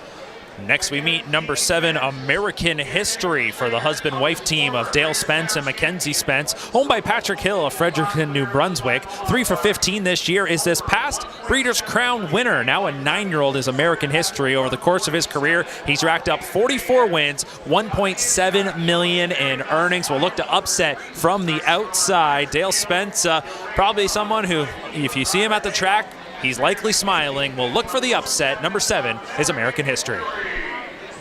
Next we meet number 7, American History, for the husband-wife team of Dale Spence and Mackenzie Spence, owned by Patrick Hill of Fredericton, New Brunswick. 3 for 15 this year, is this past Breeders' Crown winner. Now a 9-year-old is American History. Over the course of his career, he's racked up 44 wins, $1.7 million in earnings. We'll look to upset from the outside. Dale Spence, probably someone who, if you see him at the track, he's likely smiling. We'll look for the upset. Number 7 is American History.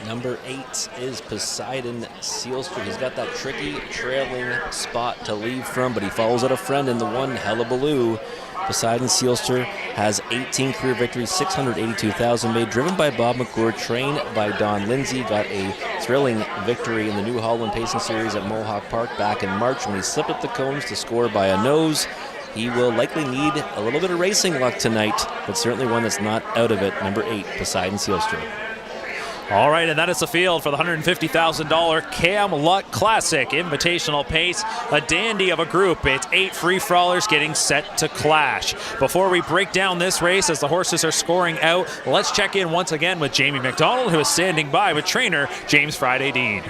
Number 8 is Poseidon Sealster. He's got that tricky trailing spot to leave from, but he follows out a friend in the 1 Hullabaloo. Poseidon Sealster has 18 career victories, 682,000 made, driven by Bob McClure, trained by Don Lindsay. Got a thrilling victory in the New Holland Pacing Series at Mohawk Park back in March when he slipped up the cones to score by a nose. He will likely need a little bit of racing luck tonight, but certainly one that's not out of it. Number 8, Poseidon Sealster. All right, and that is the field for the $150,000 Camluck Classic Invitational Pace. A dandy of a group. It's 8 free-for-allers getting set to clash. Before we break down this race as the horses are scoring out, let's check in once again with Jamie McDonald, who is standing by with trainer James Friday Dean.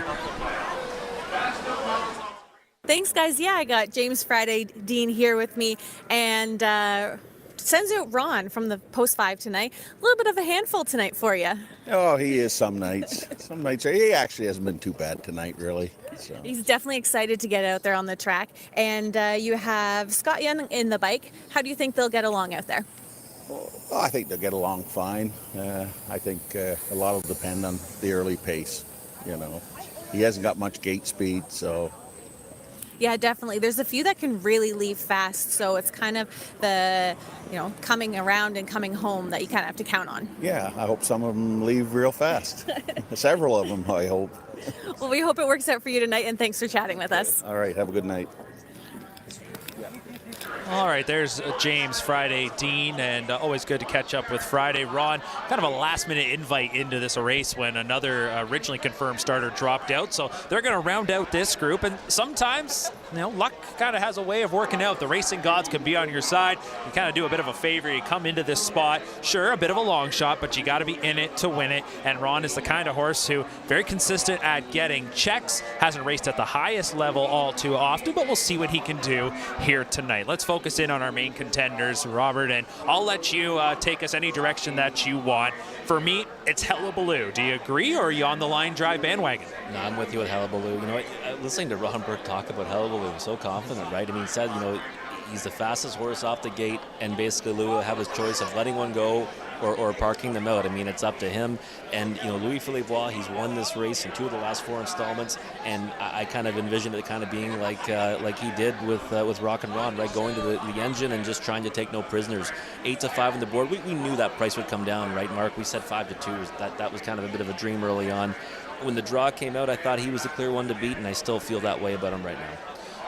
Thanks, guys. Yeah, I got James Friday Dean here with me, and sends out Ron from the Post 5 tonight. A little bit of a handful tonight for you. Oh, he is some nights. Some nights. He actually hasn't been too bad tonight, really. So. He's definitely excited to get out there on the track. And you have Scott Young in the bike. How do you think they'll get along out there? Well, I think they'll get along fine. I think a lot will depend on the early pace. You know, he hasn't got much gate speed, so. Yeah, definitely. There's a few that can really leave fast, so it's kind of the, coming around and coming home that you kind of have to count on. Yeah, I hope some of them leave real fast. Several of them, I hope. Well, we hope it works out for you tonight, and thanks for chatting with us. All right, have a good night. All right, there's James Friday Dean, and always good to catch up with Friday. Ron, kind of a last-minute invite into this race when another originally confirmed starter dropped out, so they're going to round out this group, and sometimes, luck kind of has a way of working out. The racing gods can be on your side. You kind of do a bit of a favor. You come into this spot, sure, a bit of a long shot, but you got to be in it to win it, and Ron is the kind of horse who very consistent at getting checks, hasn't raced at the highest level all too often, but we'll see what he can do here tonight. Let's focus in on our main contenders, Robert, and I'll let you take us any direction that you want. For me, it's Hullabaloo. Do you agree, or are you on the line drive bandwagon? No, I'm with you with Hullabaloo. You know what? Listening to Ron Burke talk about Hullabaloo, so confident, right? I mean, he said, he's the fastest horse off the gate, and basically Lou will have his choice of letting one go or parking them out. I mean, it's up to him. And, Louis-Philippe Bois, he's won this race in 2 of the last 4 installments, and I kind of envisioned it kind of being like he did with Rock and Ron, right? Going to the engine and just trying to take no prisoners. 8-5 on the board. We knew that price would come down, right, Mark? We said 5-2. That was kind of a bit of a dream early on. When the draw came out, I thought he was the clear one to beat, and I still feel that way about him right now.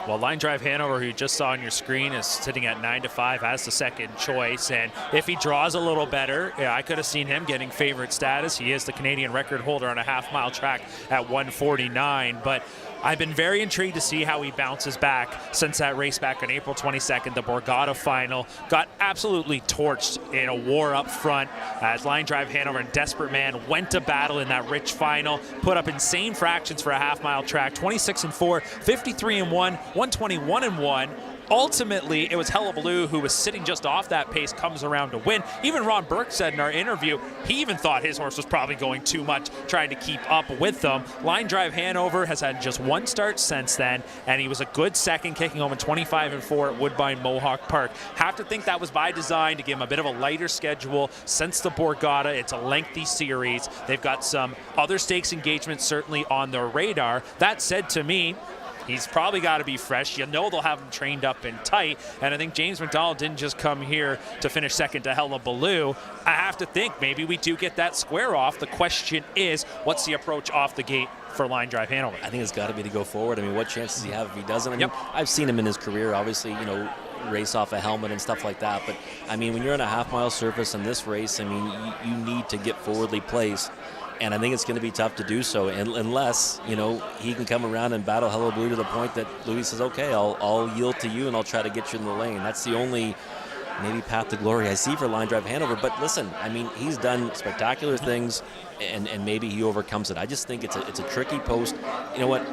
Well, Line Drive Hanover, who you just saw on your screen, is sitting at 9-5, has the second choice. And if he draws a little better, I could have seen him getting favorite status. He is the Canadian record holder on a half-mile track at 1:49. But I've been very intrigued to see how he bounces back since that race back on April 22nd, the Borgata final. Got absolutely torched in a war up front as Line Drive Hanover and Desperate Man went to battle in that rich final, put up insane fractions for a half-mile track, 26-4, 53-1, 121-1. Ultimately, it was Hullabaloo who was sitting just off that pace, comes around to win. Even Ron Burke said in our interview, he even thought his horse was probably going too much, trying to keep up with them. Line Drive Hanover has had just one start since then, and he was a good second, kicking home in 25-4 at Woodbine Mohawk Park. Have to think that was by design to give him a bit of a lighter schedule since the Borgata. It's a lengthy series. They've got some other stakes engagements certainly on their radar. That said, to me, he's probably got to be fresh. They'll have him trained up and tight. And I think James McDonald didn't just come here to finish second to Hullabaloo. I have to think maybe we do get that square off. The question is, what's the approach off the gate for Line Drive Hanover? I think it's got to be to go forward. I mean, what chances does he have if he doesn't? I mean, I've seen him in his career, obviously, race off a helmet and stuff like that. But, I mean, when you're on a half-mile surface in this race, I mean, you need to get forwardly placed. And I think it's going to be tough to do so unless, he can come around and battle Hullabaloo to the point that Louis says, okay, I'll yield to you and I'll try to get you in the lane. That's the only maybe path to glory I see for Line Drive Hanover. But listen, I mean, he's done spectacular things, and maybe he overcomes it. I just think it's a tricky post. You know what?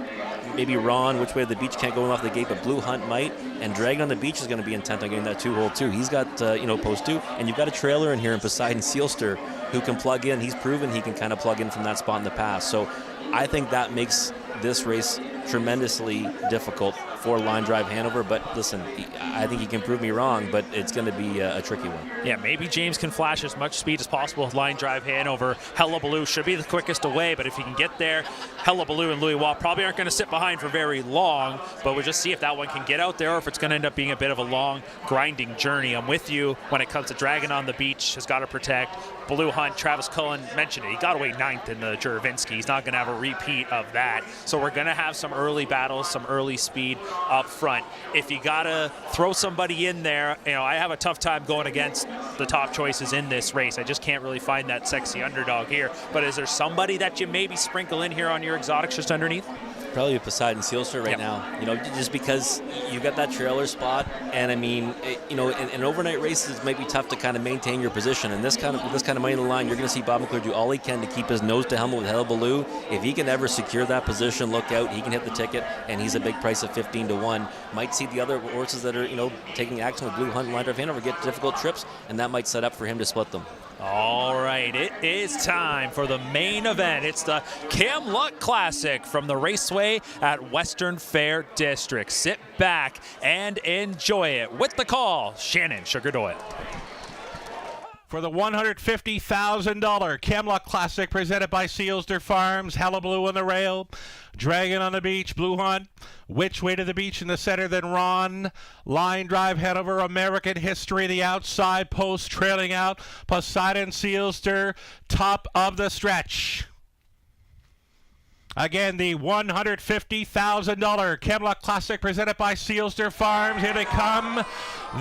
Maybe Ron, which way to the beach, can't go off the gate, but Blue Hunt might. And Dragon on the Beach is going to be intent on getting that 2-hole too. He's got, post 2. And you've got a trailer in here in Poseidon Sealster who can plug in. He's proven he can kind of plug in from that spot in the past. So I think that makes this race tremendously difficult for Line Drive Hanover. But listen, I think he can prove me wrong, but it's going to be a tricky one. Yeah, maybe James can flash as much speed as possible with Line Drive Hanover. Hullabaloo should be the quickest away, but if he can get there, Hullabaloo and Louis Wall probably aren't going to sit behind for very long, but we'll just see if that one can get out there or if it's going to end up being a bit of a long, grinding journey. I'm with you when it comes to Dragon on the Beach, has got to protect. Blue Hunt, Travis Cullen mentioned it. He got away 9th in the Juravinski. He's not going to have a repeat of that. So we're going to have some early battles, some early speed up front. If you got to throw somebody in there, I have a tough time going against the top choices in this race. I just can't really find that sexy underdog here. But is there somebody that you maybe sprinkle in here on your exotics just underneath? Probably Poseidon Sealster right now, just because you got that trailer spot, and I mean, in overnight races, it might be tough to kind of maintain your position. And this kind of money in the line, you're going to see Bob McClure do all he can to keep his nose to helmet with Hullabaloo. If he can ever secure that position, look out, he can hit the ticket, and he's a big price of 15-1. Might see the other horses that are, taking action with Blue Hunt and Line Drive Hanover get difficult trips, and that might set up for him to split them. All right, it is time for the main event. It's the Camluck Classic from the Raceway at Western Fair District. Sit back and enjoy it. With the call, Shannon Sugar Doyle. For the $150,000 Camluck Classic presented by Sealster Farms, Hullabaloo on the rail, Dragon on the Beach, Blue Hunt, Which Way to the Beach in the center, then Ron, Line Drive Hanover, American History, the outside post trailing out, Poseidon Sealster, top of the stretch. Again, the $150,000 Camluck Classic presented by Sealster Farms. Here they come.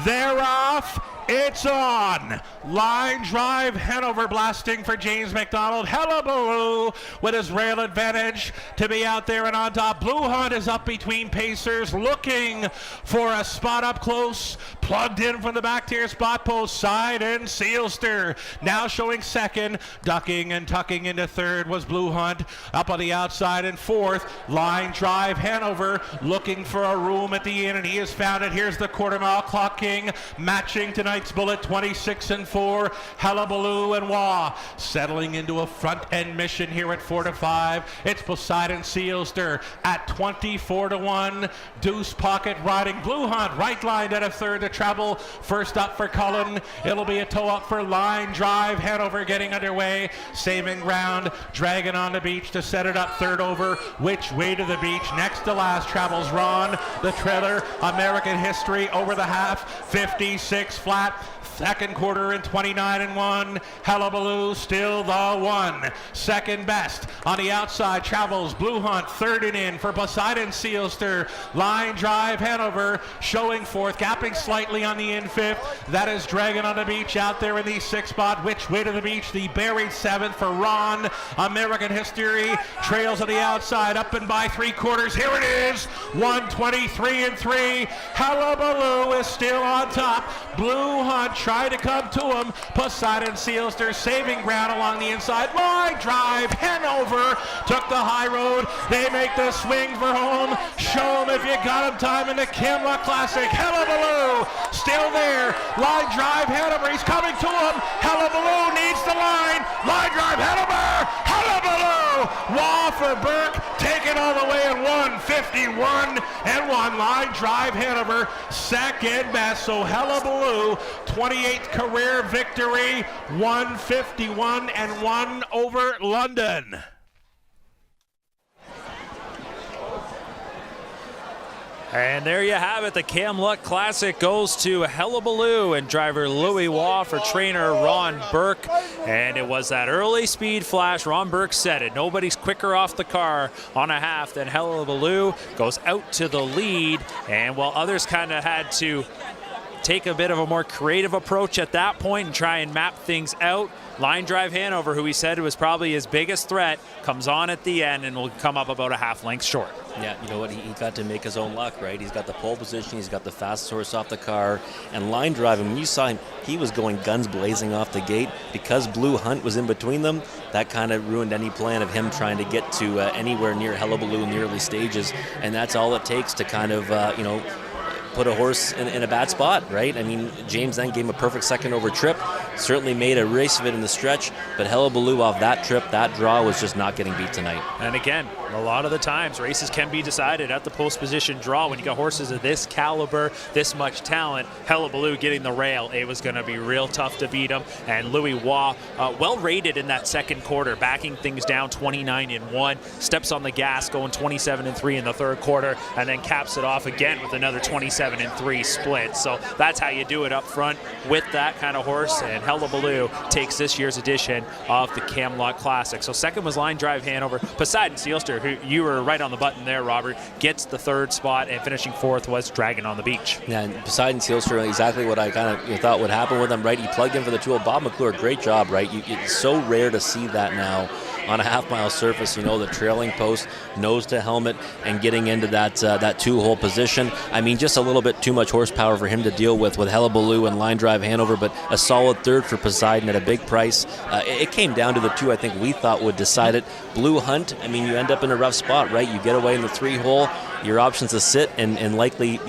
They're off. It's on. Line drive, Hanover blasting for James McDonald. Hullabaloo with his rail advantage to be out there and on top. Blue Hunt is up between pacers, looking for a spot up close. Plugged in from the back tier spot post side, and Sealster now showing second. Ducking and tucking into third was Blue Hunt. Up on the outside in fourth. Line drive, Hanover looking for a room at the end, and he has found it. Here's the quarter mile clock king matching tonight's bullet, 26-4. Hullabaloo and Wah settling into a front end mission here at 4-5. It's Poseidon Sealster at 24-1. Deuce Pocket riding Blue Hunt right line at a third to travel. First up for Cullen. It'll be a toe up for Line Drive. Hanover getting underway. Saving ground. Dragon on the beach to set it up. Third over. Which way to the beach? Next to last travels Ron. The trailer. American History over the half. 56 flat. Second quarter in 29-1. Hullabaloo still the one. Second best on the outside travels Blue Hunt. Third and in for Poseidon Sealster. Line Drive Hanover showing fourth, gapping slightly on the in fifth. That is Dragon on the beach out there in the sixth spot. Which way to the beach? The buried seventh for Ron. American History trails on the outside, up and by three quarters. Here it is, 123-3. Hullabaloo is still on top. Blue Hunt tried to come to him. Poseidon Sealster saving ground along the inside. Line Drive, Hanover took the high road. They make the swing for home. Show him if you got him time in the Camluck Classic. Hullabaloo still there. Line Drive, Hanover. He's coming to him. Hullabaloo needs the line. Line Drive, Hanover. Hullabaloo. Wah for Burke. Take it all the way in 151-1. Line Drive, Hanover. Second best. So Hullabaloo, 28th career victory, 151-1 over London. And there you have it. The Camluck Classic goes to Hullabaloo and driver Louis Wah for trainer Ron Burke. And it was that early speed flash. Ron Burke said it. Nobody's quicker off the car on a half than Hullabaloo. Goes out to the lead. And while others kind of had to take a bit of a more creative approach at that point and try and map things out, Line Drive Hanover, who he said was probably his biggest threat, comes on at the end and will come up about a half length short. Yeah, you know what? He got to make his own luck, right? He's got the pole position. He's got the fastest horse off the car. And Line Drive, when you saw him, he was going guns blazing off the gate. Because Blue Hunt was in between them, that kind of ruined any plan of him trying to get to anywhere near Hullabaloo in the early stages. And that's all it takes to kind of, put a horse in a bad spot, right? I mean, James then gave him a perfect second over trip, certainly made a race of it in the stretch, but Hullabaloo off that trip, that draw was just not getting beat tonight. And again, a lot of the times races can be decided at the post position draw. When you got horses of this caliber, this much talent, Hullabaloo getting the rail, it was going to be real tough to beat him. And Louis Wah, well rated in that second quarter, backing things down 29-1, steps on the gas going 27-3 in the third quarter, and then caps it off again with another 27-3 split. So that's how you do it up front with that kind of horse, and Hullabaloo takes this year's edition of the Camluck Classic. So second was Line Drive Hanover. Poseidon Sealster, who you were right on the button there, Robert, gets the third spot, and finishing fourth was Dragon on the Beach. Yeah, and Poseidon Sealster, exactly what I kind of thought would happen with him, right? He plugged in for the 2-hole. Bob McClure, great job, right? It's so rare to see that now on a half-mile surface, the trailing post, nose to helmet, and getting into that 2-hole position. I mean, just a little bit too much horsepower for him to deal with Hullabaloo and Line Drive Hanover, but a solid third for Poseidon at a big price. It came down to the two I think we thought would decide it. Blue Hunt, I mean, you end up in a rough spot, right? You get away in the 3-hole, your options to sit and likely,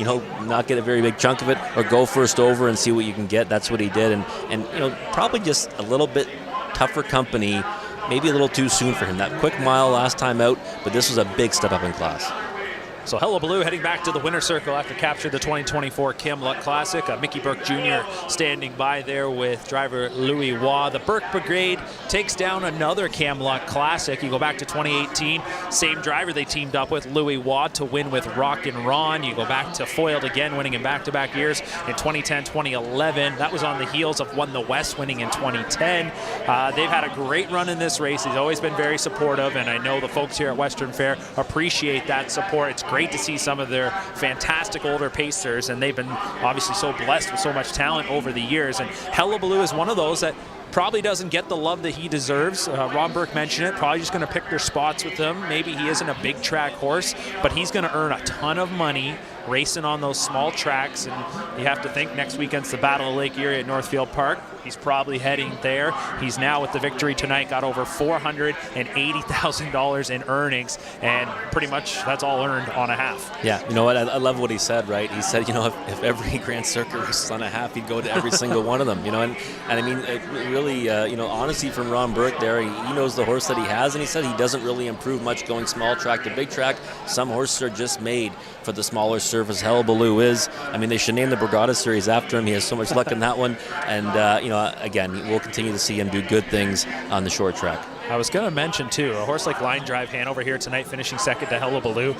not get a very big chunk of it, or go first over and see what you can get. That's what he did, and probably just a little bit tougher company, maybe a little too soon for him. That quick mile last time out, but this was a big step up in class. So Hullabaloo heading back to the winner's circle after capturing the 2024 Camluck Classic. Mickey Burke Jr. standing by there with driver Louis Waugh. The Burke Brigade takes down another Camluck Classic. You go back to 2018, same driver they teamed up with, Louis Waugh, to win with Rock and Ron. You go back to Foiled again, winning in back-to-back years in 2010, 2011. That was on the heels of Won the West, winning in 2010. They've had a great run in this race. He's always been very supportive, and I know the folks here at Western Fair appreciate that support. It's great to see some of their fantastic older pacers, and they've been obviously so blessed with so much talent over the years. And Hullabaloo is one of those that probably doesn't get the love that he deserves. Ron Burke mentioned it, probably just going to pick their spots with him. Maybe he isn't a big track horse, but he's going to earn a ton of money racing on those small tracks. And you have to think next weekend's the Battle of Lake Erie at Northfield Park. He's probably heading there. He's now, with the victory tonight, got over $480,000 in earnings, and pretty much that's all earned on a half. Yeah, you know what? I love what he said, right? He said, you know, if every Grand Circuit race on a half, he'd go to every single one of them, you know. And I mean, really, you know, honesty from Ron Burke there. He knows the horse that he has, and he said he doesn't really improve much going small track to big track. Some horses are just made for the smaller surface. Hullabaloo is. I mean, they should name the Brigada Series after him. He has so much luck in that one. And, you know, again, we'll continue to see him do good things on the short track. I was going to mention, too, a horse like Line Drive Hanover here tonight, finishing second to Hullabaloo.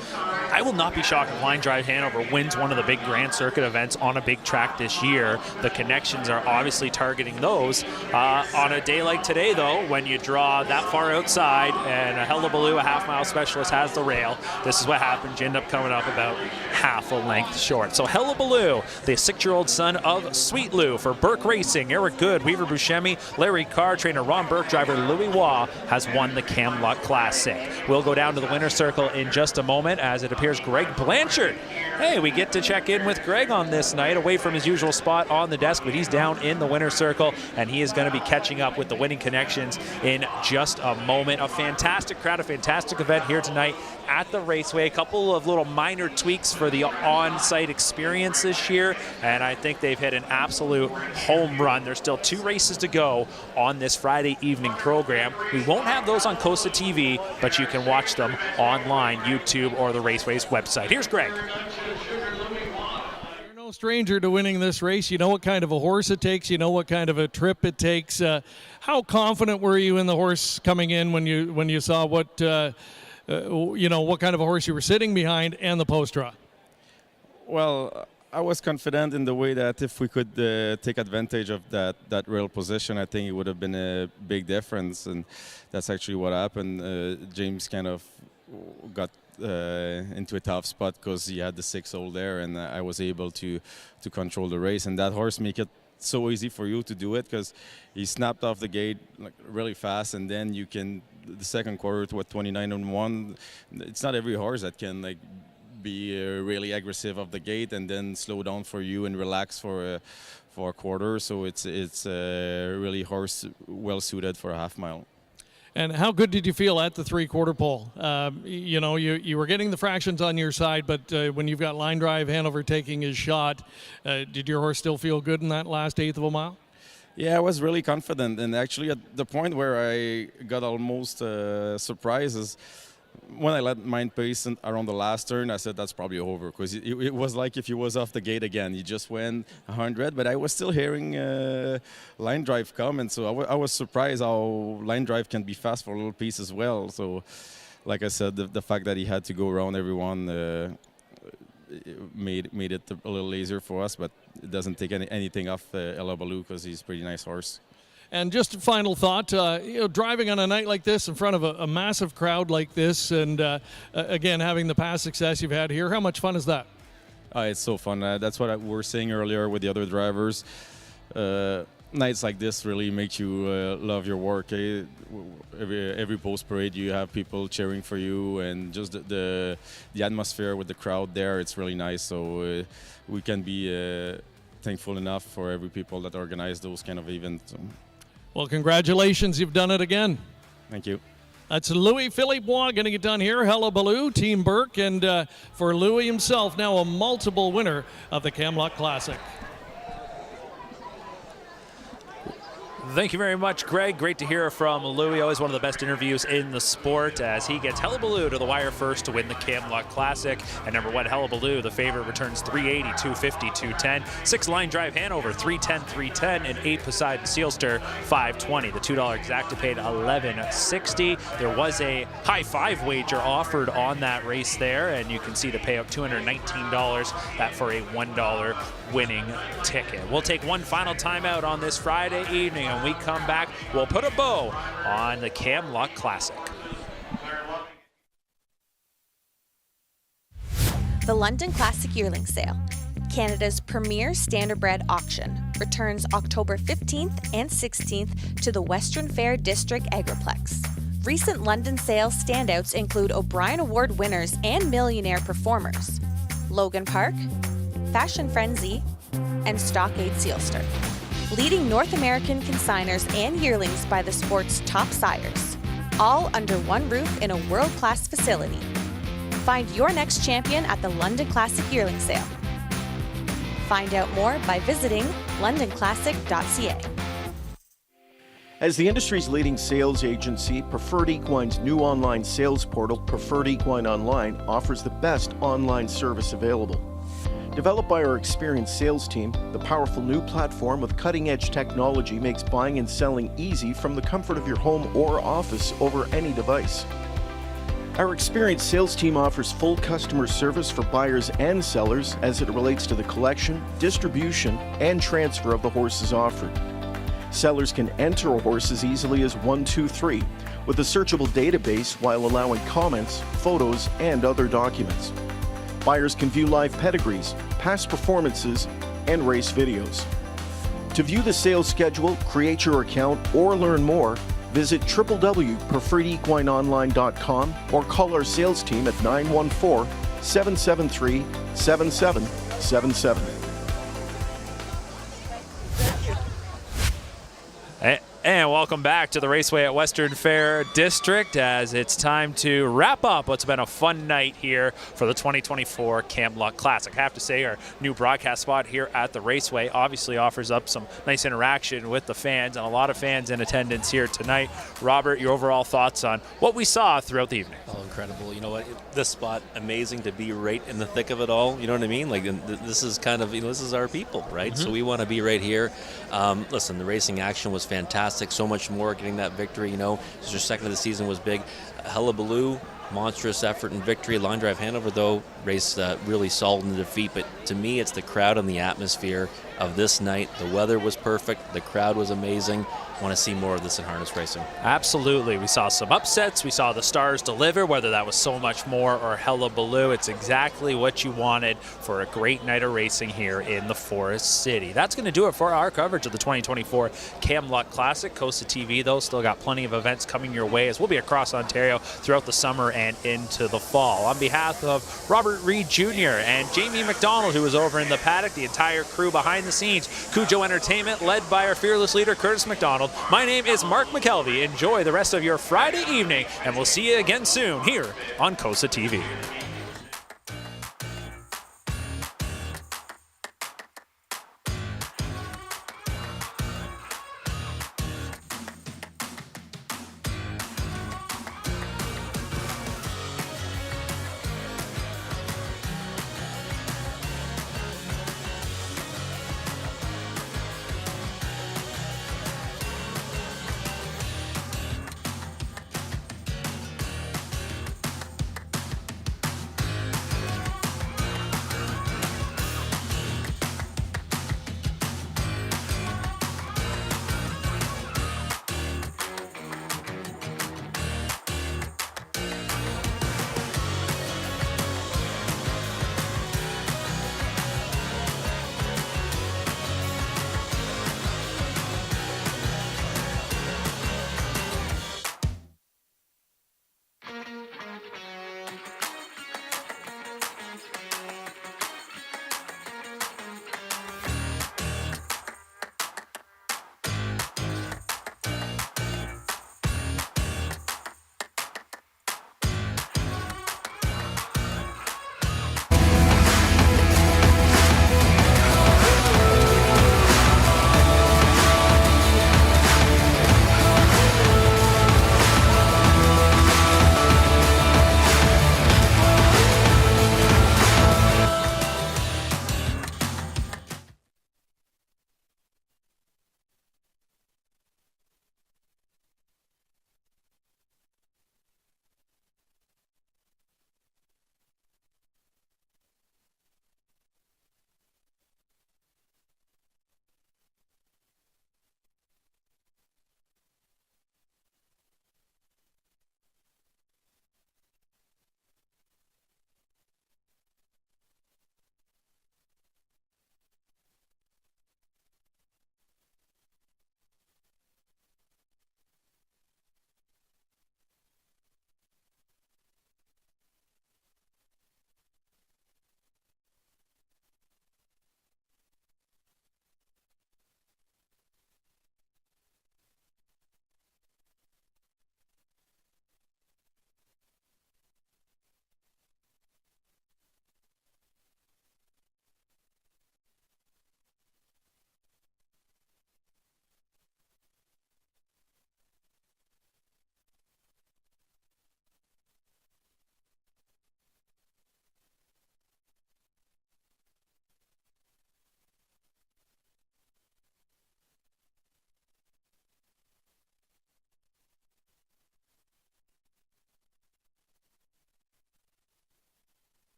I will not be shocked if Line Drive Hanover wins one of the big Grand Circuit events on a big track this year. The connections are obviously targeting those. On a day like today, though, when you draw that far outside and a Hullabaloo, a half-mile specialist, has the rail, this is what happens. You end up coming up about half a length short. So Hullabaloo, the 6-year-old son of Sweet Lou for Burke Racing, Eric Good, Weaver Buscemi, Larry Carr, trainer Ron Burke, driver Louis Waugh, has won the Camluck Classic. We'll go down to the winner's circle in just a moment, as it appears Greg Blanchard. Hey, we get to check in with Greg on this night, away from his usual spot on the desk, but he's down in the winner's circle, and he is going to be catching up with the winning connections in just a moment. A fantastic crowd, a fantastic event here tonight at the Raceway. A couple of little minor tweaks for the on-site experience this year, and I think they've hit an absolute home run. There's still 2 races to go on this Friday evening program. We won't have those on COSA-TV, but you can watch them online, YouTube, or the Raceway's website. Here's Greg. You're no stranger to winning this race. You know what kind of a horse it takes. You know what kind of a trip it takes. How confident were you in the horse coming in when you saw what you know, what kind of a horse you were sitting behind and the post draw? Well, I was confident in the way that if we could take advantage of that rail position, I think it would have been a big difference, and that's actually what happened. James kind of got into a tough spot because he had the 6-hole there, and I was able to control the race, and that horse make it so easy for you to do it because he snapped off the gate like really fast, and then you can the second quarter to 29-1. It's not every horse that can like be really aggressive off the gate and then slow down for you and relax for a quarter. So it's really horse well suited for a half mile. And how good did you feel at the 3/4 pole? You know, you were getting the fractions on your side, but when you've got Line Drive Hanover taking his shot, did your horse still feel good in that last 1/8 of a mile? Yeah, I was really confident, and actually at the point where I got almost surprised is when I let mine pace around the last turn. I said that's probably over because it was like if he was off the gate again. He just went 100, but I was still hearing Line Drive come, and so I was surprised how Line Drive can be fast for a little piece as well. So, like I said, the fact that he had to go around everyone made it a little easier for us, but it doesn't take anything off Hullabaloo because he's a pretty nice horse. And just a final thought, you know, driving on a night like this in front of a massive crowd like this, and again, having the past success you've had here, how much fun is that? It's so fun. That's what we were saying earlier with the other drivers. Nights like this really make you love your work. Every post parade you have people cheering for you, and just the atmosphere with the crowd there, it's really nice. So we can be thankful enough for every people that organize those kind of events. Well, congratulations, you've done it again. Thank you. That's Louis-Philippe Waugh getting it done here. Hullabaloo, Team Burke, and for Louis himself, now a multiple winner of the Camluck Classic. Thank you very much, Greg. Great to hear from Louie. Always one of the best interviews in the sport as he gets Hullabaloo to the wire first to win the Camluck Classic. And number one, Hullabaloo, the favorite, returns 380, 250, 210. 6 Line Drive Hanover, 310, 310. And 8 Poseidon Sealster, 520. The $2 exacta paid $11.60. There was a high five wager offered on that race there, and you can see the payout $219, that for a $1 winning ticket. We'll take one final timeout on this Friday evening, and we come back, we'll put a bow on the Camluck Classic. The London Classic Yearling Sale, Canada's premier standardbred auction, returns October 15th and 16th to the Western Fair District Agriplex. Recent London sales standouts include O'Brien Award winners and millionaire performers, Logan Park, Fashion Frenzy, and Stockade Sealster. Leading North American consigners and yearlings by the sport's top sires, all under one roof in a world-class facility. Find your next champion at the London Classic Yearling Sale. Find out more by visiting londonclassic.ca. As the industry's leading sales agency, Preferred Equine's new online sales portal, Preferred Equine Online, offers the best online service available. Developed by our experienced sales team, the powerful new platform with cutting-edge technology makes buying and selling easy from the comfort of your home or office over any device. Our experienced sales team offers full customer service for buyers and sellers as it relates to the collection, distribution, and transfer of the horses offered. Sellers can enter a horse as easily as 123 with a searchable database while allowing comments, photos, and other documents. Buyers can view live pedigrees, past performances, and race videos. To view the sales schedule, create your account, or learn more, visit www.preferredequineonline.com or call our sales team at 914-773-7777. And welcome back to the Raceway at Western Fair District as it's time to wrap up what's been a fun night here for the 2024 Camluck Classic. I have to say our new broadcast spot here at the Raceway obviously offers up some nice interaction with the fans and a lot of fans in attendance here tonight. Robert, your overall thoughts on what we saw throughout the evening? Oh, incredible. You know what? This spot, amazing to be right in the thick of it all. You know what I mean? Like, this is kind of, this is our people, right? Mm-hmm. So we want to be right here. Listen, the racing action was fantastic. So much more getting that victory. Just your second of the season was big. Hullabaloo, monstrous effort and victory. Line Drive Hanover, though, raced really solid in the defeat. But to me, it's the crowd and the atmosphere of this night. The weather was perfect. The crowd was amazing. I want to see more of this in harness racing. Absolutely. We saw some upsets. We saw the stars deliver, whether that was So Much More or Hullabaloo. It's exactly what you wanted for a great night of racing here in the Forest City. That's going to do it for our coverage of the 2024 Camluck Classic. COSA-TV, though, still got plenty of events coming your way as we'll be across Ontario throughout the summer and into the fall. On behalf of Robert Reed Jr. and Jamie McDonald, who was over in the paddock, the entire crew behind the scenes, Cujo Entertainment, led by our fearless leader, Curtis McDonald. My name is Mark McKelvey. Enjoy the rest of your Friday evening, and we'll see you again soon here on COSA-TV.